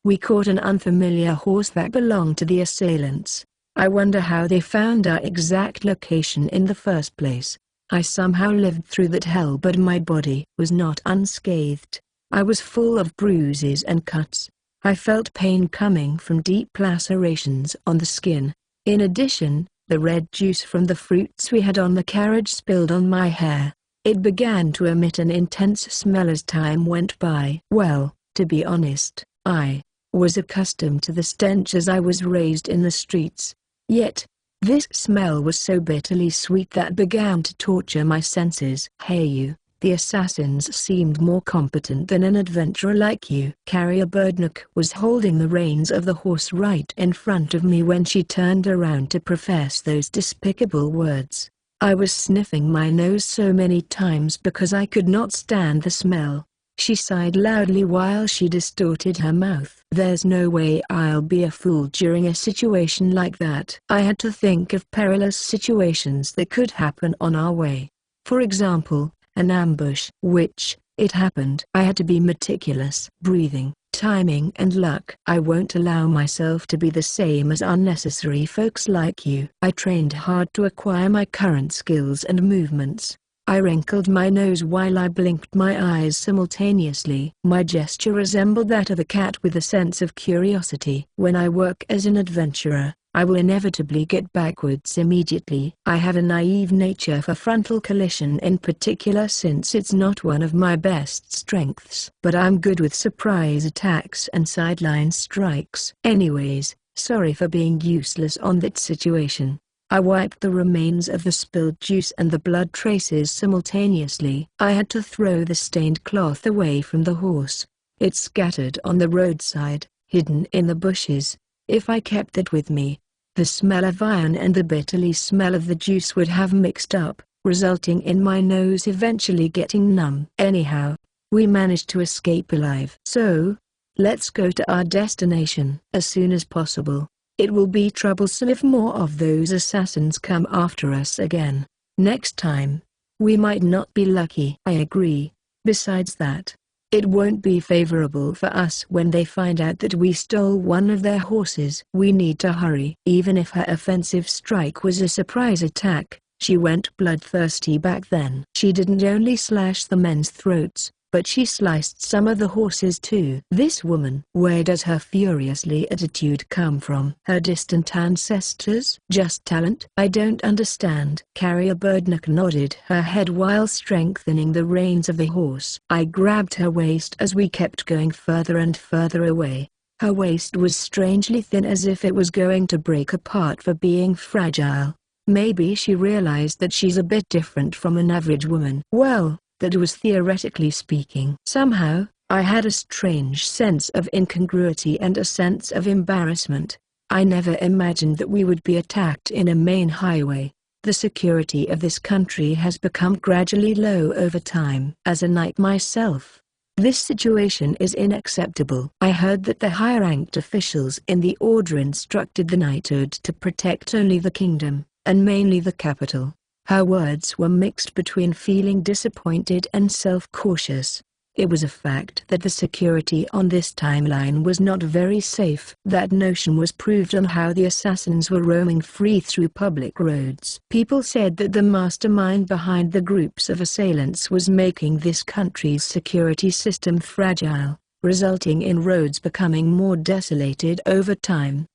We caught an unfamiliar horse that belonged to the assailants. I wonder how they found our exact location in the first place. I somehow lived through that hell, but my body was not unscathed. I was full of bruises and cuts. I felt pain coming from deep lacerations on the skin. In addition, the red juice from the fruits we had on the carriage spilled on my hair. It began to emit an intense smell as time went by. Well, to be honest, I was accustomed to the stench as I was raised in the streets. Yet, this smell was so bitterly sweet that began to torture my senses. Hey you, the assassins seemed more competent than an adventurer like you. Carrier Birdnook was holding the reins of the horse right in front of me when she turned around to profess those despicable words. I was sniffing my nose so many times because I could not stand the smell. She sighed loudly while she distorted her mouth. There's no way I'll be a fool during a situation like that. I had to think of perilous situations that could happen on our way. For example, an ambush. Which, It happened. I had to be meticulous. Breathing, timing and luck. I won't allow myself to be the same as unnecessary folks like you. I trained hard to acquire my current skills and movements. I wrinkled my nose while I blinked my eyes simultaneously. My gesture resembled that of a cat with a sense of curiosity. When I work as an adventurer, I will inevitably get backwards immediately. I have a naive nature for frontal collision in particular, since it's not one of my best strengths. But I'm good with surprise attacks and sideline strikes. Anyways, sorry for being useless on that situation. I wiped the remains of the spilled juice and the blood traces simultaneously. I had to throw the stained cloth away from the horse. It scattered on the roadside, hidden in the bushes. If I kept it with me, the smell of iron and the bitterly smell of the juice would have mixed up, resulting in my nose eventually getting numb. Anyhow, we managed to escape alive. So, let's go to our destination as soon as possible. It will be troublesome if more of those assassins come after us again. Next time, we might not be lucky. I agree. Besides that, it won't be favorable for us when they find out that we stole one of their horses. We need to hurry. Even if her offensive strike was a surprise attack, she went bloodthirsty back then. She didn't only slash the men's throats, but she sliced some of the horses too. This woman, where does her furiously attitude come from? Her distant ancestors? Just talent? I don't understand. Carrier Birdneck nodded her head while strengthening the reins of the horse. I grabbed her waist as we kept going further and further away. Her waist was strangely thin, as if it was going to break apart for being fragile. Maybe she realized that she's a bit different from an average woman. Well, that was theoretically speaking. Somehow, I had a strange sense of incongruity and a sense of embarrassment. I never imagined that we would be attacked in a main highway. The security of this country has become gradually low over time. As a knight myself, this situation is unacceptable. I heard that the higher-ranked officials in the order instructed the knighthood to protect only the kingdom, and mainly the capital. Her words were mixed between feeling disappointed and self-cautious. It was a fact that the security on this timeline was not very safe. That notion was proved on how the assassins were roaming free through public roads. People said that the mastermind behind the groups of assailants was making this country's security system fragile, resulting in roads becoming more desolated over time.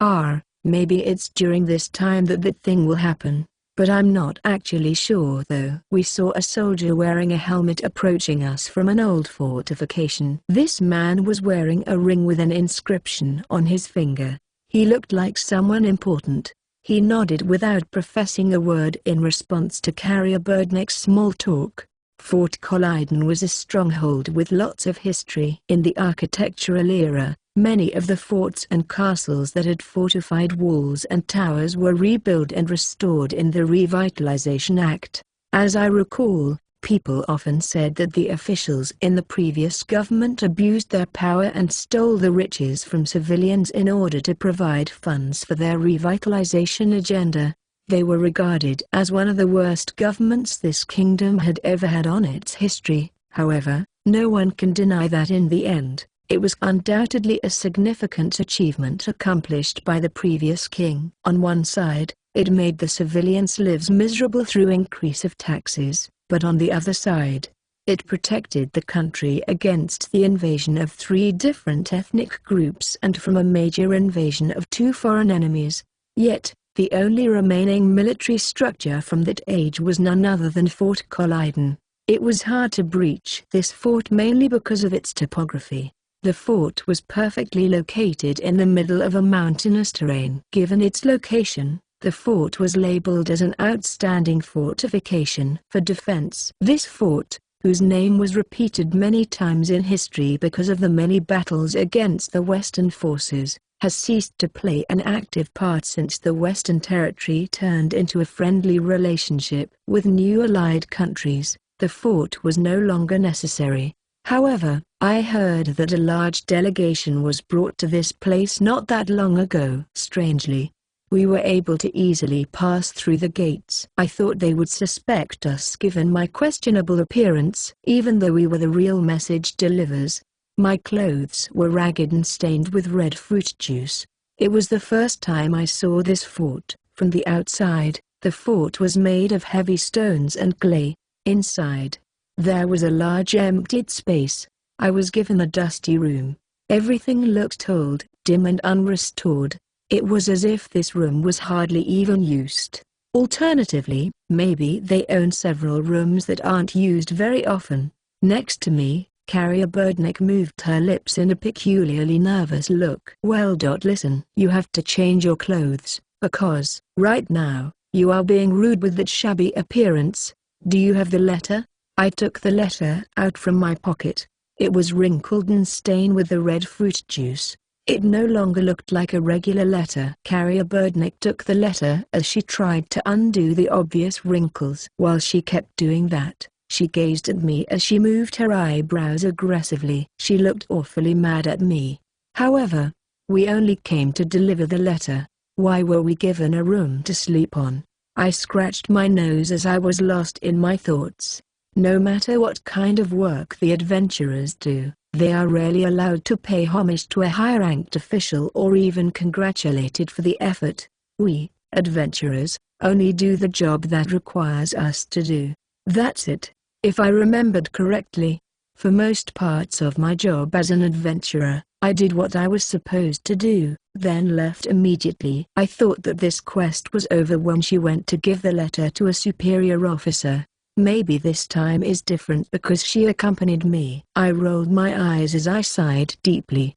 Maybe it's during this time that thing will happen. But I'm not actually sure though. We saw a soldier wearing a helmet approaching us from an old fortification. This man was wearing a ring with an inscription on his finger. He looked like someone important. He nodded without professing a word in response to Carrier Birdneck's small talk. Fort Colliden was a stronghold with lots of history. In the architectural era, many of the forts and castles that had fortified walls and towers were rebuilt and restored in the Revitalization Act. As I recall, people often said that the officials in the previous government abused their power and stole the riches from civilians in order to provide funds for their revitalization agenda. They were regarded as one of the worst governments this kingdom had ever had on its history. However, no one can deny that in the end, it was undoubtedly a significant achievement accomplished by the previous king. On one side, it made the civilians' lives miserable through increase of taxes, but on the other side, it protected the country against the invasion of 3 different ethnic groups and from a major invasion of 2 foreign enemies. Yet, the only remaining military structure from that age was none other than Fort Colliden. It was hard to breach this fort mainly because of its topography. The fort was perfectly located in the middle of a mountainous terrain. Given its location, the fort was labeled as an outstanding fortification for defense. This fort, whose name was repeated many times in history because of the many battles against the Western forces, has ceased to play an active part since the Western Territory turned into a friendly relationship with new allied countries. The fort was no longer necessary. However, I heard that a large delegation was brought to this place not that long ago. Strangely, We were able to easily pass through the gates. I thought they would suspect us given my questionable appearance. Even though we were the real message delivers, my clothes were ragged and stained with red fruit juice. It was the first time I saw this fort. From the outside, the fort was made of heavy stones and clay. Inside, there was a large emptied space. I was given a dusty room. Everything looked old, dim and unrestored. It was as if this room was hardly even used. Alternatively, maybe they own several rooms that aren't used very often. Next to me, Carrier Birdnick moved her lips in a peculiarly nervous look. Well, listen. You have to change your clothes, because, right now, you are being rude with that shabby appearance. Do you have the letter? I took the letter out from my pocket. It was wrinkled and stained with the red fruit juice. It no longer looked like a regular letter. Carrier Birdnick took the letter as she tried to undo the obvious wrinkles. While she kept doing that, she gazed at me as she moved her eyebrows aggressively. She looked awfully mad at me. However, we only came to deliver the letter. Why were we given a room to sleep on? I scratched my nose as I was lost in my thoughts. No matter what kind of work the adventurers do, they are rarely allowed to pay homage to a high-ranked official or even congratulated for the effort. We, adventurers, only do the job that requires us to do. That's it, if I remembered correctly. For most parts of my job as an adventurer, I did what I was supposed to do, then left immediately. I thought that this quest was over when she went to give the letter to a superior officer. Maybe this time is different because she accompanied me. I rolled my eyes as I sighed deeply.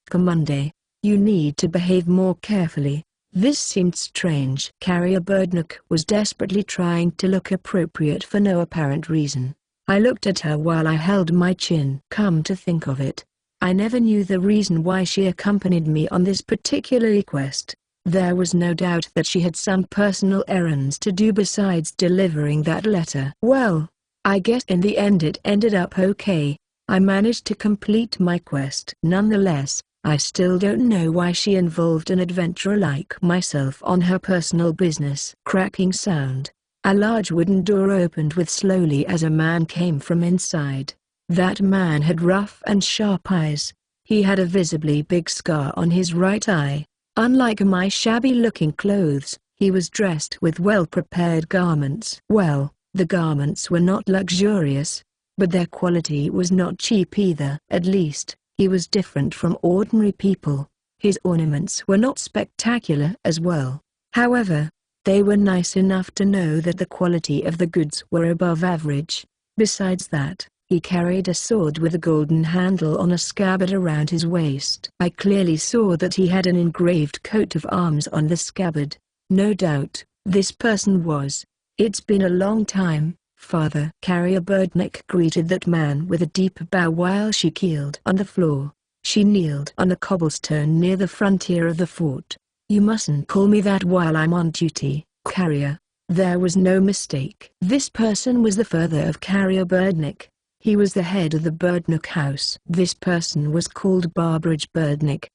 Commander, you need to behave more carefully. This seemed strange. Carrier Birdnick was desperately trying to look appropriate for no apparent reason. I looked at her while I held my chin. Come to think of it, I never knew the reason why she accompanied me on this particular quest. There was no doubt that she had some personal errands to do besides delivering that letter. Well, I guess in the end it ended up okay. I managed to complete my quest. Nonetheless, I still don't know why she involved an adventurer like myself on her personal business. Cracking sound. A large wooden door opened with slowly as a man came from inside. That man had rough and sharp eyes. He had a visibly big scar on his right eye. Unlike my shabby-looking clothes, he was dressed with well-prepared garments. Well, the garments were not luxurious, but their quality was not cheap either. At least, he was different from ordinary people. His ornaments were not spectacular as well. However, they were nice enough to know that the quality of the goods were above average. Besides that, he carried a sword with a golden handle on a scabbard around his waist. I clearly saw that he had an engraved coat of arms on the scabbard. No doubt, this person was. It's been a long time, Father. Carrier Birdnick greeted that man with a deep bow while she keeled on the floor. She kneeled on a cobblestone near the frontier of the fort. You mustn't call me that while I'm on duty, Carrier. There was no mistake. This person was the father of Carrier Birdnick. He was the head of the Birdnick house. This person was called Barbridge Birdnick.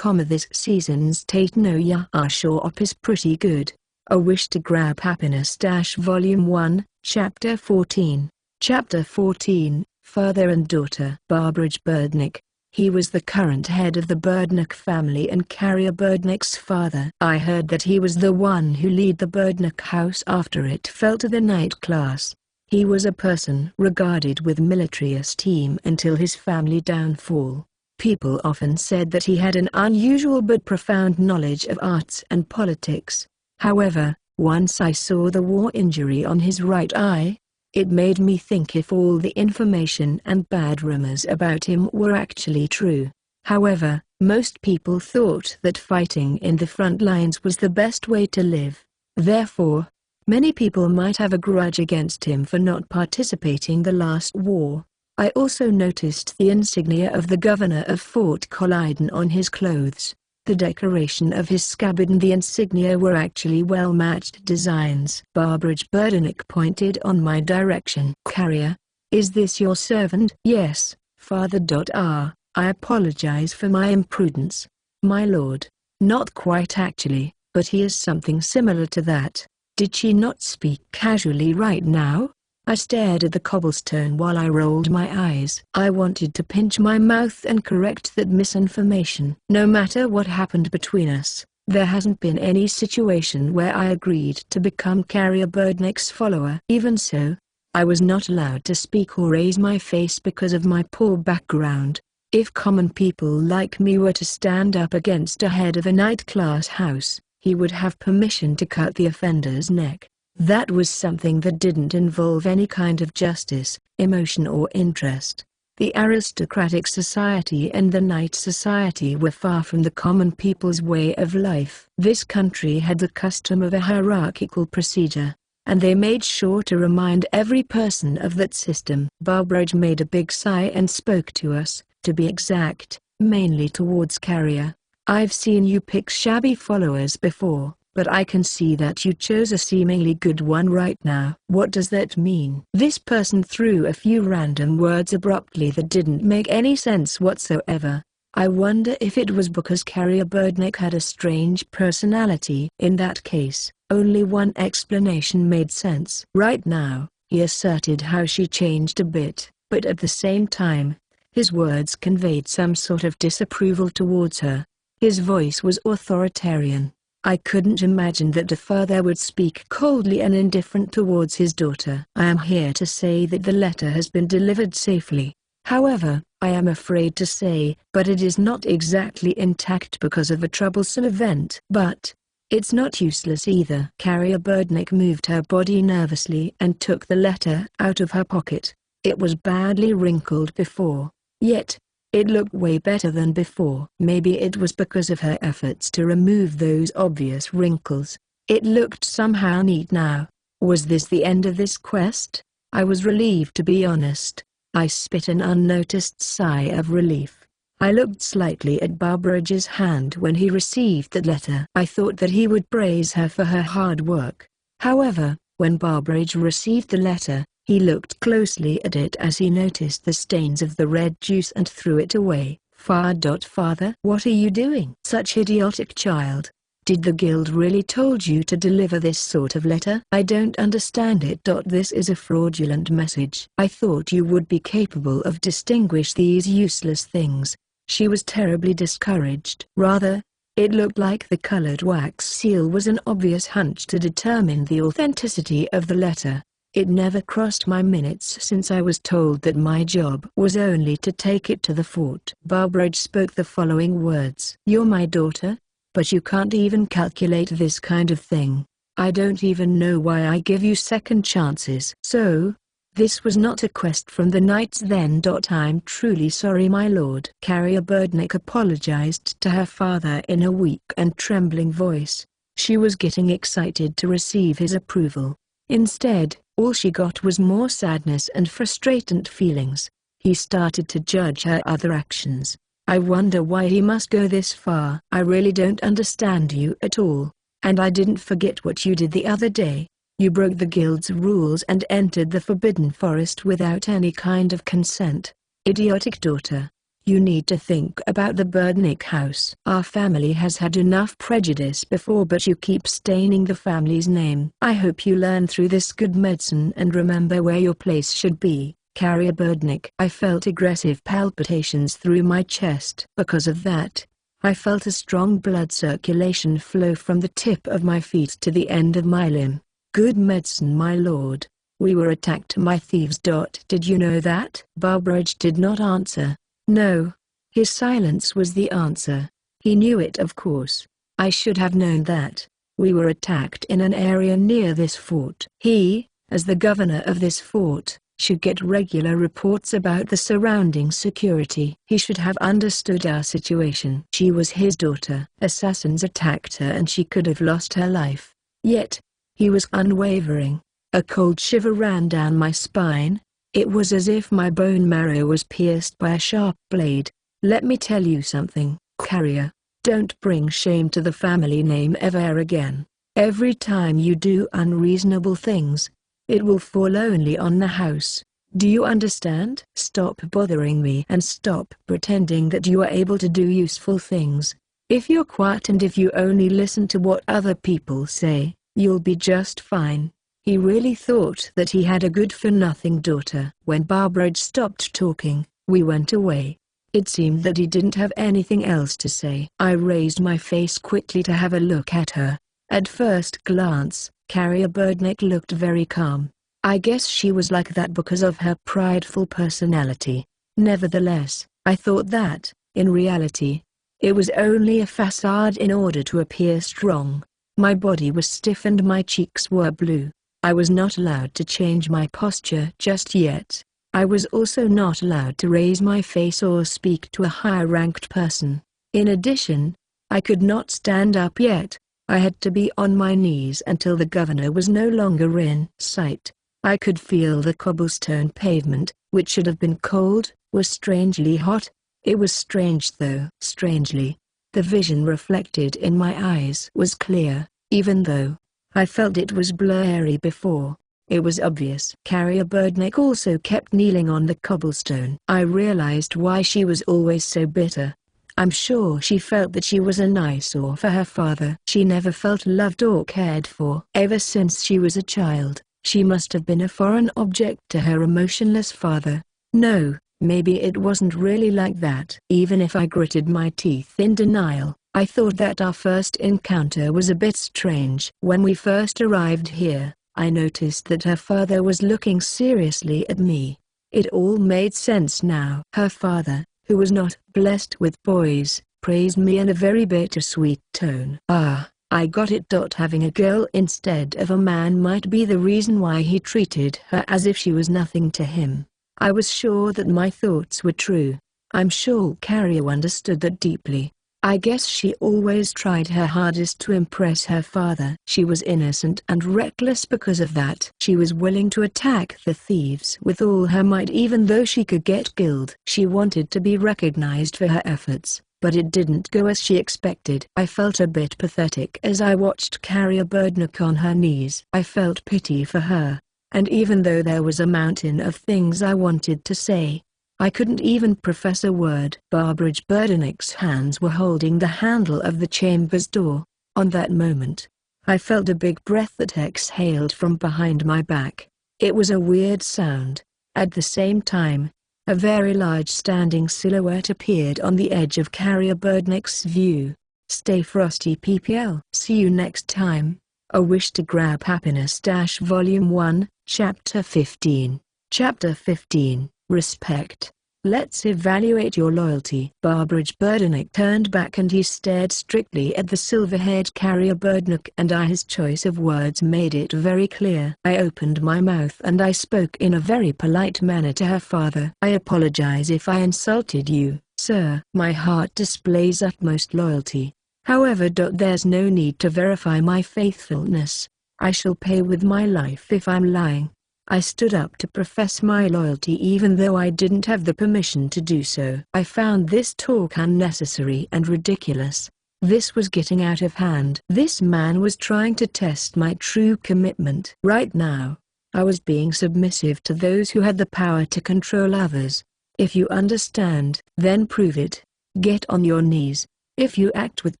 This season's Tate no Ya Shop is pretty good. A Wish to Grab Happiness Volume 1, Chapter 14. Chapter 14, Father and Daughter. Barbridge Birdnick. He was the current head of the Birdnick family and Carrier Birdnick's father. I heard that he was the one who led the Birdnick house after it fell to the night class. He was a person regarded with military esteem until his family downfall. People often said that he had an unusual but profound knowledge of arts and politics. However, once I saw the war injury on his right eye, it made me think if all the information and bad rumors about him were actually true. However, most people thought that fighting in the front lines was the best way to live. Therefore, many people might have a grudge against him for not participating in the last war. I also noticed the insignia of the governor of Fort Colliden on his clothes. The decoration of his scabbard and the insignia were actually well-matched designs. Barbridge Birdnick pointed on my direction. Carrier, is this your servant? Yes, Father. I apologize for my imprudence, my lord. Not quite actually, but he is something similar to that. Did she not speak casually right now? I stared at the cobblestone while I rolled my eyes. I wanted to pinch my mouth and correct that misinformation. No matter what happened between us, there hasn't been any situation where I agreed to become Carrier Birdnick's follower. Even so, I was not allowed to speak or raise my face because of my poor background. If common people like me were to stand up against a head of a night-class house, he would have permission to cut the offender's neck. That was something that didn't involve any kind of justice, emotion or interest. The aristocratic society and the knight society were far from the common people's way of life. This country had the custom of a hierarchical procedure, and they made sure to remind every person of that system. Barbridge made a big sigh and spoke to us, to be exact, mainly towards Carrier. I've seen you pick shabby followers before, but I can see that you chose a seemingly good one right now. What does that mean? This person threw a few random words abruptly that didn't make any sense whatsoever. I wonder if it was because Carrier Birdnick had a strange personality. In that case, only one explanation made sense. Right now, he asserted how she changed a bit, but at the same time, his words conveyed some sort of disapproval towards her. His voice was authoritarian. I couldn't imagine that a father would speak coldly and indifferent towards his daughter. I am here to say that the letter has been delivered safely. However, I am afraid to say, but it is not exactly intact because of a troublesome event. But it's not useless either. Carrier Birdnick moved her body nervously and took the letter out of her pocket. It was badly wrinkled before, yet it looked way better than before. Maybe it was because of her efforts to remove those obvious wrinkles. It looked somehow neat now. Was this the end of this quest? I was relieved, to be honest. I spit an unnoticed sigh of relief. I looked slightly at Barbridge's hand when he received that letter. I thought that he would praise her for her hard work. However, when Barbridge received the letter, he looked closely at it as he noticed the stains of the red juice and threw it away. Father, what are you doing? Such idiotic child. Did the guild really told you to deliver this sort of letter? I don't understand it. This is a fraudulent message. I thought you would be capable of distinguish these useless things. She was terribly discouraged. Rather, it looked like the colored wax seal was an obvious hunch to determine the authenticity of the letter. It never crossed my minutes since I was told that my job was only to take it to the fort. Barbridge spoke the following words. You're my daughter, but you can't even calculate this kind of thing. I don't even know why I give you second chances. So, this was not a quest from the knights then. I'm truly sorry, my lord. Carrier Birdnick apologized to her father in a weak and trembling voice. She was getting excited to receive his approval. Instead, all she got was more sadness and frustrated feelings. He started to judge her other actions. I wonder why he must go this far. I really don't understand you at all. And I didn't forget what you did the other day. You broke the guild's rules and entered the Forbidden Forest without any kind of consent. Idiotic daughter. You need to think about the Birdnick house. Our family has had enough prejudice before, but you keep staining the family's name. I hope you learn through this good medicine and remember where your place should be. Carrier Birdnick. I felt aggressive palpitations through my chest. Because of that, I felt a strong blood circulation flow from the tip of my feet to the end of my limb. Good medicine, my lord. We were attacked by thieves. Did you know that? Barbridge did not answer. No. His silence was the answer. He knew it, of course. I should have known that. We were attacked in an area near this fort. He, as the governor of this fort, should get regular reports about the surrounding security. He should have understood our situation. She was his daughter. Assassins attacked her and she could have lost her life. Yet, he was unwavering. A cold shiver ran down my spine. It was as if my bone marrow was pierced by a sharp blade. Let me tell you something, Carrier. Don't bring shame to the family name ever again. Every time you do unreasonable things, it will fall only on the house. Do you understand? Stop bothering me and stop pretending that you are able to do useful things. If you're quiet and if you only listen to what other people say, you'll be just fine." He really thought that he had a good-for-nothing daughter. When Barbara stopped talking, we went away. It seemed that he didn't have anything else to say. I raised my face quickly to have a look at her. At first glance, Carrier Birdneck looked very calm. I guess she was like that because of her prideful personality. Nevertheless, I thought that, in reality, it was only a facade in order to appear strong. My body was stiff and my cheeks were blue. I was not allowed to change my posture just yet. I was also not allowed to raise my face or speak to a higher-ranked person. In addition, I could not stand up yet. I had to be on my knees until the governor was no longer in sight. I could feel the cobblestone pavement, which should have been cold, was strangely hot. It was strange though. Strangely, the vision reflected in my eyes was clear, even though I felt it was blurry before. It was obvious. Carrier Birdneck also kept kneeling on the cobblestone. I realized why she was always so bitter. I'm sure she felt that she was an eyesore for her father. She never felt loved or cared for. Ever since she was a child, she must have been a foreign object to her emotionless father. No, maybe it wasn't really like that. Even if I gritted my teeth in denial, I thought that our first encounter was a bit strange. When we first arrived here, I noticed that her father was looking seriously at me. It all made sense now. Her father, who was not blessed with boys, praised me in a very bittersweet tone. Ah, I got it. Having a girl instead of a man might be the reason why he treated her as if she was nothing to him. I was sure that my thoughts were true. I'm sure Carrier understood that deeply. I guess she always tried her hardest to impress her father. She was innocent and reckless because of that. She was willing to attack the thieves with all her might even though she could get killed. She wanted to be recognized for her efforts, but it didn't go as she expected. I felt a bit pathetic as I watched Carrier Birdneck on her knees. I felt pity for her, and even though there was a mountain of things I wanted to say, I couldn't even profess a word. Barbara Birdneck's hands were holding the handle of the chamber's door. On that moment, I felt a big breath that exhaled from behind my back. It was a weird sound. At the same time, a very large standing silhouette appeared on the edge of Carrier Birdneck's view. Stay frosty PPL. See you next time. A Wish to Grab Happiness Volume 1, Chapter 15. Chapter 15. Respect. Let's evaluate your loyalty. Barbara Birdneck turned back and he stared strictly at the silver-haired Carrier Birdneck, and his choice of words made it very clear. I opened my mouth and I spoke in a very polite manner to her father. I apologize if I insulted you, sir. My heart displays utmost loyalty. However, there's no need to verify my faithfulness. I shall pay with my life if I'm lying. I stood up to profess my loyalty even though I didn't have the permission to do so. I found this talk unnecessary and ridiculous. This was getting out of hand. This man was trying to test my true commitment. Right now, I was being submissive to those who had the power to control others. If you understand, then prove it. Get on your knees. If you act with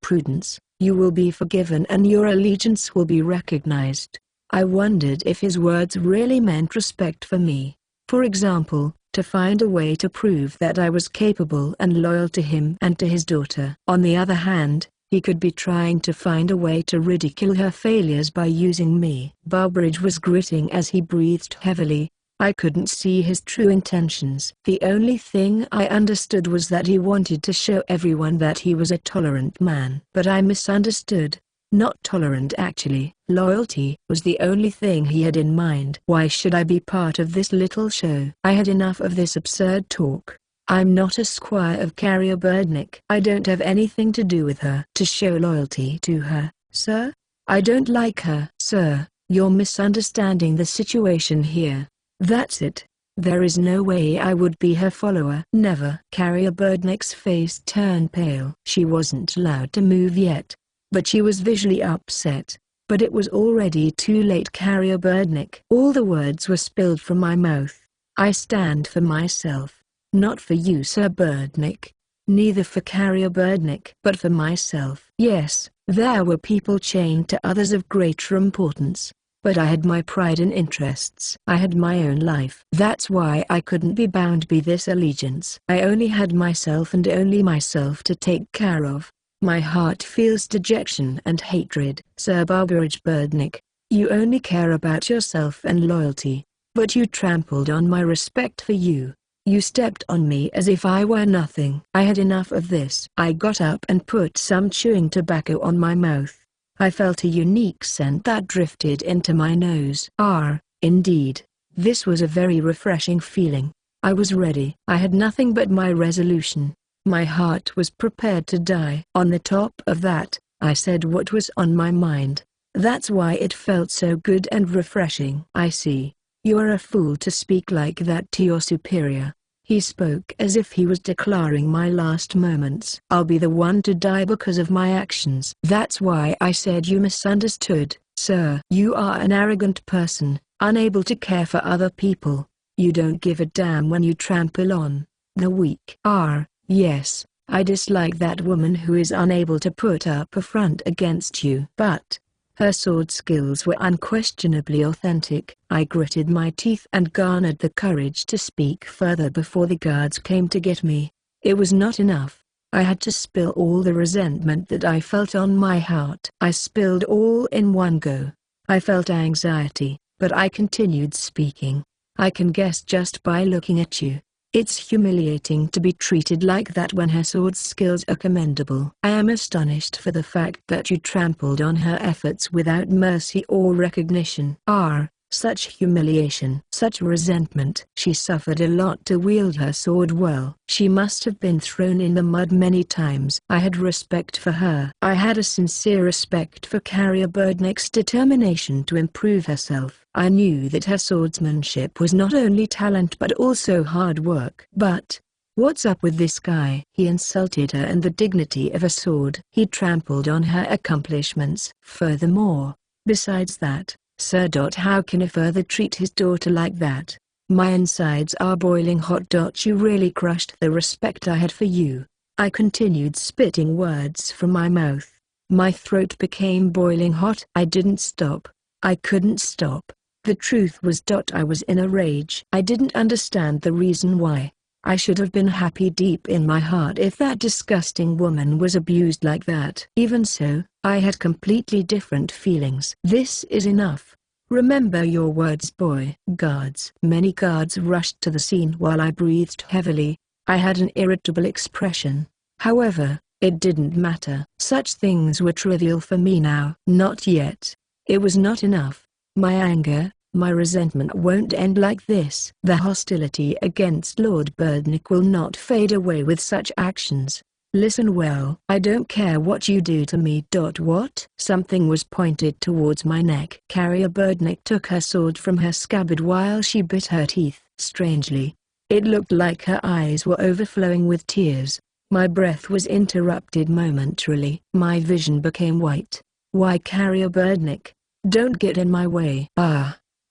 prudence, you will be forgiven and your allegiance will be recognized. I wondered if his words really meant respect for me. For example, to find a way to prove that I was capable and loyal to him and to his daughter. On the other hand, he could be trying to find a way to ridicule her failures by using me. Barbara was gritting as he breathed heavily. I couldn't see his true intentions. The only thing I understood was that he wanted to show everyone that he was a tolerant man. But I misunderstood. Not tolerant actually. Loyalty was the only thing he had in mind. Why should I be part of this little show? I had enough of this absurd talk. I'm not a squire of Carrier Birdneck. I don't have anything to do with her. To show loyalty to her, sir? I don't like her. Sir, you're misunderstanding the situation here. That's it. There is no way I would be her follower. Never. Carrier Birdneck's face turned pale. She wasn't allowed to move yet, but she was visually upset. But it was already too late. Carrier Birdneck. All the words were spilled from my mouth. I stand for myself, not for you, Sir Birdneck. neither for Carrier Birdnick but for myself. Yes, there were people chained to others of greater importance. But I had my pride and interests. I had my own life. That's why I couldn't be bound by this allegiance. I only had myself and only myself to take care of. My heart feels dejection and hatred. Sir Barbridge Birdnick, you only care about yourself and loyalty. But you trampled on my respect for you. You stepped on me as if I were nothing. I had enough of this. I got up and put some chewing tobacco on my mouth. I felt a unique scent that drifted into my nose. Indeed. This was a very refreshing feeling. I was ready. I had nothing but my resolution. My heart was prepared to die. On the top of that, I said what was on my mind. That's why it felt so good and refreshing. I see. You are a fool to speak like that to your superior. He spoke as if he was declaring my last moments. I'll be the one to die because of my actions. That's why I said you misunderstood, sir. You are an arrogant person, unable to care for other people. You don't give a damn when you trample on the weak. Yes, I dislike that woman who is unable to put up a front against you. But her sword skills were unquestionably authentic. I gritted my teeth and garnered the courage to speak further before the guards came to get me. It was not enough. I had to spill all the resentment that I felt on my heart. I spilled all in one go. I felt anxiety, but I continued speaking. I can guess just by looking at you. It's humiliating to be treated like that when her sword skills are commendable. I am astonished for the fact that you trampled on her efforts without mercy or recognition. Such humiliation, such resentment. She suffered a lot to wield her sword well. She must have been thrown in the mud many times. I had respect for her. I had a sincere respect for Carrier Birdnick's determination to improve herself. I knew that her swordsmanship was not only talent but also hard work. But what's up with this guy? He insulted her and the dignity of a sword. He trampled on her accomplishments. Furthermore, besides that, Sir. How can a father treat his daughter like that? My insides are boiling hot. You really crushed the respect I had for you. I continued spitting words from my mouth. My throat became boiling hot. I didn't stop. I couldn't stop. The truth was. I was in a rage. I didn't understand the reason why. I should have been happy deep in my heart if that disgusting woman was abused like that. Even so, I had completely different feelings. This is enough. Remember your words, boy. Guards. Many guards rushed to the scene while I breathed heavily. I had an irritable expression. However, it didn't matter. Such things were trivial for me now. Not yet. It was not enough. My anger, my resentment won't end like this. The hostility against Lord Birdnick will not fade away with such actions. Listen well. I don't care what you do to me. What? Something was pointed towards my neck. Carrier Birdnick took her sword from her scabbard while she bit her teeth. Strangely, it looked like her eyes were overflowing with tears. My breath was interrupted momentarily. My vision became white. Why, Carrier Birdnick? Don't get in my way.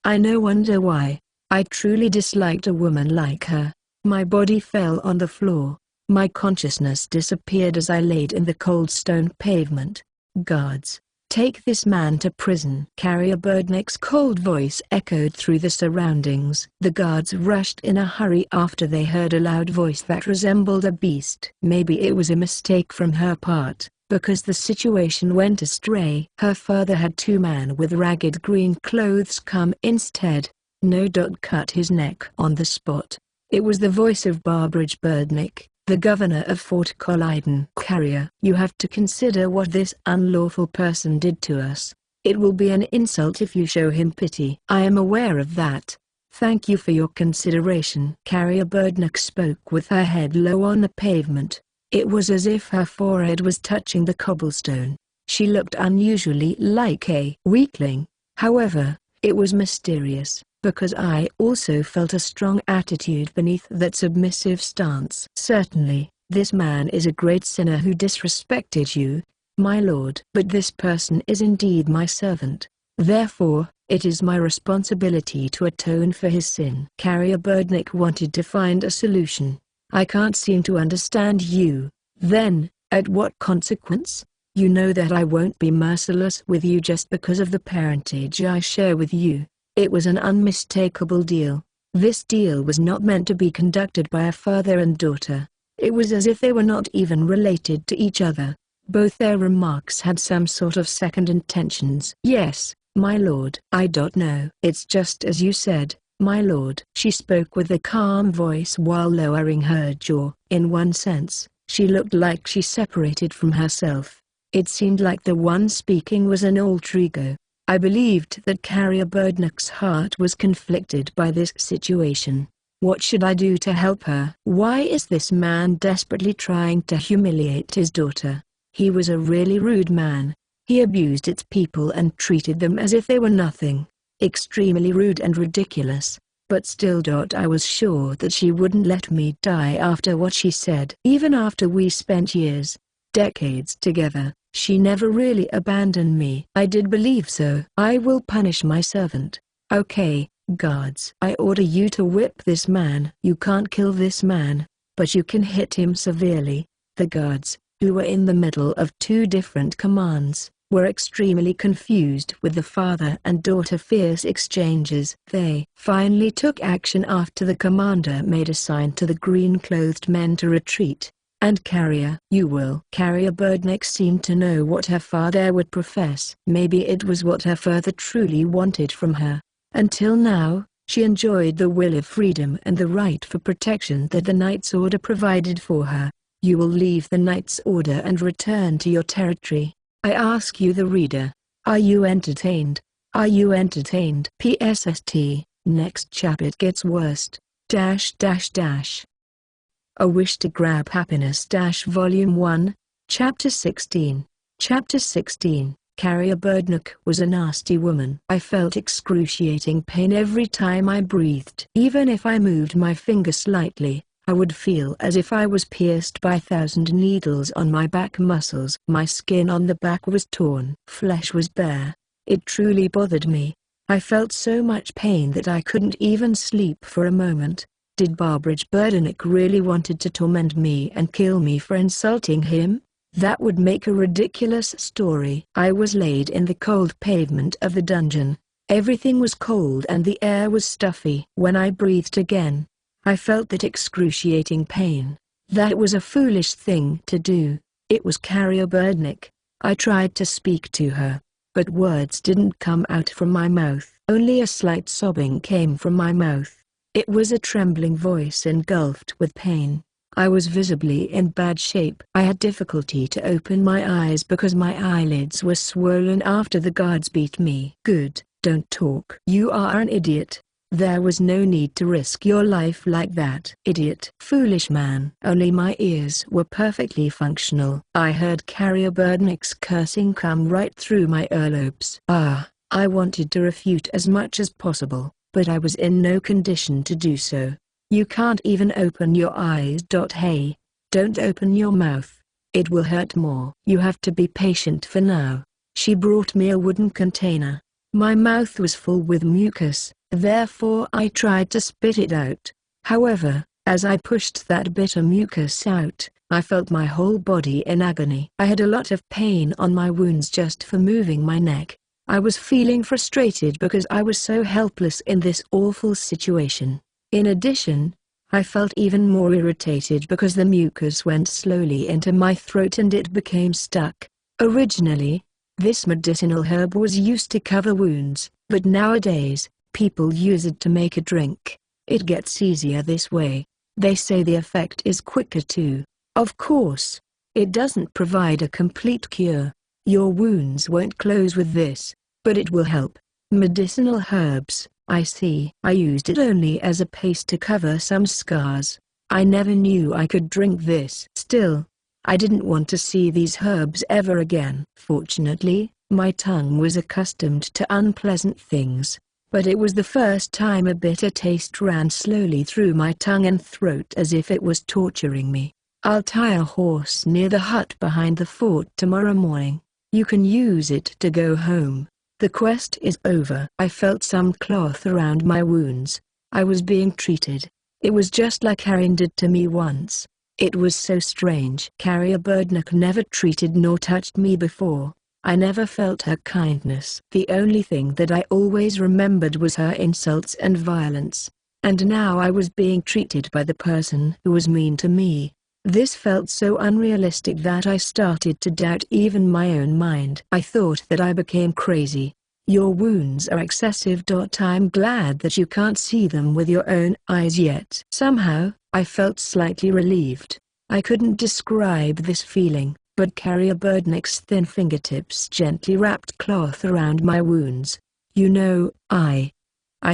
I no wonder why. I truly disliked a woman like her. My body fell on the floor. My consciousness disappeared as I laid in the cold stone pavement. Guards, take this man to prison. Carrier Birdnick's cold voice echoed through the surroundings. The guards rushed in a hurry after they heard a loud voice that resembled a beast. Maybe it was a mistake from her part, because the situation went astray. Her father had two men with ragged green clothes come instead. No. Cut his neck on the spot. It was the voice of Barbridge Birdnick, the governor of Fort Collyden. Carrier, you have to consider what this unlawful person did to us. It will be an insult if you show him pity. I am aware of that. Thank you for your consideration. Carrier Birdnick spoke with her head low on the pavement. It was as if her forehead was touching the cobblestone. She looked unusually like a weakling. However, it was mysterious, because I also felt a strong attitude beneath that submissive stance. Certainly, this man is a great sinner who disrespected you, my lord. But this person is indeed my servant. Therefore, it is my responsibility to atone for his sin. Carrier Birdnick wanted to find a solution. I can't seem to understand you. Then, at what consequence? You know that I won't be merciless with you just because of the parentage I share with you. It was an unmistakable deal. This deal was not meant to be conducted by a father and daughter. It was as if they were not even related to each other. Both their remarks had some sort of second intentions. Yes, my lord. I don't know. It's just as you said, my lord. She spoke with a calm voice while lowering her jaw. In one sense, she looked like she separated from herself. It seemed like the one speaking was an alter ego. I believed that Carrier Birdnock's heart was conflicted by this situation. What should I do to help her? Why is this man desperately trying to humiliate his daughter? He was a really rude man. He abused its people and treated them as if they were nothing. Extremely rude and ridiculous. But still, I was sure that she wouldn't let me die after what she said. Even after we spent years, decades together, she never really abandoned me. I did believe so. I will punish my servant. Okay, guards. I order you to whip this man. You can't kill this man, but you can hit him severely. The guards, who were in the middle of two different commands, were extremely confused with the father and daughter fierce exchanges. They finally took action after the commander made a sign to the green-clothed men to retreat. And Carrier Birdnock seemed to know what her father would profess. Maybe it was what her father truly wanted from her. Until now, she enjoyed the will of freedom and the right for protection that the Knight's Order provided for her. You will leave the Knight's Order and return to your territory. I ask you, the reader, are you entertained? Are you entertained? PSST, next chapter it gets worse. A Wish to Grab Happiness Volume 1, Chapter 16. Chapter 16. Carrier Birdnock was a nasty woman. I felt excruciating pain every time I breathed. Even if I moved my finger slightly, I would feel as if I was pierced by 1,000 needles on my back muscles. My skin on the back was torn. Flesh was bare. It truly bothered me. I felt so much pain that I couldn't even sleep for a moment. Did Barbridge Birdnock really wanted to torment me and kill me for insulting him? That would make a ridiculous story. I was laid in the cold pavement of the dungeon. Everything was cold and the air was stuffy. When I breathed again, I felt that excruciating pain. That was a foolish thing to do. It was Carrier Birdnock. I tried to speak to her, but words didn't come out from my mouth. Only a slight sobbing came from my mouth. It was a trembling voice engulfed with pain. I was visibly in bad shape. I had difficulty to open my eyes because my eyelids were swollen after the guards beat me. Good, don't talk. You are an idiot. There was no need to risk your life like that. Idiot. Foolish man. Only my ears were perfectly functional. I heard Carrier Birdnock's cursing come right through my earlobes. I wanted to refute as much as possible, but I was in no condition to do so. You can't even open your eyes. Hey, don't open your mouth. It will hurt more. You have to be patient for now. She brought me a wooden container. My mouth was full with mucus, therefore I tried to spit it out. However, as I pushed that bitter mucus out, I felt my whole body in agony. I had a lot of pain on my wounds just for moving my neck. I was feeling frustrated because I was so helpless in this awful situation. In addition, I felt even more irritated because the mucus went slowly into my throat and it became stuck. Originally, this medicinal herb was used to cover wounds, but nowadays, people use it to make a drink. It gets easier this way. They say the effect is quicker too. Of course, it doesn't provide a complete cure. Your wounds won't close with this, but it will help. Medicinal herbs, I see. I used it only as a paste to cover some scars. I never knew I could drink this. Still, I didn't want to see these herbs ever again. Fortunately, my tongue was accustomed to unpleasant things, but it was the first time a bitter taste ran slowly through my tongue and throat as if it was torturing me. I'll tie a horse near the hut behind the fort tomorrow morning. You can use it to go home. The quest is over. I felt some cloth around my wounds. I was being treated. It was just like Ariane did to me once. It was so strange. Carrier Birdnook never treated nor touched me before. I never felt her kindness. The only thing that I always remembered was her insults and violence. And now I was being treated by the person who was mean to me. This felt so unrealistic that I started to doubt even my own mind. I thought that I became crazy. Your wounds are excessive. I'm glad that you can't see them with your own eyes yet. Somehow, I felt slightly relieved. I couldn't describe this feeling, but Carrier Birdnook's thin fingertips gently wrapped cloth around my wounds. You know, I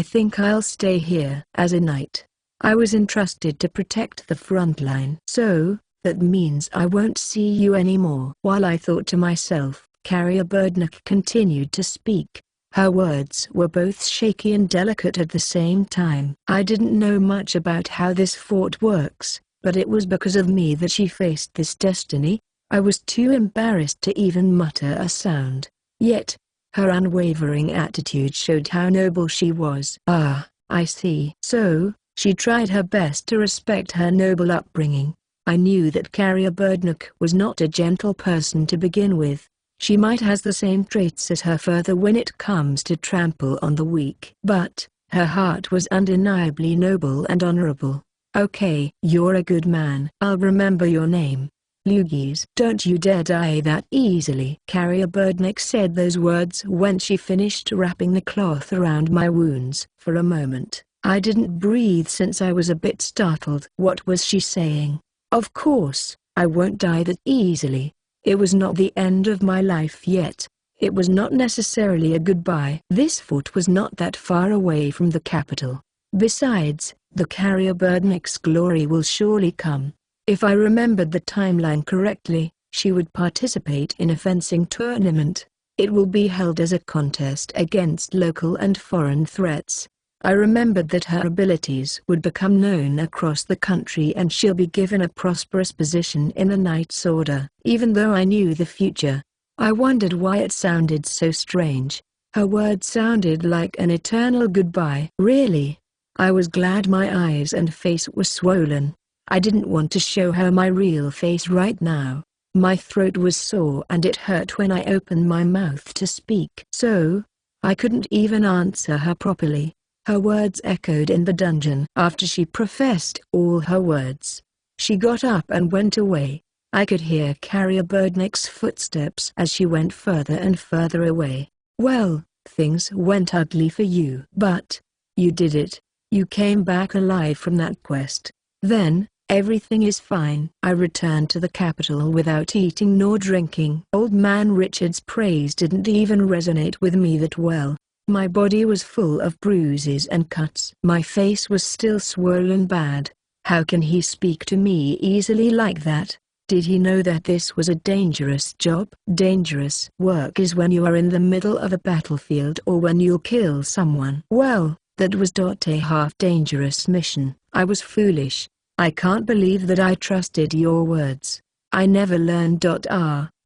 think I'll stay here. As a knight, I was entrusted to protect the front line. So, that means I won't see you anymore. While I thought to myself, Carrier Birdnook continued to speak. Her words were both shaky and delicate at the same time. I didn't know much about how this fort works, but it was because of me that she faced this destiny. I was too embarrassed to even mutter a sound. Yet, her unwavering attitude showed how noble she was. Ah, I see. So, she tried her best to respect her noble upbringing. I knew that Carrier Birdnook was not a gentle person to begin with. She might has the same traits as her father when it comes to trample on the weak. But, her heart was undeniably noble and honorable. Okay, you're a good man. I'll remember your name. Lugis. Don't you dare die that easily. Carrier Birdnook said those words when she finished wrapping the cloth around my wounds. For a moment, I didn't breathe since I was a bit startled. What was she saying? Of course, I won't die that easily. It was not the end of my life yet. It was not necessarily a goodbye. This fort was not that far away from the capital. Besides, the Carrier Birdnook's glory will surely come. If I remembered the timeline correctly, she would participate in a fencing tournament. It will be held as a contest against local and foreign threats. I remembered that her abilities would become known across the country and she'll be given a prosperous position in the Knight's Order. Even though I knew the future, I wondered why it sounded so strange. Her words sounded like an eternal goodbye. Really? I was glad my eyes and face were swollen. I didn't want to show her my real face right now. My throat was sore and it hurt when I opened my mouth to speak. So, I couldn't even answer her properly. Her words echoed in the dungeon. After she professed all her words, she got up and went away. I could hear Carrier Birdnook's footsteps as she went further and further away. Well, things went ugly for you. But, you did it. You came back alive from that quest. Then, everything is fine. I returned to the capital without eating nor drinking. Old Man Richard's praise didn't even resonate with me that well. My body was full of bruises and cuts. My face was still swollen bad. How can he speak to me easily like that? Did he know that this was a dangerous job? Dangerous work is when you are in the middle of a battlefield or when you'll kill someone. Well, that was a half-dangerous mission. I was foolish. I can't believe that I trusted your words. I never learned.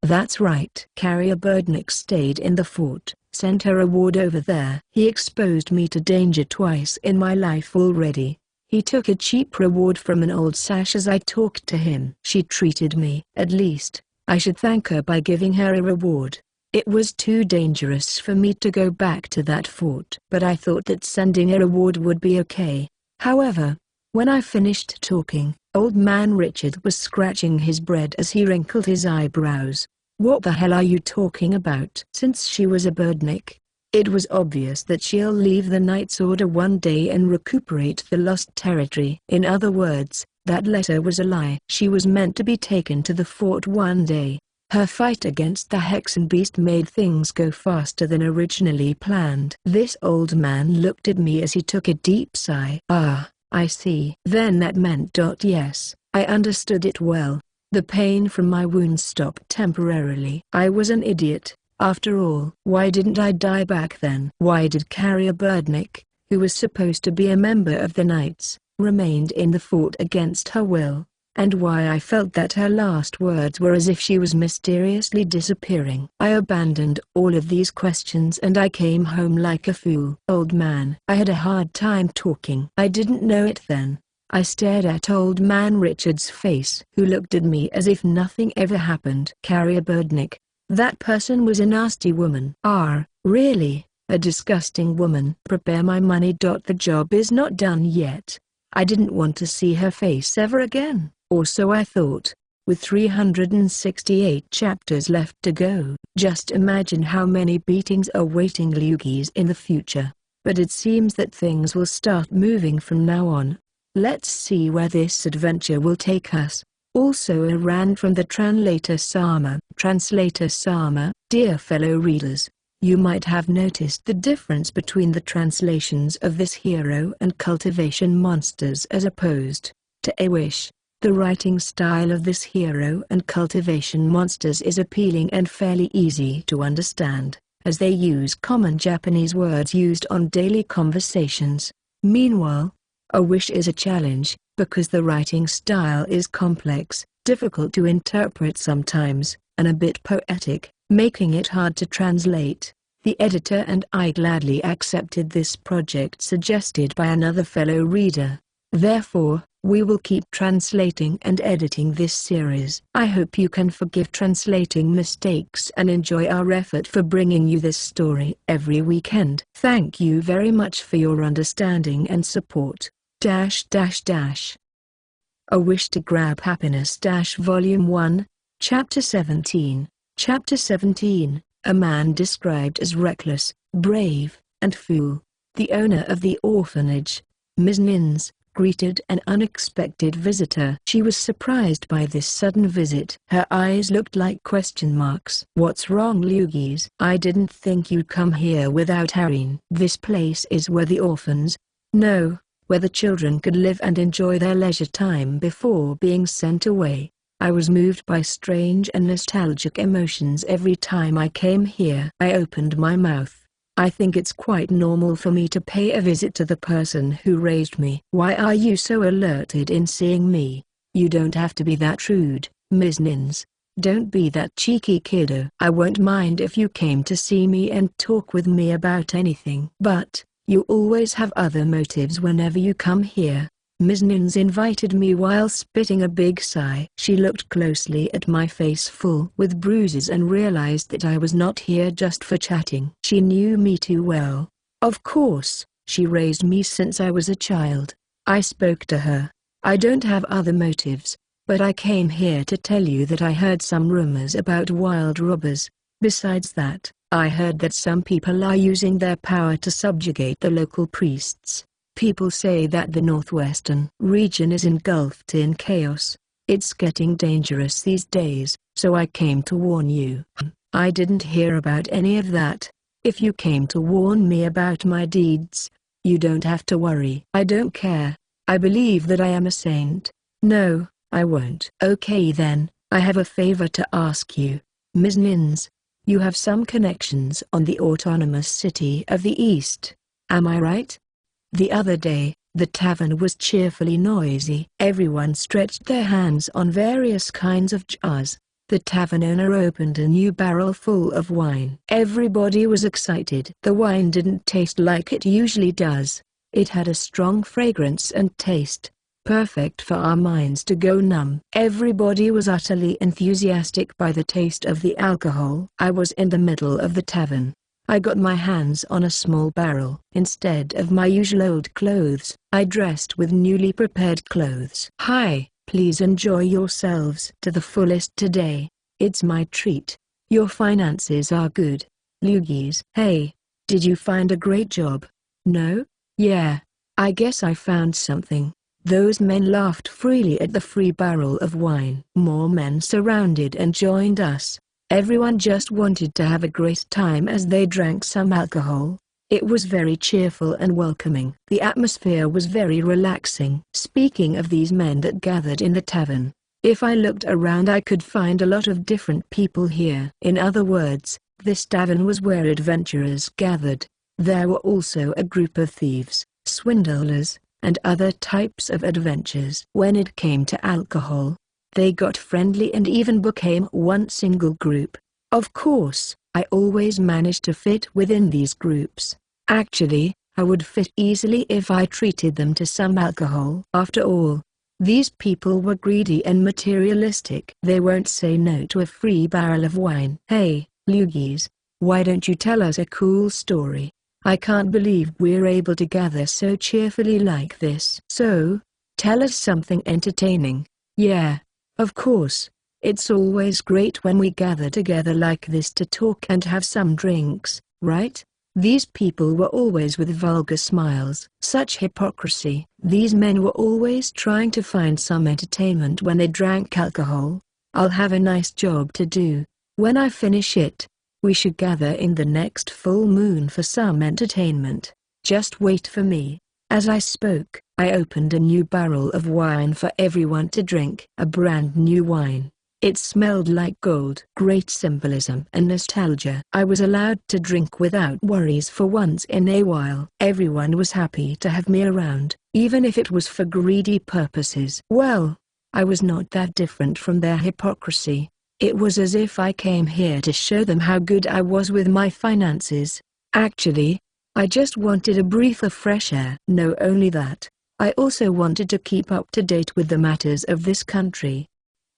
That's right. Carrier Birdnook stayed in the fort. Sent her reward over there. He exposed me to danger twice in my life already. He took a cheap reward from an old sash as I talked to him. She treated me. At least, I should thank her by giving her a reward. It was too dangerous for me to go back to that fort. But I thought that sending a reward would be okay. However, when I finished talking, Old Man Richard was scratching his bread as he wrinkled his eyebrows. What the hell are you talking about? Since she was a Birdnook, it was obvious that she'll leave the Knight's Order one day and recuperate the lost territory. In other words, that letter was a lie. She was meant to be taken to the fort one day. Her fight against the Hexen Beast made things go faster than originally planned. This old man looked at me as he took a deep sigh. Ah, I see. Then that meant. Yes, I understood it well. The pain from my wounds stopped temporarily. I was an idiot, after all. Why didn't I die back then? Why did Carrier Birdnook, who was supposed to be a member of the Knights, remained in the fort against her will? And why I felt that her last words were as if she was mysteriously disappearing. I abandoned all of these questions and I came home like a fool. Old man, I had a hard time talking. I didn't know it then. I stared at Old Man Richard's face, who looked at me as if nothing ever happened. Carrier Birdnick. That person was a nasty woman. Really? A disgusting woman. Prepare my money. The job is not done yet. I didn't want to see her face ever again, or so I thought. With 368 chapters left to go, just imagine how many beatings are waiting Lugis in the future. But it seems that things will start moving from now on. Let's see where this adventure will take us. Also Ariane from the Translator Sama. Translator Sama, dear fellow readers, you might have noticed the difference between the translations of this hero and Cultivation Monsters as opposed to A Wish. The writing style of this hero and Cultivation Monsters is appealing and fairly easy to understand, as they use common Japanese words used on daily conversations. Meanwhile, A Wish is a challenge, because the writing style is complex, difficult to interpret sometimes, and a bit poetic, making it hard to translate. The editor and I gladly accepted this project suggested by another fellow reader. Therefore, we will keep translating and editing this series. I hope you can forgive translating mistakes and enjoy our effort for bringing you this story every weekend. Thank you very much for your understanding and support. A Wish to Grab Happiness Volume 1, Chapter 17. Chapter 17, a man described as reckless, brave, and fool. The owner of the orphanage, Ms. Nins, greeted an unexpected visitor. She was surprised by this sudden visit. Her eyes looked like question marks. What's wrong, Lugis? I didn't think you'd come here without Ariane. This place is where the orphans, no, where the children could live and enjoy their leisure time before being sent away. I was moved by strange and nostalgic emotions every time I came here. I opened my mouth. I think it's quite normal for me to pay a visit to the person who raised me. Why are you so alerted in seeing me? You don't have to be that rude, Ms. Nins. Don't be that cheeky kiddo. I won't mind if you came to see me and talk with me about anything. But, you always have other motives whenever you come here. Ms. Nins invited me while spitting a big sigh. She looked closely at my face full with bruises and realized that I was not here just for chatting. She knew me too well. Of course, she raised me since I was a child. I spoke to her. I don't have other motives, but I came here to tell you that I heard some rumors about wild robbers. Besides that, I heard that some people are using their power to subjugate the local priests. People say that the northwestern region is engulfed in chaos. It's getting dangerous these days, so I came to warn you. I didn't hear about any of that. If you came to warn me about my deeds, you don't have to worry. I don't care. I believe that I am a saint. No, I won't. Okay then, I have a favor to ask you, Ms. Nins. You have some connections on the autonomous city of the East. Am I right? The other day, the tavern was cheerfully noisy. Everyone stretched their hands on various kinds of jars. The tavern owner opened a new barrel full of wine. Everybody was excited. The wine didn't taste like it usually does. It had a strong fragrance and taste, perfect for our minds to go numb. Everybody was utterly enthusiastic by the taste of the alcohol. I was in the middle of the tavern. I got my hands on a small barrel. Instead of my usual old clothes, I dressed with newly prepared clothes. Hi, please enjoy yourselves to the fullest today. It's my treat. Your finances are good, Lugis. Hey, did you find a great job? No? Yeah. I guess I found something. Those men laughed freely at the free barrel of wine. More men surrounded and joined us. Everyone just wanted to have a great time as they drank some alcohol. It was very cheerful and welcoming. The atmosphere was very relaxing. Speaking of these men that gathered in the tavern, if I looked around I could find a lot of different people here. In other words, this tavern was where adventurers gathered. There were also a group of thieves, swindlers, and other types of adventurers. When it came to alcohol, they got friendly and even became one single group. Of course, I always managed to fit within these groups. Actually, I would fit easily if I treated them to some alcohol. After all, these people were greedy and materialistic. They won't say no to a free barrel of wine. Hey, Lugis, why don't you tell us a cool story? I can't believe we're able to gather so cheerfully like this. So, tell us something entertaining. Yeah, of course. It's always great when we gather together like this to talk and have some drinks, right? These people were always with vulgar smiles. Such hypocrisy. These men were always trying to find some entertainment when they drank alcohol. I'll have a nice job to do. When I finish it, we should gather in the next full moon for some entertainment. Just wait for me. As I spoke, I opened a new barrel of wine for everyone to drink. A brand new wine. It smelled like gold. Great symbolism and nostalgia. I was allowed to drink without worries for once in a while. Everyone was happy to have me around, even if it was for greedy purposes. Well, I was not that different from their hypocrisy. It was as if I came here to show them how good I was with my finances. Actually, I just wanted a breath of fresh air. No, only that, I also wanted to keep up to date with the matters of this country.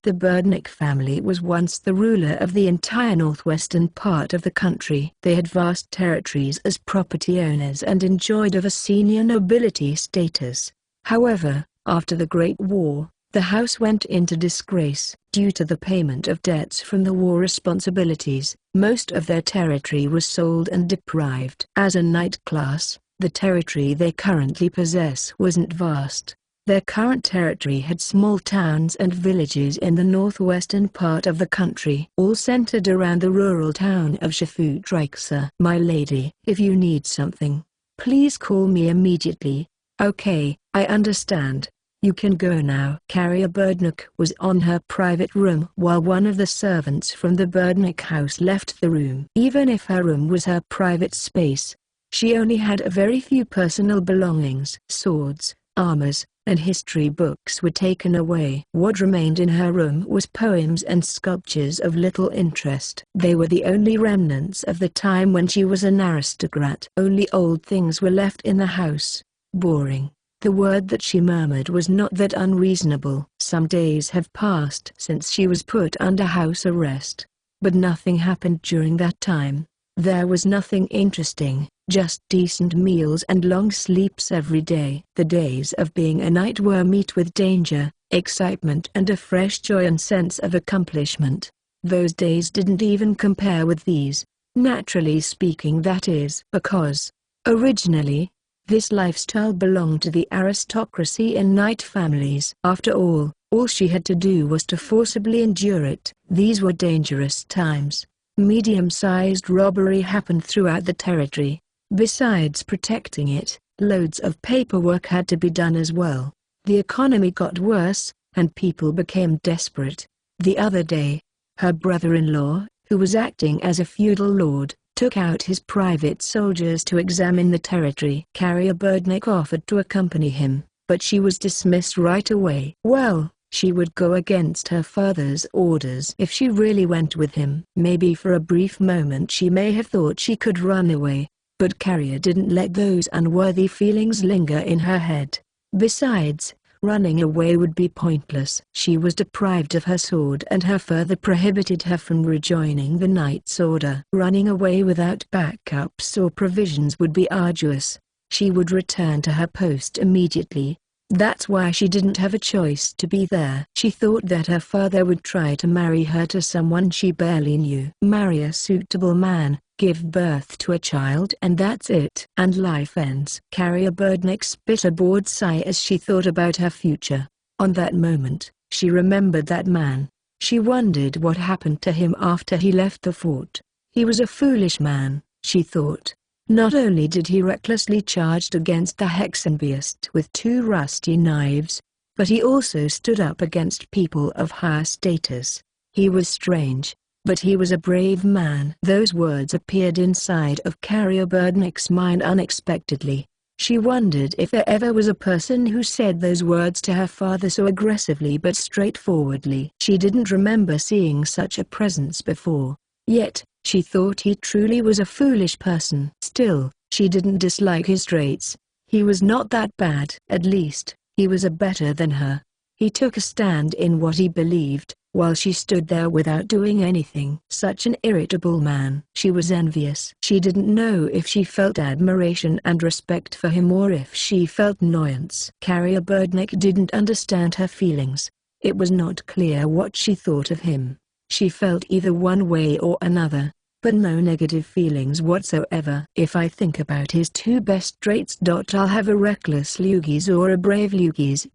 The Berdnik family was once the ruler of the entire northwestern part of the country. They had vast territories as property owners and enjoyed of a senior nobility status. However, after the Great War, the house went into disgrace. Due to the payment of debts from the war responsibilities, most of their territory was sold and deprived. As a knight class, the territory they currently possess wasn't vast. Their current territory had small towns and villages in the northwestern part of the country, all centered around the rural town of Shafutreiksa. My lady, if you need something, please call me immediately. Okay, I understand. You can go now. Carrier Berdnik was on her private room while one of the servants from the Berdnik house left the room. Even if her room was her private space, she only had a very few personal belongings. Swords, armors, and history books were taken away. What remained in her room was poems and sculptures of little interest. They were the only remnants of the time when she was an aristocrat. Only old things were left in the house. Boring. The word that she murmured was not that unreasonable. Some days have passed since she was put under house arrest. But nothing happened during that time. There was nothing interesting. Just decent meals and long sleeps every day. The days of being a knight were met with danger, excitement and a fresh joy and sense of accomplishment. Those days didn't even compare with these, naturally speaking, that is because, originally, this lifestyle belonged to the aristocracy and knight families. After all she had to do was to forcibly endure it. These were dangerous times. Medium-sized robbery happened throughout the territory. Besides protecting it, loads of paperwork had to be done as well. The economy got worse, and people became desperate. The other day, her brother-in-law, who was acting as a feudal lord, took out his private soldiers to examine the territory. Carrier Berdnik offered to accompany him, but she was dismissed right away. Well, she would go against her father's orders if she really went with him. Maybe for a brief moment she may have thought she could run away. But Carrier didn't let those unworthy feelings linger in her head. Besides, running away would be pointless. She was deprived of her sword and her father prohibited her from rejoining the Knight's Order. Running away without backups or provisions would be arduous. She would return to her post immediately. That's why she didn't have a choice to be there. She thought that her father would try to marry her to someone she barely knew. Marry a suitable man, give birth to a child, and that's it. And life ends. Carrier Berdnik spit a bored sigh as she thought about her future. On that moment, she remembered that man. She wondered what happened to him after he left the fort. He was a foolish man, she thought. Not only did he recklessly charge against the Hexenbeast with 2 rusty knives, but he also stood up against people of higher status. He was strange, but he was a brave man. Those words appeared inside of Carrier Berdnik's mind unexpectedly. She wondered if there ever was a person who said those words to her father so aggressively but straightforwardly. She didn't remember seeing such a presence before. Yet, she thought he truly was a foolish person. Still, She didn't dislike his traits. He was not that bad. At least, he was a better than her. He took a stand in what he believed, while she stood there without doing anything. Such an irritable man. She was envious. She didn't know if she felt admiration and respect for him or if she felt annoyance. Carrier Birdneck didn't understand her feelings. It was not clear what she thought of him. She felt either one way or another, but no negative feelings whatsoever. If I think about his two best traits. I'll have a reckless Lugis or a brave Lugis.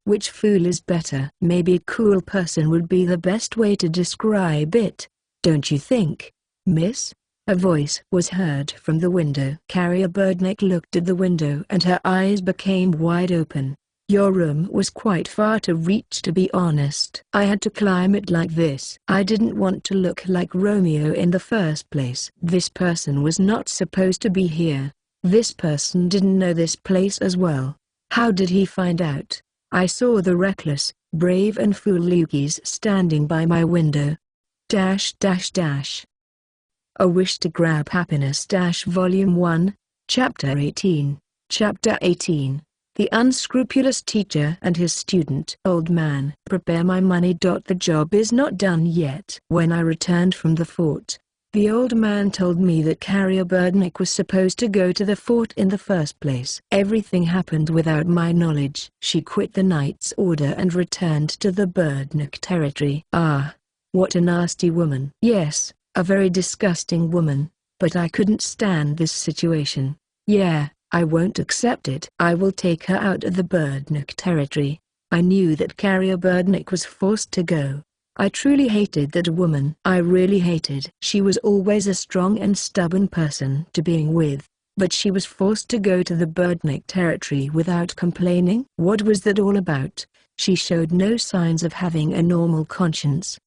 Which fool is better? Maybe a cool person would be the best way to describe it. Don't you think, miss? A voice was heard from the window. Carrier Birdneck looked at the window and her eyes became wide open. Your room was quite far to reach, to be honest. I had to climb it like this. I didn't want to look like Romeo in the first place. This person was not supposed to be here. This person didn't know this place as well. How did he find out? I saw the reckless, brave and fool Lugis standing by my window. A Wish to Grab Happiness. Volume 1, Chapter 18. Chapter 18. The Unscrupulous Teacher and His Student. Old man, prepare my money. The job is not done yet. When I returned from the fort, the old man told me that Carrier Birdneck was supposed to go to the fort in the first place. Everything happened without my knowledge. She quit the knight's order and returned to the Birdneck territory. Ah, what a nasty woman. Yes, a very disgusting woman, but I couldn't stand this situation. Yeah, I won't accept it. I will take her out of the Birdneck territory. I knew that Carrier Birdneck was forced to go. I truly hated that woman. I really hated. She was always a strong and stubborn person to being with, but she was forced to go to the Birdneck territory without complaining. What was that all about? She showed no signs of having a normal conscience.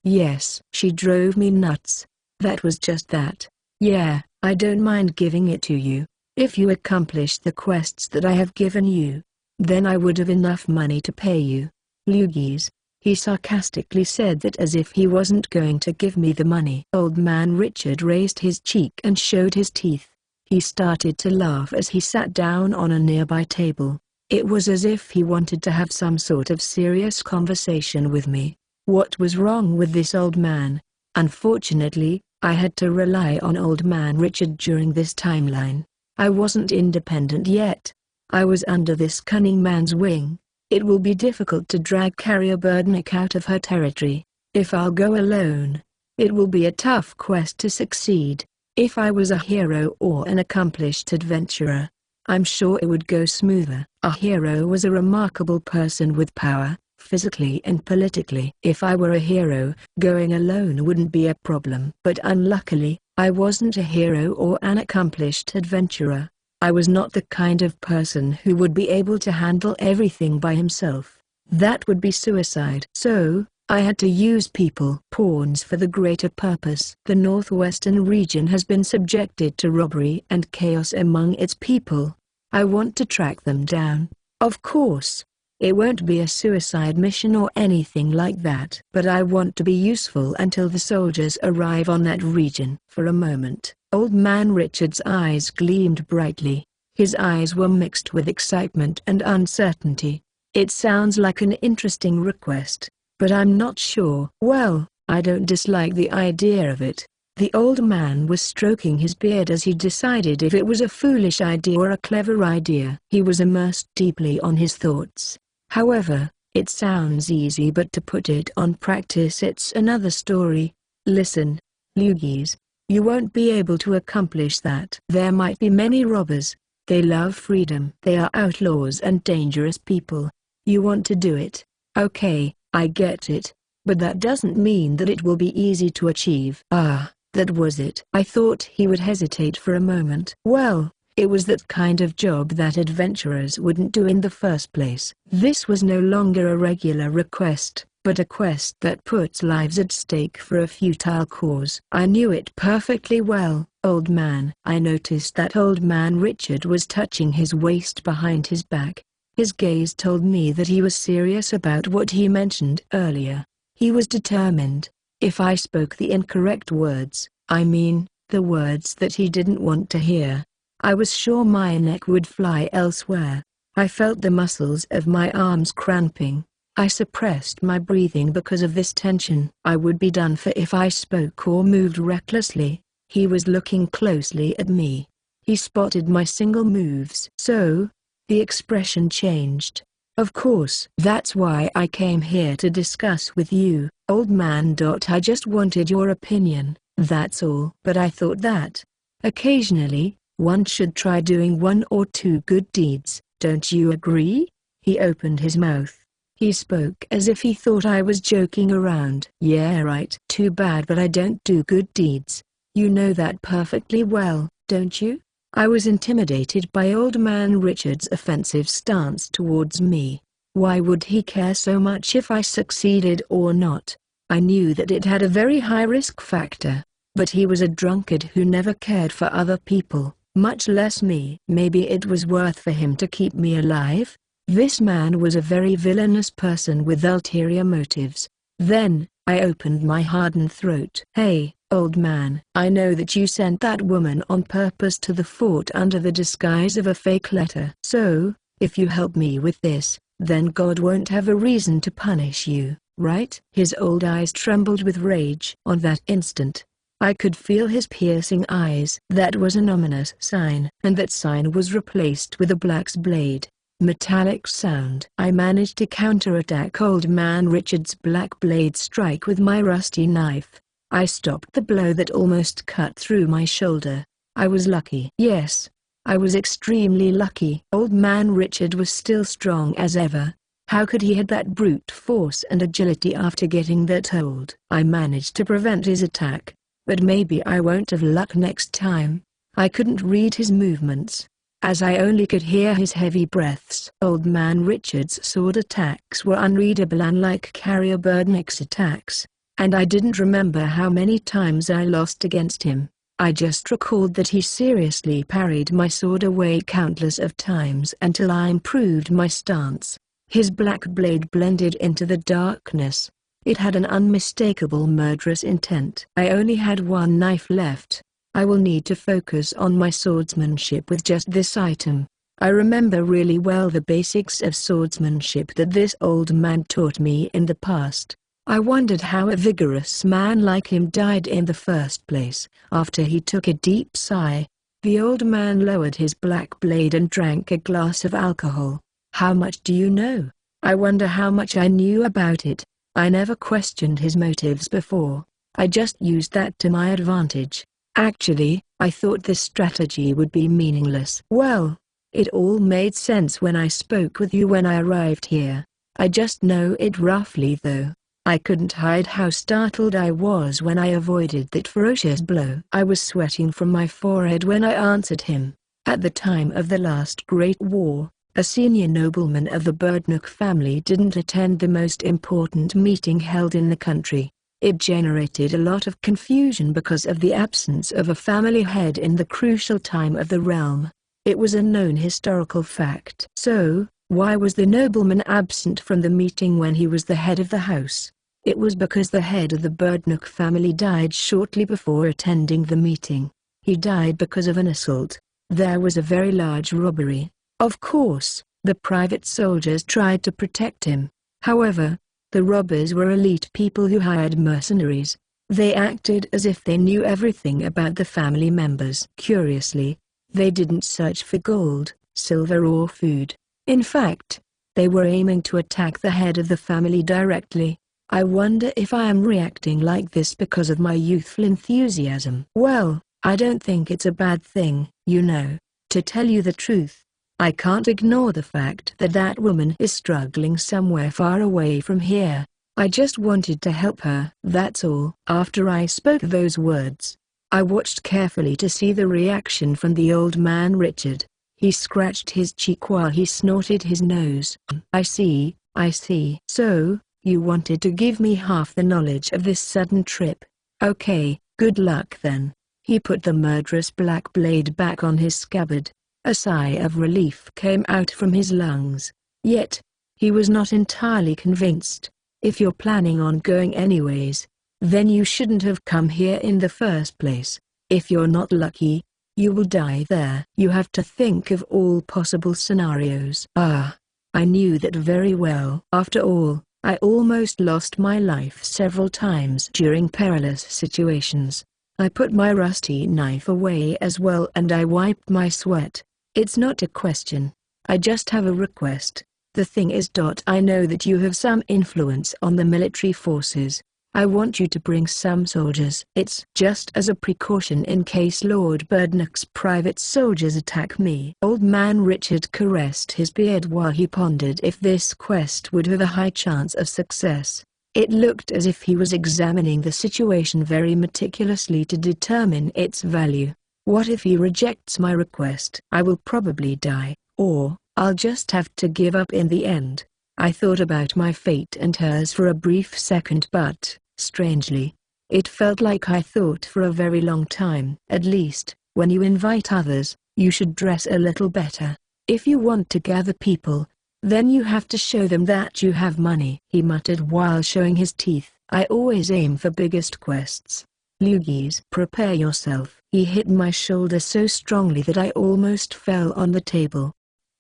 Yes, she drove me nuts. That was just that. Yeah, I don't mind giving it to you. If you accomplish the quests that I have given you, then I would have enough money to pay you. Lugis. He sarcastically said that as if he wasn't going to give me the money. Old man Richard raised his cheek and showed his teeth. He started to laugh as he sat down on a nearby table. It was as if he wanted to have some sort of serious conversation with me. What was wrong with this old man? Unfortunately, I had to rely on old man Richard during this timeline. I wasn't independent yet. I was under this cunning man's wing. It will be difficult to drag Carrier Birdneck out of her territory. If I'll go alone, it will be a tough quest to succeed. If I was a hero or an accomplished adventurer, I'm sure it would go smoother. A hero was a remarkable person with power, physically and politically. If I were a hero, going alone wouldn't be a problem. But unluckily, I wasn't a hero or an accomplished adventurer. I was not the kind of person who would be able to handle everything by himself. That would be suicide. So, I had to use people, pawns for the greater purpose. The northwestern region has been subjected to robbery and chaos among its people. I want to track them down. Of course, it won't be a suicide mission or anything like that. But I want to be useful until the soldiers arrive on that region. For a moment, old man Richard's eyes gleamed brightly. His eyes were mixed with excitement and uncertainty. It sounds like an interesting request, but I'm not sure. Well, I don't dislike the idea of it. The old man was stroking his beard as he decided if it was a foolish idea or a clever idea. He was immersed deeply on his thoughts. However, it sounds easy, but to put it on practice it's another story. Listen, Lugis, you won't be able to accomplish that. There might be many robbers. They love freedom. They are outlaws and dangerous people. You want to do it. Okay, I get it. But that doesn't mean that it will be easy to achieve. Ah, that was it. I thought he would hesitate for a moment. Well, it was that kind of job that adventurers wouldn't do in the first place. This was no longer a regular request, but a quest that puts lives at stake for a futile cause. I knew it perfectly well, old man. I noticed that old man Richard was touching his waist behind his back. His gaze told me that he was serious about what he mentioned earlier. He was determined. If I spoke the incorrect words, I mean, the words that he didn't want to hear. I was sure my neck would fly elsewhere. I felt the muscles of my arms cramping. I suppressed my breathing because of this tension. I would be done for if I spoke or moved recklessly. He was looking closely at me. He spotted my single moves. So, the expression changed. Of course. That's why I came here to discuss with you, old man. I just wanted your opinion, that's all. But I thought that, occasionally, one should try doing one or two good deeds, don't you agree? He opened his mouth. He spoke as if he thought I was joking around. Yeah, right. Too bad, but I don't do good deeds. You know that perfectly well, don't you? I was intimidated by Old Man Richard's offensive stance towards me. Why would he care so much if I succeeded or not? I knew that it had a very high risk factor, but he was a drunkard who never cared for other people, much less me. Maybe it was worth for him to keep me alive? This man was a very villainous person with ulterior motives. Then, I opened my hardened throat. Hey, old man. I know that you sent that woman on purpose to the fort under the disguise of a fake letter. So, if you help me with this, then God won't have a reason to punish you, right? His old eyes trembled with rage. On that instant, I could feel his piercing eyes. That was an ominous sign. And that sign was replaced with a black's blade. Metallic sound. I managed to counterattack Old Man Richard's black blade strike with my rusty knife. I stopped the blow that almost cut through my shoulder. I was lucky. Yes, I was extremely lucky. Old Man Richard was still strong as ever. How could he have that brute force and agility after getting that hold? I managed to prevent his attack, but maybe I won't have luck next time. I couldn't read his movements, as I only could hear his heavy breaths. Old Man Richard's sword attacks were unreadable, unlike Carrier Birdnick's attacks, and I didn't remember how many times I lost against him. I just recalled that he seriously parried my sword away countless of times until I improved my stance. His black blade blended into the darkness. It had an unmistakable murderous intent. I only had one knife left. I will need to focus on my swordsmanship with just this item. I remember really well the basics of swordsmanship that this old man taught me in the past. I wondered how a vigorous man like him died in the first place. After he took a deep sigh, the old man lowered his black blade and drank a glass of alcohol. How much do you know? I wonder how much I knew about it. I never questioned his motives before. I just used that to my advantage. Actually, I thought this strategy would be meaningless. Well, it all made sense when I spoke with you when I arrived here. I just know it roughly though. I couldn't hide how startled I was when I avoided that ferocious blow. I was sweating from my forehead when I answered him. At the time of the last Great War, a senior nobleman of the Birdnook family didn't attend the most important meeting held in the country. It generated a lot of confusion because of the absence of a family head in the crucial time of the realm. It was a known historical fact. So, why was the nobleman absent from the meeting when he was the head of the house? It was because the head of the Birdnook family died shortly before attending the meeting. He died because of an assault. There was a very large robbery. Of course, the private soldiers tried to protect him. However, the robbers were elite people who hired mercenaries. They acted as if they knew everything about the family members. Curiously, they didn't search for gold, silver or food. In fact, they were aiming to attack the head of the family directly. I wonder if I am reacting like this because of my youthful enthusiasm. Well, I don't think it's a bad thing, you know. To tell you the truth, I can't ignore the fact that that woman is struggling somewhere far away from here. I just wanted to help her. That's all. After I spoke those words, I watched carefully to see the reaction from the old man Richard. He scratched his cheek while he snorted his nose. I see, I see. So, you wanted to give me half the knowledge of this sudden trip. Okay, good luck then. He put the murderous black blade back on his scabbard. A sigh of relief came out from his lungs. Yet, he was not entirely convinced. If you're planning on going anyways, then you shouldn't have come here in the first place. If you're not lucky, you will die there. You have to think of all possible scenarios. Ah, I knew that very well. After all, I almost lost my life several times during perilous situations. I put my rusty knife away as well and I wiped my sweat. It's not a question. I just have a request. The thing is, I know that you have some influence on the military forces. I want you to bring some soldiers. It's just as a precaution in case Lord Burdnock's private soldiers attack me. Old man Richard caressed his beard while he pondered if this quest would have a high chance of success. It looked as if he was examining the situation very meticulously to determine its value. What if he rejects my request? I will probably die, or I'll just have to give up in the end. I thought about my fate and hers for a brief second, but, strangely, it felt like I thought for a very long time. At least, when you invite others, you should dress a little better. If you want to gather people, then you have to show them that you have money, he muttered while showing his teeth. I always aim for biggest quests. Lugis, prepare yourself. He hit my shoulder so strongly that I almost fell on the table.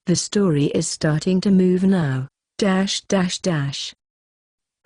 The story is starting to move now.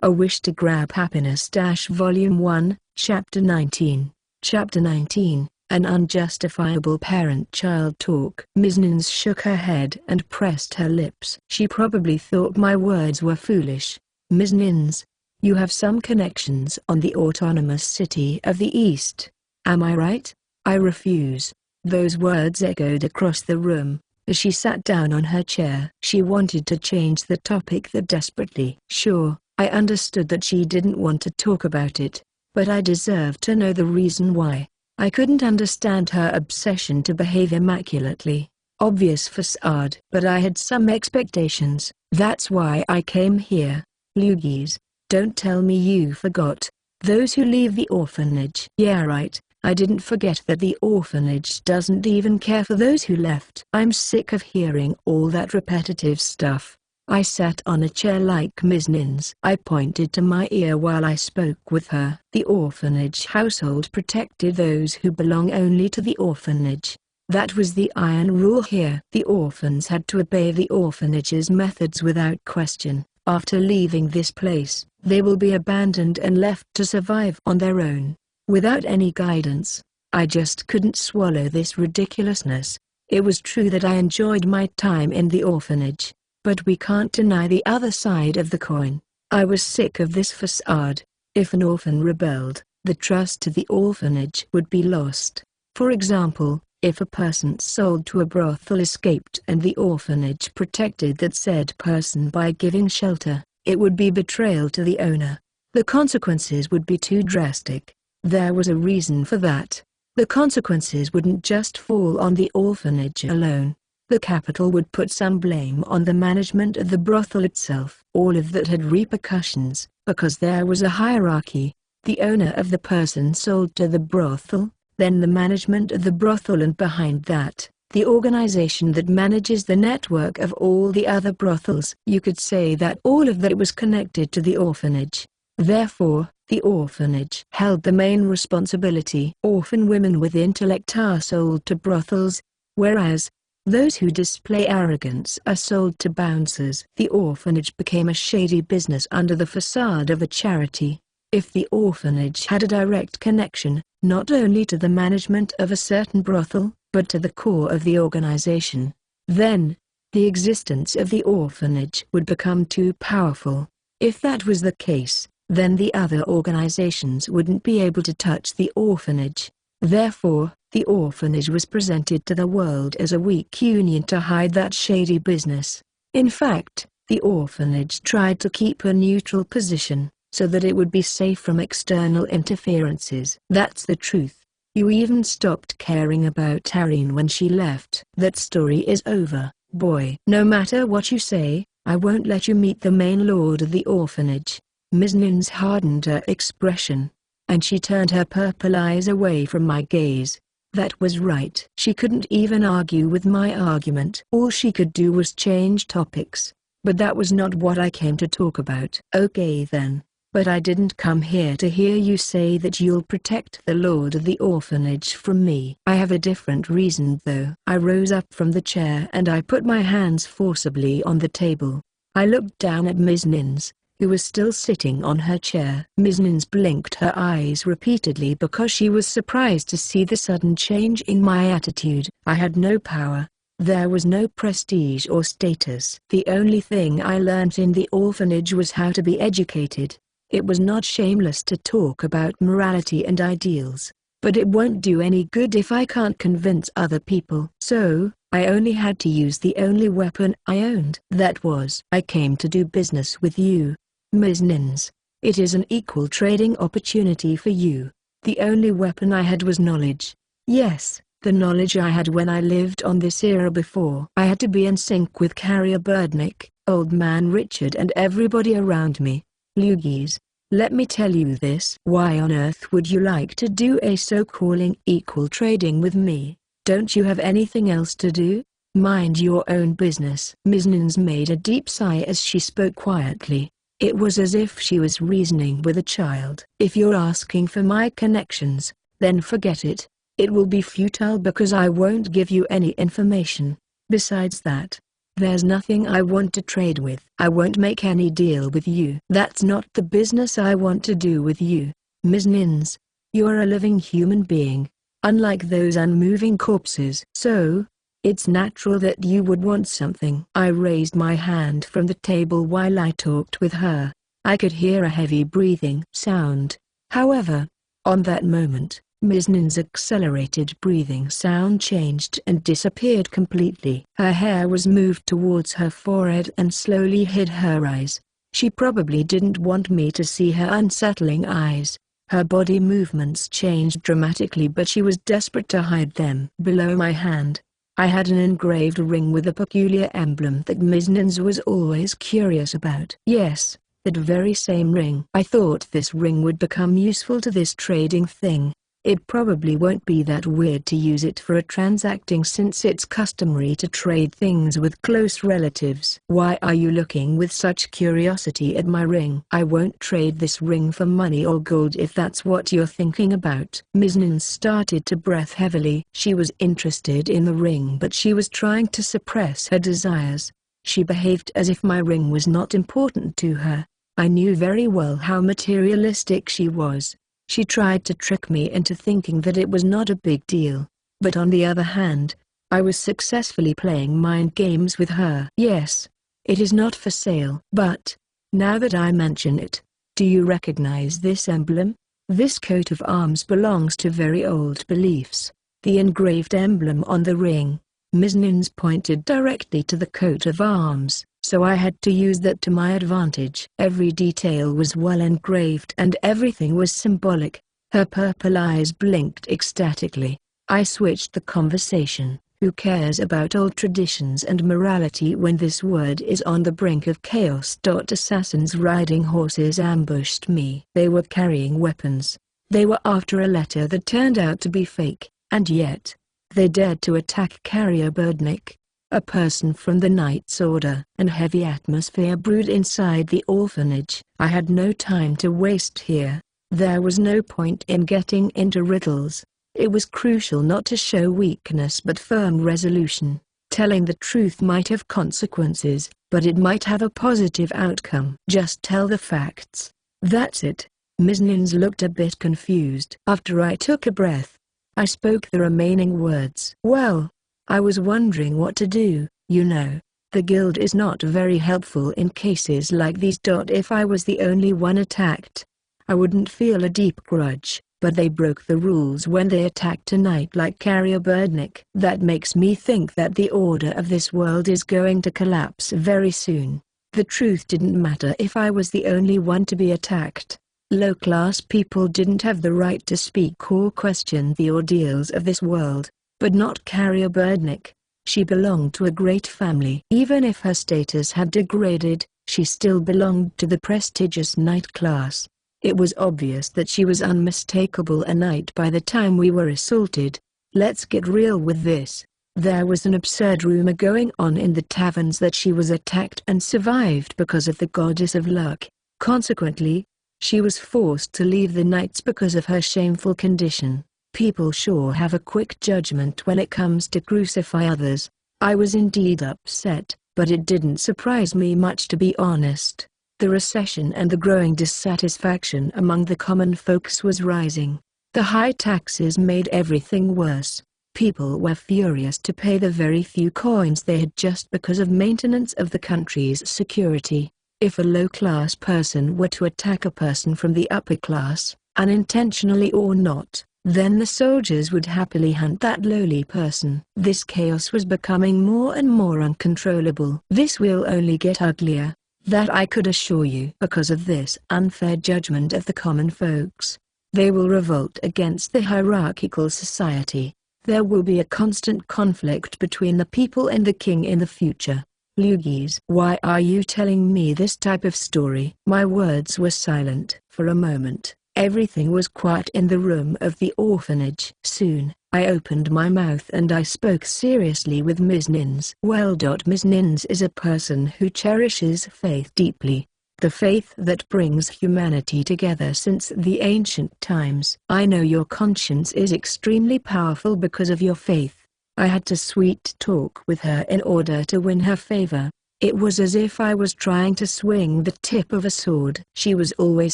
A Wish to Grab Happiness Volume 1, Chapter 19. Chapter 19, An Unjustifiable Parent-Child Talk. Ms. Nins shook her head and pressed her lips. She probably thought my words were foolish. Ms. Nins, you have some connections on the autonomous city of the East. Am I right? I refuse. Those words echoed across the room. As she sat down on her chair, she wanted to change the topic that desperately. Sure, I understood that she didn't want to talk about it, but I deserved to know the reason why. I couldn't understand her obsession to behave immaculately. Obvious facade. But I had some expectations. That's why I came here. Lugis, don't tell me you forgot. Those who leave the orphanage. Yeah, right. I didn't forget that the orphanage doesn't even care for those who left. I'm sick of hearing all that repetitive stuff. I sat on a chair like Ms. Nins. I pointed to my ear while I spoke with her. The orphanage household protected those who belong only to the orphanage. That was the iron rule here. The orphans had to obey the orphanage's methods without question. After leaving this place, they will be abandoned and left to survive on their own, without any guidance. I just couldn't swallow this ridiculousness. It was true that I enjoyed my time in the orphanage, but we can't deny the other side of the coin. I was sick of this facade. If an orphan rebelled, the trust to the orphanage would be lost. For example, if a person sold to a brothel escaped and the orphanage protected that said person by giving shelter, it would be betrayal to the owner. The consequences would be too drastic. There was a reason for that. The consequences wouldn't just fall on the orphanage alone. The capital would put some blame on the management of the brothel itself. All of that had repercussions, because there was a hierarchy. The owner of the person sold to the brothel, then the management of the brothel, and behind that, the organization that manages the network of all the other brothels. You could say that all of that was connected to the orphanage. Therefore, the orphanage held the main responsibility. Orphan women with intellect are sold to brothels, whereas those who display arrogance are sold to bouncers. The orphanage became a shady business under the facade of a charity. If the orphanage had a direct connection, not only to the management of a certain brothel, but to the core of the organization, then the existence of the orphanage would become too powerful. If that was the case, then the other organizations wouldn't be able to touch the orphanage. Therefore, the orphanage was presented to the world as a weak union to hide that shady business. In fact, the orphanage tried to keep a neutral position, so that it would be safe from external interferences. That's the truth. You even stopped caring about Ariane when she left. That story is over, boy. No matter what you say, I won't let you meet the main lord of the orphanage. Ms. Nins hardened her expression, and she turned her purple eyes away from my gaze. That was right. She couldn't even argue with my argument. All she could do was change topics. But that was not what I came to talk about. Okay then. But I didn't come here to hear you say that you'll protect the lord of the orphanage from me. I have a different reason though. I rose up from the chair and I put my hands forcibly on the table. I looked down at Ms. Nins, who was still sitting on her chair. Ms. Nins blinked her eyes repeatedly because she was surprised to see the sudden change in my attitude. I had no power. There was no prestige or status. The only thing I learnt in the orphanage was how to be educated. It was not shameless to talk about morality and ideals, but it won't do any good if I can't convince other people. So, I only had to use the only weapon I owned. That was, I came to do business with you, Ms. Nins. It is an equal trading opportunity for you. The only weapon I had was knowledge. Yes, the knowledge I had when I lived on this era before. I had to be in sync with Carrier Birdnick, Old Man Richard and everybody around me. Lugis, let me tell you this. Why on earth would you like to do a so-calling equal trading with me? Don't you have anything else to do? Mind your own business. Ms. Nins made a deep sigh as she spoke quietly. It was as if she was reasoning with a child. If you're asking for my connections, then forget it. It will be futile because I won't give you any information. Besides that, there's nothing I want to trade with. I won't make any deal with you. That's not the business I want to do with you, Ms. Nins. You're a living human being, unlike those unmoving corpses. So, it's natural that you would want something. I raised my hand from the table while I talked with her. I could hear a heavy breathing sound. However, on that moment, Ms. Nin's accelerated breathing sound changed and disappeared completely. Her hair was moved towards her forehead and slowly hid her eyes. She probably didn't want me to see her unsettling eyes. Her body movements changed dramatically but she was desperate to hide them. Below my hand, I had an engraved ring with a peculiar emblem that Ms. Nins was always curious about. Yes, that very same ring. I thought this ring would become useful to this trading thing. It probably won't be that weird to use it for a transacting since it's customary to trade things with close relatives. Why are you looking with such curiosity at my ring? I won't trade this ring for money or gold if that's what you're thinking about. Ms. Nins started to breath heavily. She was interested in the ring but she was trying to suppress her desires. She behaved as if my ring was not important to her. I knew very well how materialistic she was. She tried to trick me into thinking that it was not a big deal. But on the other hand, I was successfully playing mind games with her. Yes, it is not for sale. But, now that I mention it, do you recognize this emblem? This coat of arms belongs to very old beliefs. The engraved emblem on the ring, Ms. Nins pointed directly to the coat of arms. So I had to use that to my advantage. Every detail was well engraved and everything was symbolic. Her purple eyes blinked ecstatically. I switched the conversation. Who cares about old traditions and morality when this world is on the brink of chaos? Assassins riding horses ambushed me. They were carrying weapons. They were after a letter that turned out to be fake, and yet, they dared to attack Carrier Birdnick, a person from the Knight's Order. An heavy atmosphere brewed inside the orphanage. I had no time to waste here. There was no point in getting into riddles. It was crucial not to show weakness but firm resolution. Telling the truth might have consequences, but it might have a positive outcome. Just tell the facts. That's it. Ms. Nins looked a bit confused. After I took a breath, I spoke the remaining words. Well, I was wondering what to do. You know, the guild is not very helpful in cases like these. If I was the only one attacked, I wouldn't feel a deep grudge, but they broke the rules when they attacked a knight like Carrier Birdnick. That makes me think that the order of this world is going to collapse very soon. The truth didn't matter if I was the only one to be attacked. Low-class people didn't have the right to speak or question the ordeals of this world. But not Carrier Birdnick. She belonged to a great family. Even if her status had degraded, she still belonged to the prestigious knight class. It was obvious that she was unmistakable a knight by the time we were assaulted. Let's get real with this. There was an absurd rumor going on in the taverns that she was attacked and survived because of the goddess of luck. Consequently, She was forced to leave the knights because of her shameful condition. People sure have a quick judgment when it comes to crucify others. I was indeed upset, but it didn't surprise me much, to be honest. The recession and the growing dissatisfaction among the common folks was rising. The high taxes made everything worse. People were furious to pay the very few coins they had just because of maintenance of the country's security. If a low-class person were to attack a person from the upper class, unintentionally or not, then the soldiers would happily hunt that lowly person. This chaos was becoming more and more uncontrollable. This will only get uglier, that I could assure you. Because of this unfair judgment of the common folks, they will revolt against the hierarchical society. There will be a constant conflict between the people and the king in the future. Lugis, why are you telling me this type of story? My words were silent. For a moment, everything was quiet in the room of the orphanage. Soon, I opened my mouth and I spoke seriously with Ms. Nins. Well, Ms. Nins is a person who cherishes faith deeply. The faith that brings humanity together since the ancient times. I know your conscience is extremely powerful because of your faith. I had to sweet talk with her in order to win her favor. It was as if I was trying to swing the tip of a sword. She was always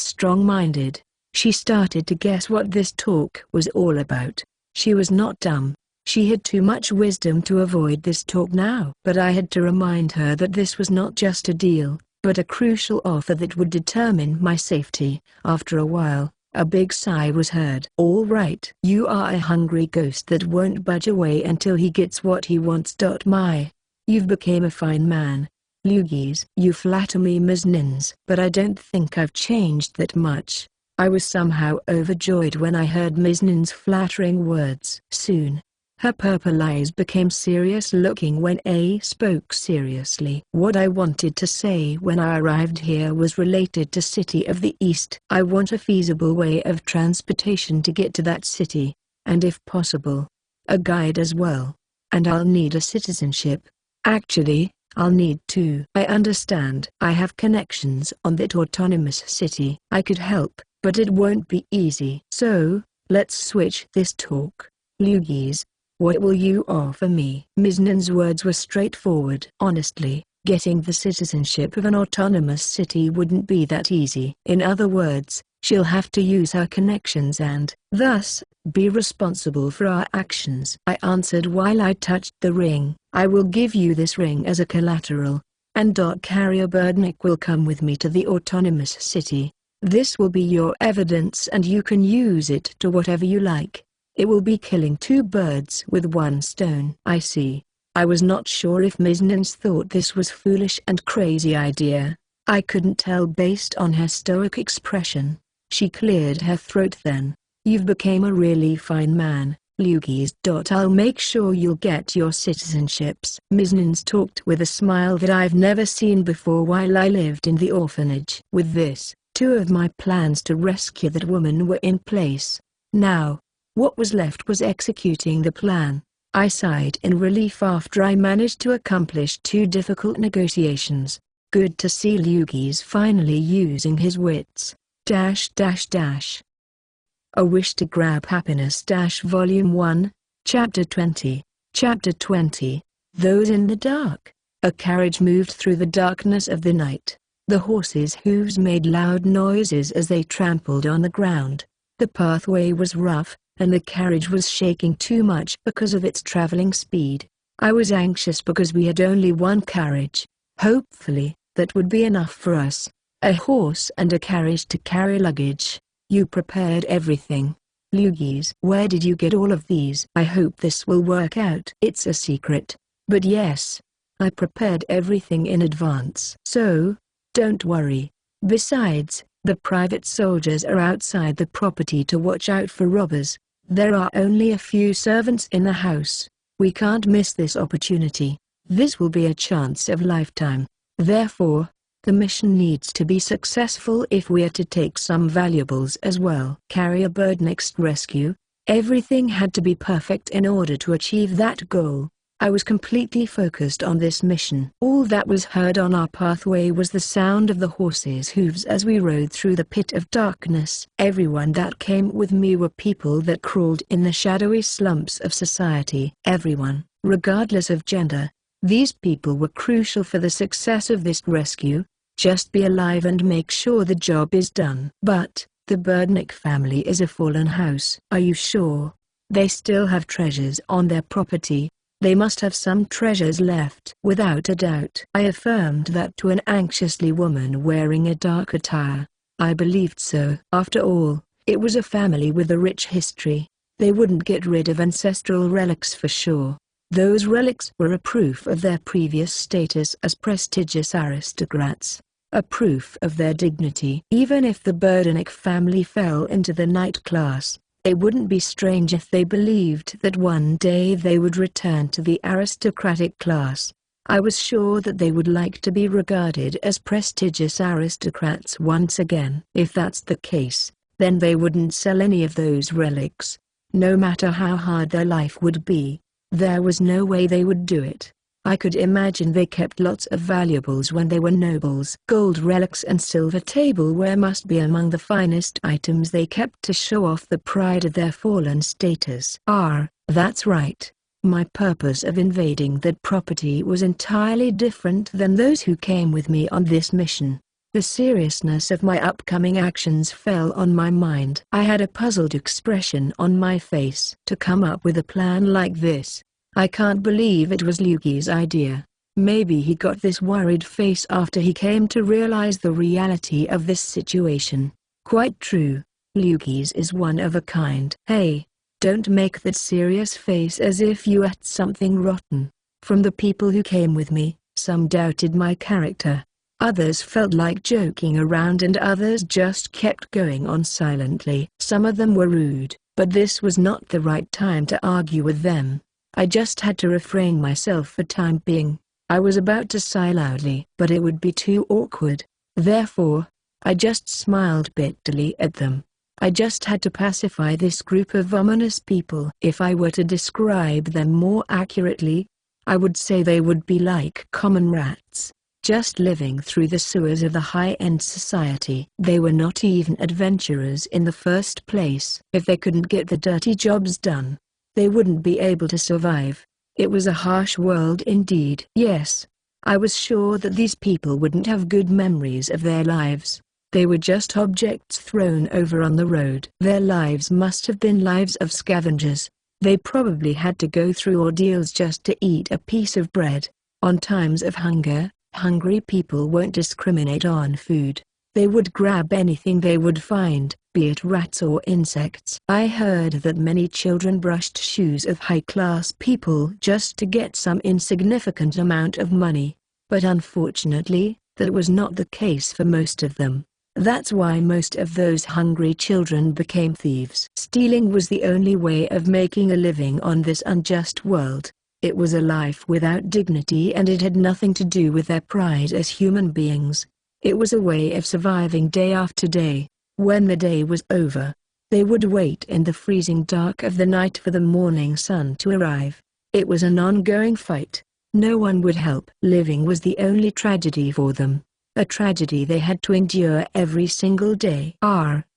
strong-minded. She started to guess what this talk was all about. She was not dumb. She had too much wisdom to avoid this talk now. But I had to remind her that this was not just a deal, but a crucial offer that would determine my safety. After a while, a big sigh was heard. All right. You are a hungry ghost that won't budge away until he gets what he wants. You've become a fine man, Lugis. You flatter me, Ms. Nins, but I don't think I've changed that much. I was somehow overjoyed when I heard Ms. Nin's flattering words. Soon, her purple eyes became serious-looking when A spoke seriously. What I wanted to say when I arrived here was related to City of the East. I want a feasible way of transportation to get to that city, and if possible, a guide as well. And I'll need a citizenship. Actually, I'll need two. I understand. I have connections on that autonomous city. I could help, but it won't be easy. So, let's switch this talk. Lugis, what will you offer me? Ms. Nin's words were straightforward. Honestly, getting the citizenship of an autonomous city wouldn't be that easy. In other words, she'll have to use her connections and, thus, be responsible for our actions. I answered while I touched the ring. I will give you this ring as a collateral, and Carrier Birdnick will come with me to the autonomous city. This will be your evidence and you can use it to whatever you like. It will be killing two birds with one stone. I see. I was not sure if Ms. Nins thought this was foolish and crazy idea. I couldn't tell based on her stoic expression. She cleared her throat then. You've become a really fine man, Lugis. I'll make sure you'll get your citizenships. Ms. Nins talked with a smile that I've never seen before while I lived in the orphanage. With this, two of my plans to rescue that woman were in place. Now, what was left was executing the plan. I sighed in relief after I managed to accomplish two difficult negotiations. Good to see Lugis finally using his wits. A Wish to Grab Happiness Volume 1, Chapter 20. Chapter 20. Those in the Dark. A carriage moved through the darkness of the night. The horses' hooves made loud noises as they trampled on the ground. The pathway was rough, and the carriage was shaking too much because of its traveling speed. I was anxious because we had only one carriage. Hopefully, that would be enough for us. A horse and a carriage to carry luggage. You prepared everything. Lugis, where did you get all of these? I hope this will work out. It's a secret. But yes, I prepared everything in advance. So, don't worry. Besides, the private soldiers are outside the property to watch out for robbers. There are only a few servants in the house. We can't miss this opportunity. This will be a chance of lifetime. Therefore, the mission needs to be successful if we are to take some valuables as well. Carrier Birdnick's rescue. Everything had to be perfect in order to achieve that goal. I was completely focused on this mission. All that was heard on our pathway was the sound of the horses' hooves as we rode through the pit of darkness. Everyone that came with me were people that crawled in the shadowy slumps of society. Everyone, regardless of gender. These people were crucial for the success of this rescue. Just be alive and make sure the job is done. But the Birdnick family is a fallen house. Are you sure? They still have treasures on their property. They must have some treasures left. Without a doubt. I affirmed that to an anxiously woman wearing a dark attire. I believed so. After all, it was a family with a rich history. They wouldn't get rid of ancestral relics for sure. Those relics were a proof of their previous status as prestigious aristocrats. A proof of their dignity. Even if the Birdnick family fell into the night class, it wouldn't be strange if they believed that one day they would return to the aristocratic class. I was sure that they would like to be regarded as prestigious aristocrats once again. If that's the case, then they wouldn't sell any of those relics. No matter how hard their life would be, there was no way they would do it. I could imagine they kept lots of valuables when they were nobles. Gold relics and silver tableware must be among the finest items they kept to show off the pride of their fallen status. That's right. My purpose of invading that property was entirely different than those who came with me on this mission. The seriousness of my upcoming actions fell on my mind. I had a puzzled expression on my face. To come up with a plan like this, I can't believe it was Lugis' idea. Maybe he got this worried face after he came to realize the reality of this situation. Quite true. Lugis is one of a kind. Hey, don't make that serious face as if you ate something rotten. From the people who came with me, some doubted my character. Others felt like joking around and others just kept going on silently. Some of them were rude, but this was not the right time to argue with them. I just had to refrain myself for time being. I was about to sigh loudly, but it would be too awkward. Therefore, I just smiled bitterly at them. I just had to pacify this group of ominous people. If I were to describe them more accurately, I would say they would be like common rats, just living through the sewers of the high-end society. They were not even adventurers in the first place. If they couldn't get the dirty jobs done, they wouldn't be able to survive. It was a harsh world indeed. Yes, I was sure that these people wouldn't have good memories of their lives. They were just objects thrown over on the road. Their lives must have been lives of scavengers. They probably had to go through ordeals just to eat a piece of bread. On times of hunger, hungry people won't discriminate on food. They would grab anything they would find, be it rats or insects. I heard that many children brushed shoes of high-class people just to get some insignificant amount of money, but unfortunately, that was not the case for most of them. That's why most of those hungry children became thieves. Stealing was the only way of making a living on this unjust world. It was a life without dignity and it had nothing to do with their pride as human beings. It was a way of surviving day after day. When the day was over, they would wait in the freezing dark of the night for the morning sun to arrive. It was an ongoing fight. No one would help. Living was the only tragedy for them. A tragedy they had to endure every single day.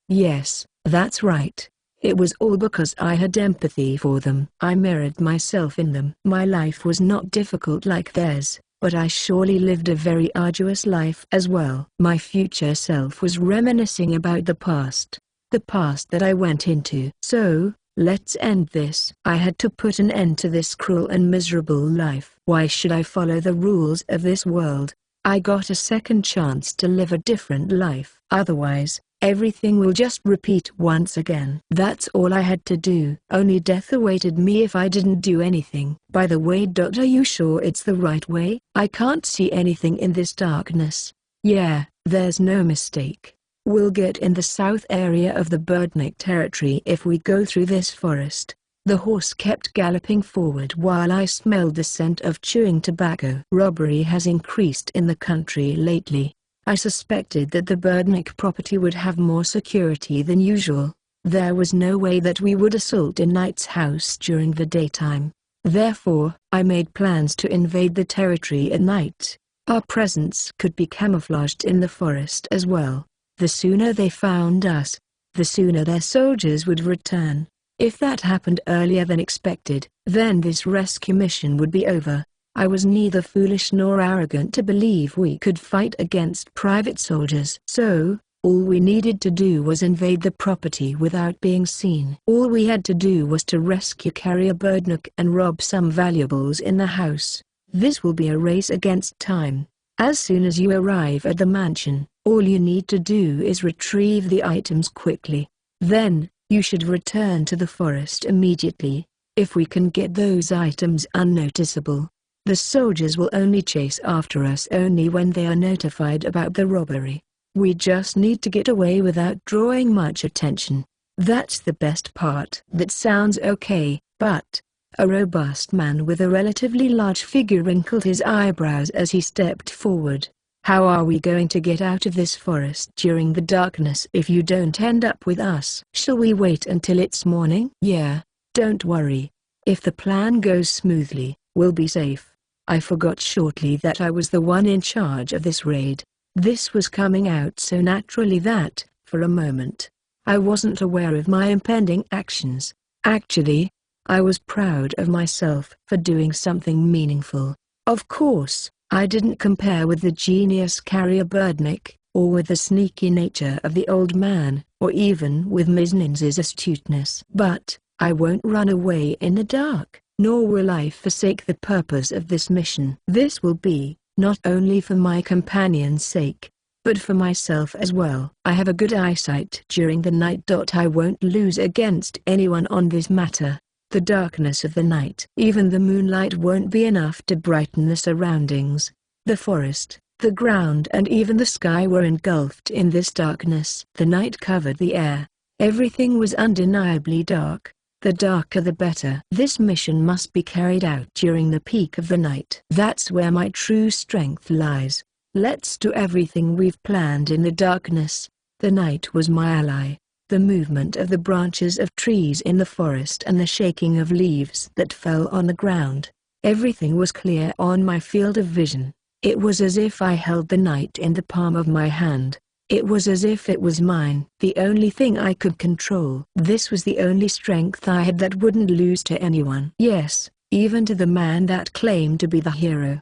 Yes, that's right. It was all because I had empathy for them. I mirrored myself in them. My life was not difficult like theirs, but I surely lived a very arduous life as well. My future self was reminiscing about the past that I went into. So, let's end this. I had to put an end to this cruel and miserable life. Why should I follow the rules of this world? I got a second chance to live a different life. Otherwise, everything will just repeat once again. That's all I had to do. Only death awaited me if I didn't do anything. By the way, are you sure it's the right way? I can't see anything in this darkness. Yeah, there's no mistake. We'll get in the south area of the Birdnick territory if we go through this forest. The horse kept galloping forward while I smelled the scent of chewing tobacco. Robbery has increased in the country lately. I suspected that the Birdnick property would have more security than usual. There was no way that we would assault a knight's house during the daytime. Therefore, I made plans to invade the territory at night. Our presence could be camouflaged in the forest as well. The sooner they found us, the sooner their soldiers would return. If that happened earlier than expected, then this rescue mission would be over. I was neither foolish nor arrogant to believe we could fight against private soldiers. So, all we needed to do was invade the property without being seen. All we had to do was to rescue Carrier Birdnook and rob some valuables in the house. This will be a race against time. As soon as you arrive at the mansion, all you need to do is retrieve the items quickly. Then, you should return to the forest immediately. If we can get those items unnoticeable, the soldiers will only chase after us only when they are notified about the robbery. We just need to get away without drawing much attention. That's the best part. That sounds okay, but... A robust man with a relatively large figure wrinkled his eyebrows as he stepped forward. How are we going to get out of this forest during the darkness if you don't end up with us? Shall we wait until it's morning? Yeah, don't worry. If the plan goes smoothly, we'll be safe. I forgot shortly that I was the one in charge of this raid. This was coming out so naturally that, for a moment, I wasn't aware of my impending actions. Actually, I was proud of myself for doing something meaningful. Of course, I didn't compare with the genius Carrier Birdnook, or with the sneaky nature of the old man, or even with Ms. Ninz's astuteness. But, I won't run away in the dark, nor will I forsake the purpose of this mission. This will be, not only for my companion's sake, but for myself as well. I have a good eyesight during the night. I won't lose against anyone on this matter. The darkness of the night, even the moonlight won't be enough to brighten the surroundings. The forest, the ground and even the sky were engulfed in this darkness. The night covered the air. Everything was undeniably dark. The darker the better. This mission must be carried out during the peak of the night. That's where my true strength lies. Let's do everything we've planned in the darkness. The night was my ally. The movement of the branches of trees in the forest and the shaking of leaves that fell on the ground. Everything was clear on my field of vision. It was as if I held the night in the palm of my hand. It was as if it was mine, the only thing I could control. This was the only strength I had that wouldn't lose to anyone. Yes, even to the man that claimed to be the hero.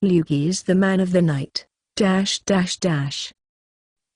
Lugis, the man of the night.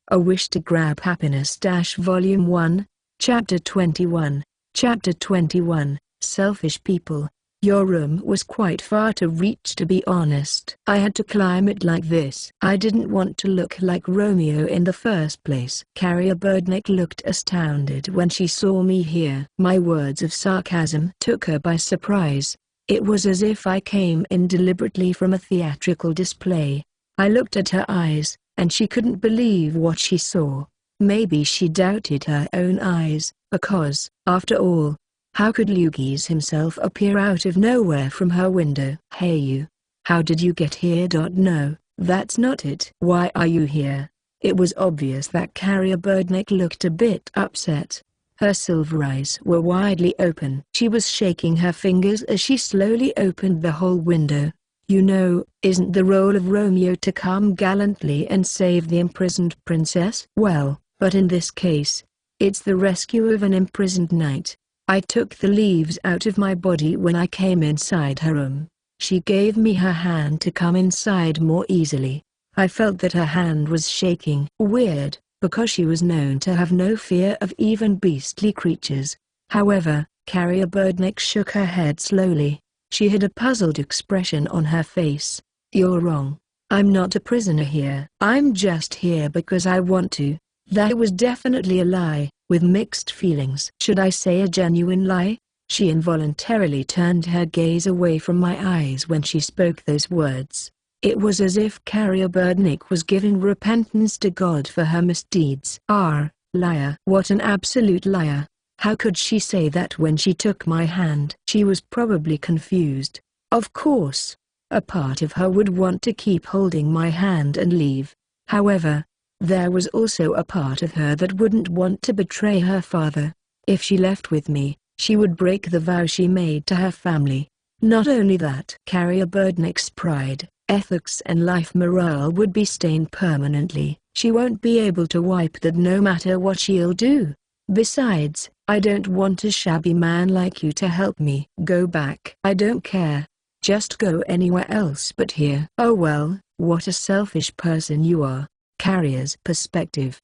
A Wish to Grab Happiness. Volume 1, Chapter 21. Chapter 21, Selfish People. Your room was quite far to reach, to be honest. I had to climb it like this. I didn't want to look like Romeo in the first place. Carrier Birdnook looked astounded when she saw me here. My words of sarcasm took her by surprise. It was as if I came in deliberately from a theatrical display. I looked at her eyes, and she couldn't believe what she saw. Maybe she doubted her own eyes, because, after all, how could Lugis himself appear out of nowhere from her window? Hey you! How did you get here? No, that's not it. Why are you here? It was obvious that Carrier Birdnook looked a bit upset. Her silver eyes were widely open. She was shaking her fingers as she slowly opened the whole window. You know, isn't the role of Romeo to come gallantly and save the imprisoned princess? Well, but in this case, it's the rescue of an imprisoned knight. I took the leaves out of my body when I came inside her room. She gave me her hand to come inside more easily. I felt that her hand was shaking. Weird, because she was known to have no fear of even beastly creatures. However, Carrier Birdnook shook her head slowly. She had a puzzled expression on her face. You're wrong. I'm not a prisoner here. I'm just here because I want to. That was definitely a lie, with mixed feelings. Should I say a genuine lie? She involuntarily turned her gaze away from my eyes when she spoke those words. It was as if Carrier Birdnook was giving repentance to God for her misdeeds. Liar. What an absolute liar. How could she say that when she took my hand? She was probably confused. Of course, a part of her would want to keep holding my hand and leave. However, there was also a part of her that wouldn't want to betray her father. If she left with me, she would break the vow she made to her family. Not only that, Carrier Birdnick's pride, ethics and life morale would be stained permanently. She won't be able to wipe that no matter what she'll do. Besides, I don't want a shabby man like you to help me. Go back. I don't care. Just go anywhere else but here. Oh well, what a selfish person you are. Carrier's perspective.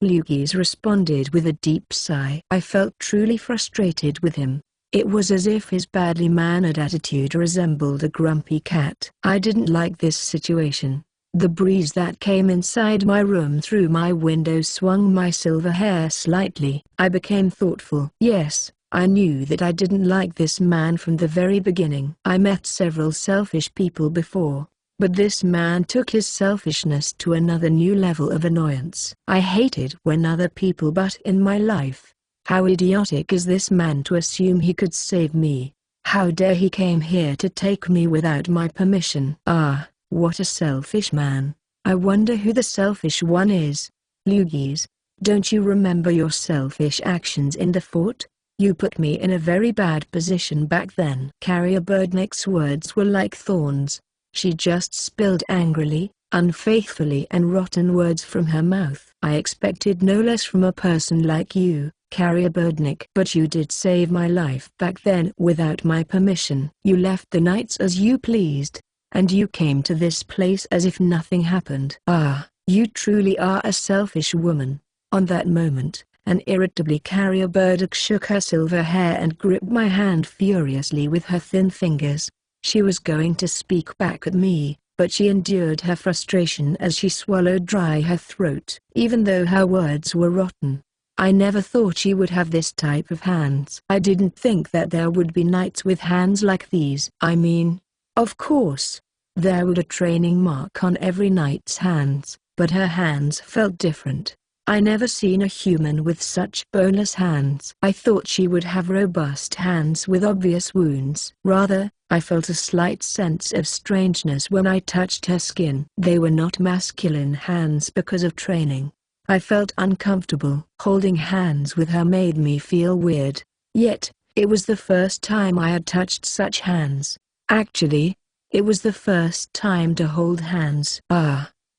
Lugis responded with a deep sigh. I felt truly frustrated with him. It was as if his badly mannered attitude resembled a grumpy cat. I didn't like this situation. The breeze that came inside my room through my window swung my silver hair slightly. I became thoughtful. Yes, I knew that I didn't like this man from the very beginning. I met several selfish people before, but this man took his selfishness to another new level of annoyance. I hated when other people butt in my life. How idiotic is this man to assume he could save me? How dare he came here to take me without my permission? Ah, what a selfish man. I wonder who the selfish one is. Lugis, don't you remember your selfish actions in the fort? You put me in a very bad position back then. Carrier Birdnick's words were like thorns. She just spilled angrily, unfaithfully and rotten words from her mouth. I expected no less from a person like you, Carrier Birdnick. But you did save my life back then without my permission. You left the nights as you pleased, and you came to this place as if nothing happened. Ah, you truly are a selfish woman. On that moment, an irritably Carrier Birdnick shook her silver hair and gripped my hand furiously with her thin fingers. She was going to speak back at me, but she endured her frustration as she swallowed dry her throat. Even though her words were rotten, I never thought she would have this type of hands. I didn't think that there would be knights with hands like these. I mean, of course, there was a training mark on every knight's hands, but her hands felt different. I never seen a human with such boneless hands. I thought she would have robust hands with obvious wounds. Rather, I felt a slight sense of strangeness when I touched her skin. They were not masculine hands because of training. I felt uncomfortable. Holding hands with her made me feel weird. Yet, it was the first time I had touched such hands. Actually, it was the first time to hold hands.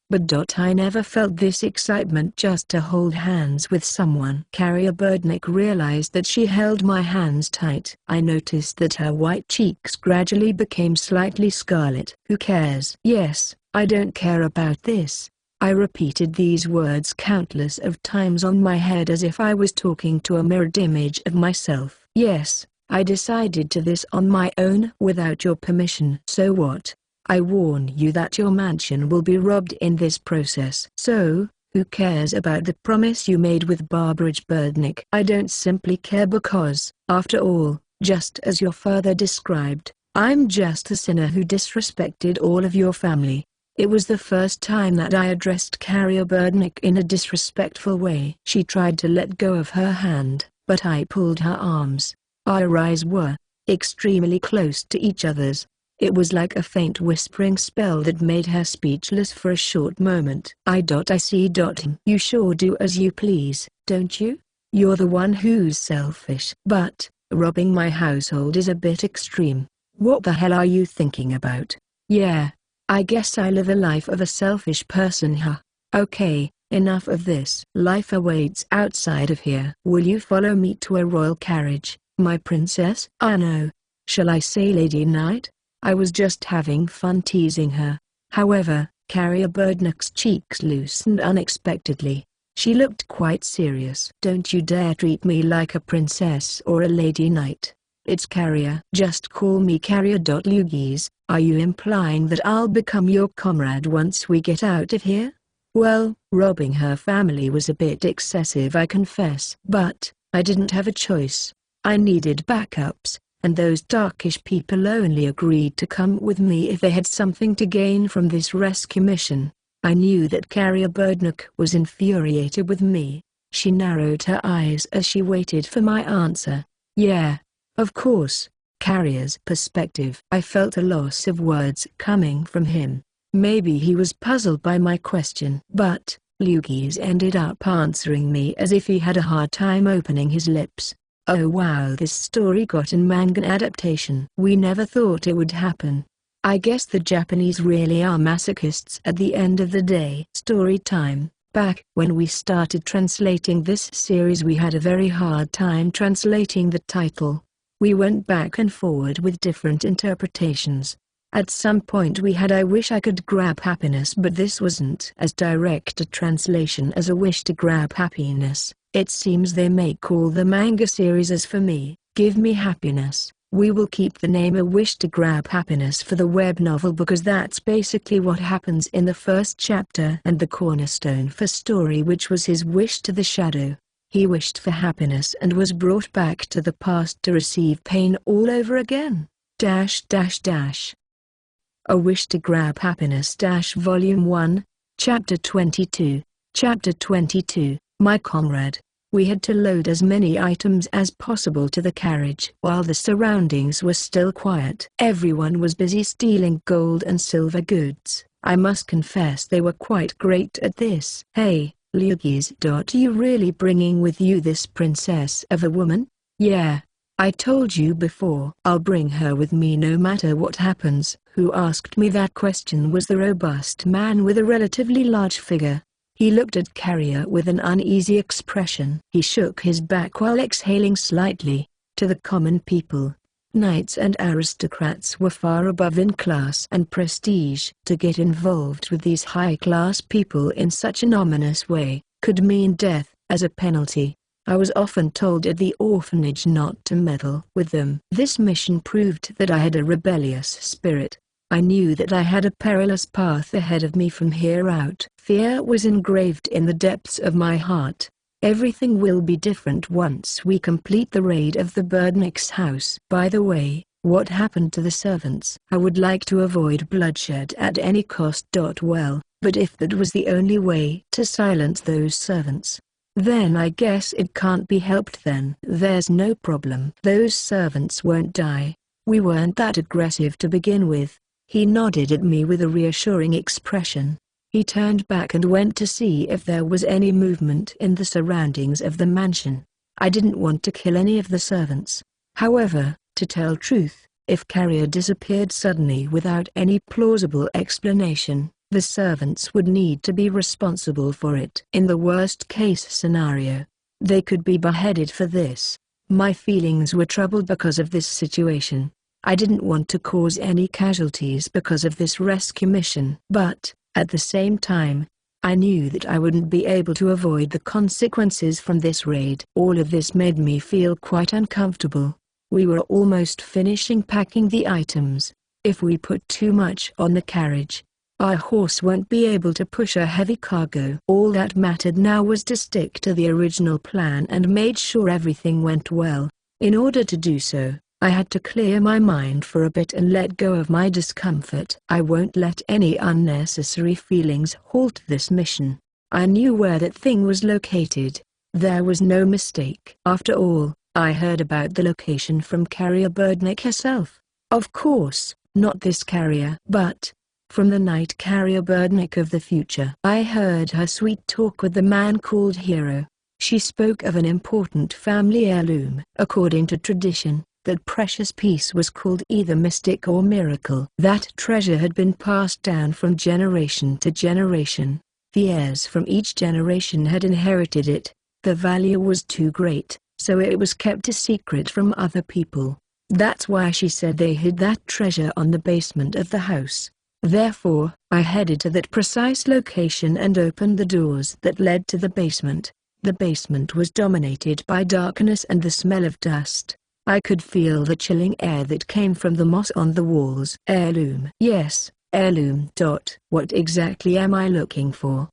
But I never felt this excitement just to hold hands with someone. Carrier Birdnick realized that she held my hands tight. I noticed that her white cheeks gradually became slightly scarlet. Who cares? Yes, I don't care about this. I repeated these words countless of times on my head as if I was talking to a mirrored image of myself. Yes, I decided to this on my own without your permission. So what? I warn you that your mansion will be robbed in this process. So, who cares about the promise you made with Barbridge Birdnick? I don't simply care because, after all, just as your father described, I'm just a sinner who disrespected all of your family. It was the first time that I addressed Carrier Birdnick in a disrespectful way. She tried to let go of her hand, but I pulled her arms. Our eyes were extremely close to each other's. It was like a faint whispering spell that made her speechless for a short moment. I see. You sure do as you please, don't you? You're the one who's selfish. But, robbing my household is a bit extreme. What the hell are you thinking about? Yeah, I guess I live a life of a selfish person, huh? Okay, enough of this. Life awaits outside of here. Will you follow me to a royal carriage, my princess? No. Shall I say Lady Knight? I was just having fun teasing her. However, Carrier Birdnick's cheeks loosened unexpectedly. She looked quite serious. Don't you dare treat me like a princess or a lady knight. It's Carrier. Just call me Carrier. Lugis, are you implying that I'll become your comrade once we get out of here? Well, robbing her family was a bit excessive, I confess. But, I didn't have a choice. I needed backups. And those darkish people only agreed to come with me if they had something to gain from this rescue mission. I knew that Carrier Birdnick was infuriated with me. She narrowed her eyes as she waited for my answer. Yeah, of course. Carrier's perspective. I felt a loss of words coming from him. Maybe he was puzzled by my question. But, Lugis ended up answering me as if he had a hard time opening his lips. Oh wow, this story got a manga adaptation. We never thought it would happen. I guess the Japanese really are masochists at the end of the day. Story time. Back when we started translating this series, we had a very hard time translating the title. We went back and forward with different interpretations. At some point we had "I wish I could grab happiness," but this wasn't as direct a translation as "A wish to grab happiness." It seems they may call the manga series as "For me, give me happiness." We will keep the name "A Wish to Grab Happiness" for the web novel because that's basically what happens in the first chapter and the cornerstone for story, which was his wish to the shadow. He wished for happiness and was brought back to the past to receive pain all over again. A Wish to Grab Happiness Volume 1, Chapter 22. Chapter 22, My Comrade. We had to load as many items as possible to the carriage while the surroundings were still quiet. Everyone was busy stealing gold and silver goods. I must confess they were quite great at this. "Hey, Lugis. You really bringing with you this princess of a woman?" "Yeah. I told you before. I'll bring her with me no matter what happens." Who asked me that question was the robust man with a relatively large figure. He looked at Carrier with an uneasy expression. He shook his back while exhaling slightly. To the common people, knights and aristocrats were far above in class and prestige. To get involved with these high-class people in such an ominous way could mean death as a penalty. I was often told at the orphanage not to meddle with them. This mission proved that I had a rebellious spirit. I knew that I had a perilous path ahead of me from here out. Fear was engraved in the depths of my heart. Everything will be different once we complete the raid of the Birdnick's house. By the way, what happened to the servants? I would like to avoid bloodshed at any cost. Well, but if that was the only way to silence those servants, then I guess it can't be helped then. There's no problem. Those servants won't die. We weren't that aggressive to begin with. He nodded at me with a reassuring expression. He turned back and went to see if there was any movement in the surroundings of the mansion. I didn't want to kill any of the servants. However, to tell truth, if Carrier disappeared suddenly without any plausible explanation, the servants would need to be responsible for it. In the worst-case scenario, they could be beheaded for this. My feelings were troubled because of this situation. I didn't want to cause any casualties because of this rescue mission. But, at the same time, I knew that I wouldn't be able to avoid the consequences from this raid. All of this made me feel quite uncomfortable. We were almost finishing packing the items. If we put too much on the carriage, our horse won't be able to push a heavy cargo. All that mattered now was to stick to the original plan and made sure everything went well. In order to do so, I had to clear my mind for a bit and let go of my discomfort. I won't let any unnecessary feelings halt this mission. I knew where that thing was located. There was no mistake. After all, I heard about the location from Carrier Birdnick herself. Of course, not this Carrier, but from the night Carrier Birdnick of the future. I heard her sweet talk with the man called Hero. She spoke of an important family heirloom. According to tradition, that precious piece was called either mystic or miracle. That treasure had been passed down from generation to generation. The heirs from each generation had inherited it. The value was too great, so it was kept a secret from other people. That's why she said they hid that treasure on the basement of the house. Therefore, I headed to that precise location and opened the doors that led to the basement. The basement was dominated by darkness and the smell of dust. I could feel the chilling air that came from the moss on the walls. Heirloom. Yes, heirloom. What exactly am I looking for?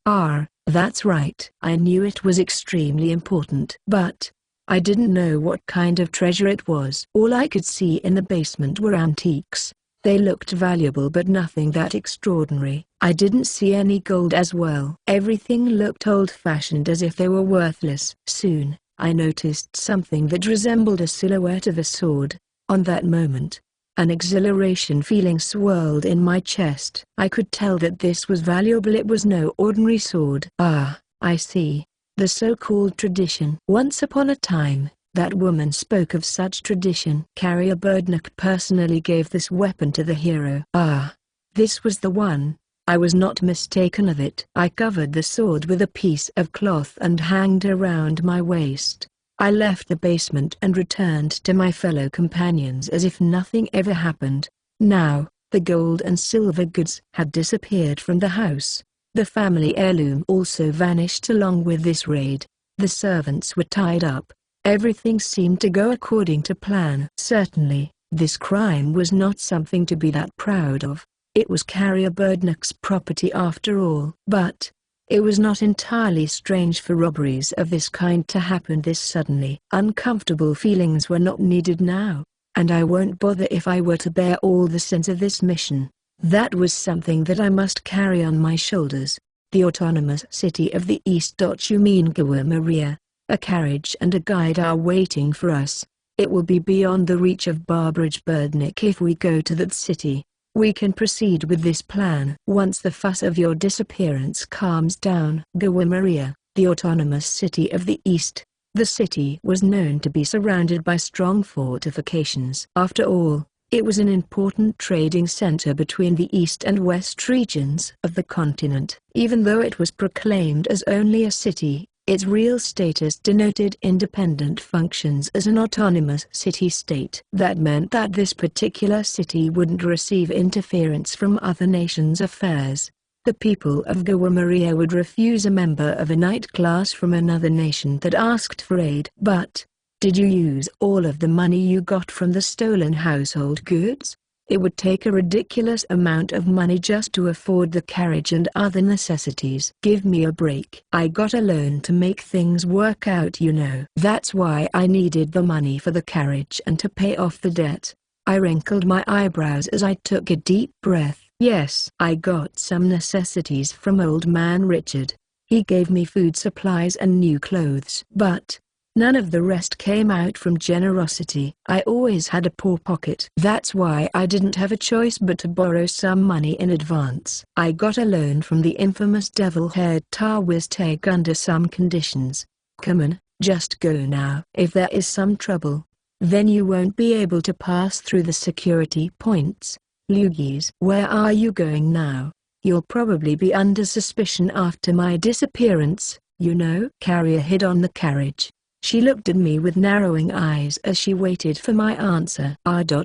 That's right. I knew it was extremely important. But I didn't know what kind of treasure it was. All I could see in the basement were antiques. They looked valuable but nothing that extraordinary. I didn't see any gold as well. Everything looked old-fashioned, as if they were worthless. Soon, I noticed something that resembled a silhouette of a sword. On that moment, an exhilaration feeling swirled in my chest. I could tell that this was valuable. It was no ordinary sword. I see. The so-called tradition. Once upon a time, That woman spoke of such tradition. Carrier Berdnik personally gave this weapon to the hero. Ah, this was the one. I was not mistaken of it. I covered the sword with a piece of cloth and hanged around my waist. I left the basement and returned to my fellow companions as if nothing ever happened. Now, the gold and silver goods had disappeared from the house. The family heirloom also vanished along with this raid. The servants were tied up. Everything seemed to go according to plan. Certainly, this crime was not something to be that proud of. It was Carrier Berdnik's property after all. But it was not entirely strange for robberies of this kind to happen this suddenly. Uncomfortable feelings were not needed now, and I won't bother if I were to bear all the sins of this mission. That was something that I must carry on my shoulders. The autonomous city of the East. You mean Maria? A carriage and a guide are waiting for us. It will be beyond the reach of Barbara Berdnik if we go to that city. We can proceed with this plan once the fuss of your disappearance calms down. Maria, the autonomous city of the East. The city was known to be surrounded by strong fortifications. After all, it was an important trading center between the East and West regions of the continent. Even though it was proclaimed as only a city, its real status denoted independent functions as an autonomous city-state. That meant that this particular city wouldn't receive interference from other nations' affairs. The people of Maria would refuse a member of a knight class from another nation that asked for aid. But did you use all of the money you got from the stolen household goods? It would take a ridiculous amount of money just to afford the carriage and other necessities. Give me a break. I got a loan to make things work out, you know. That's why I needed the money for the carriage and to pay off the debt. I wrinkled my eyebrows as I took a deep breath. Yes, I got some necessities from old man Richard. He gave me food supplies and new clothes. But none of the rest came out from generosity. I always had a poor pocket. That's why I didn't have a choice but to borrow some money in advance. I got a loan from the infamous devil-haired Tawisteg under some conditions. Come on, just go now. If there is some trouble, then you won't be able to pass through the security points. Lugis, where are you going now? You'll probably be under suspicion after my disappearance, you know. Carrier hid on the carriage. She looked at me with narrowing eyes as she waited for my answer.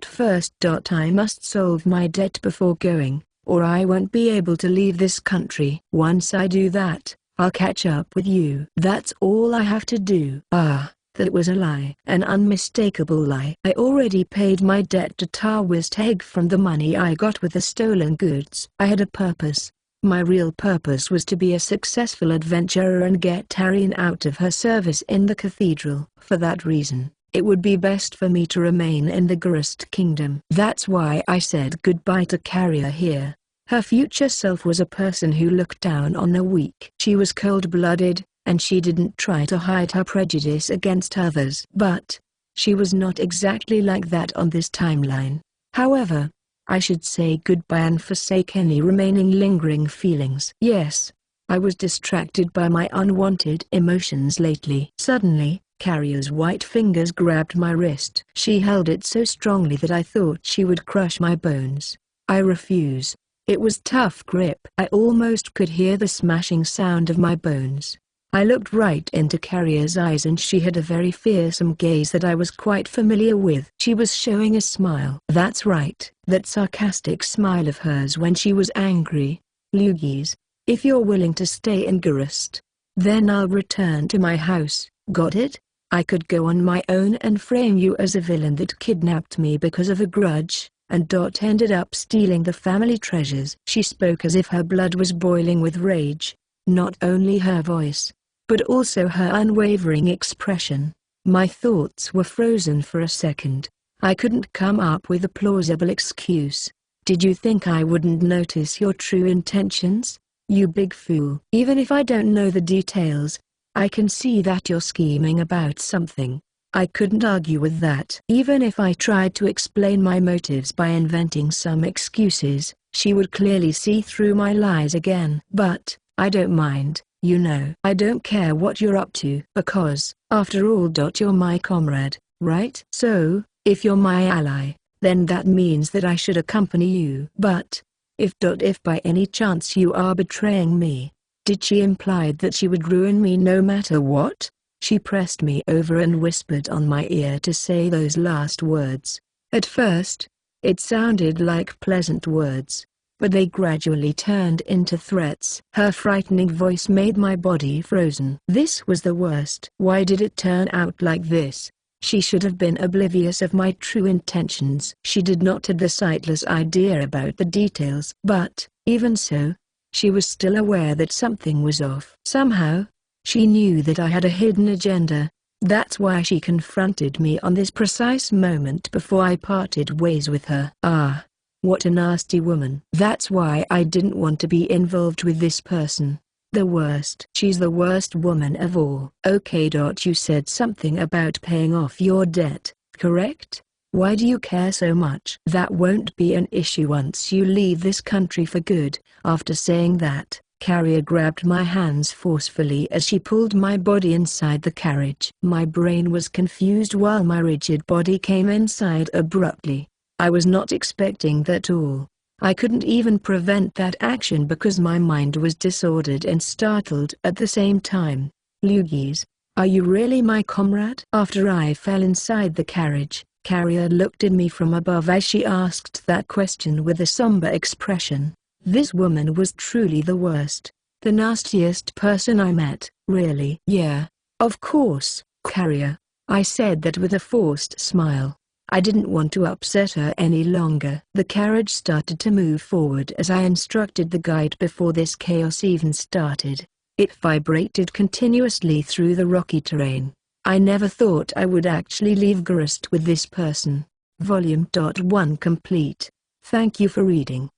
First, I must solve my debt before going, or I won't be able to leave this country. Once I do that, I'll catch up with you. That's all I have to do. That was a lie. An unmistakable lie. I already paid my debt to Tawisteg from the money I got with the stolen goods. I had a purpose. My real purpose was to be a successful adventurer and get Ariane out of her service in the cathedral. For that reason, it would be best for me to remain in the Gurust kingdom. That's why I said goodbye to Carrier here. Her future self was a person who looked down on the weak. She was cold-blooded, and she didn't try to hide her prejudice against others. But she was not exactly like that on this timeline. However, I should say goodbye and forsake any remaining lingering feelings. Yes, I was distracted by my unwanted emotions lately. Suddenly, Carrier's white fingers grabbed my wrist. She held it so strongly that I thought she would crush my bones. I refuse. It was tough grip. I almost could hear the smashing sound of my bones. I looked right into Carrier's eyes and she had a very fearsome gaze that I was quite familiar with. She was showing a smile. That's right, that sarcastic smile of hers when she was angry. Lugis, if you're willing to stay in Gurust, then I'll return to my house. Got it? I could go on my own and frame you as a villain that kidnapped me because of a grudge, and ended up stealing the family treasures. She spoke as if her blood was boiling with rage. Not only her voice, but also her unwavering expression. My thoughts were frozen for a second. I couldn't come up with a plausible excuse. Did you think I wouldn't notice your true intentions? You big fool. Even if I don't know the details, I can see that you're scheming about something. I couldn't argue with that. Even if I tried to explain my motives by inventing some excuses, she would clearly see through my lies again. But I don't mind. You know I don't care what you're up to because, after all, you're my comrade, right? So, if you're my ally, then that means that I should accompany you. But, if by any chance you are betraying me, did she imply that she would ruin me no matter what? She pressed me over and whispered on my ear to say those last words. At first, it sounded like pleasant words, but they gradually turned into threats. Her frightening voice made my body frozen. This was the worst. Why did it turn out like this? She should have been oblivious of my true intentions. She did not have the slightest idea about the details. But, even so, she was still aware that something was off. Somehow, she knew that I had a hidden agenda. That's why she confronted me on this precise moment before I parted ways with her. Ah, what a nasty woman. That's why I didn't want to be involved with this person. The worst. She's the worst woman of all. Okay. You said something about paying off your debt, correct? Why do you care so much? That won't be an issue once you leave this country for good. After saying that, Carrier grabbed my hands forcefully as she pulled my body inside the carriage. My brain was confused while my rigid body came inside abruptly. I was not expecting that at all. I couldn't even prevent that action because my mind was disordered and startled at the same time. Lugis, are you really my comrade? After I fell inside the carriage, Carrier looked at me from above as she asked that question with a somber expression. This woman was truly the worst. The nastiest person I met. Really? Yeah, of course, Carrier. I said that with a forced smile. I didn't want to upset her any longer. The carriage started to move forward as I instructed the guide before this chaos even started. It vibrated continuously through the rocky terrain. I never thought I would actually leave Grist with this person. Volume 1 complete. Thank you for reading.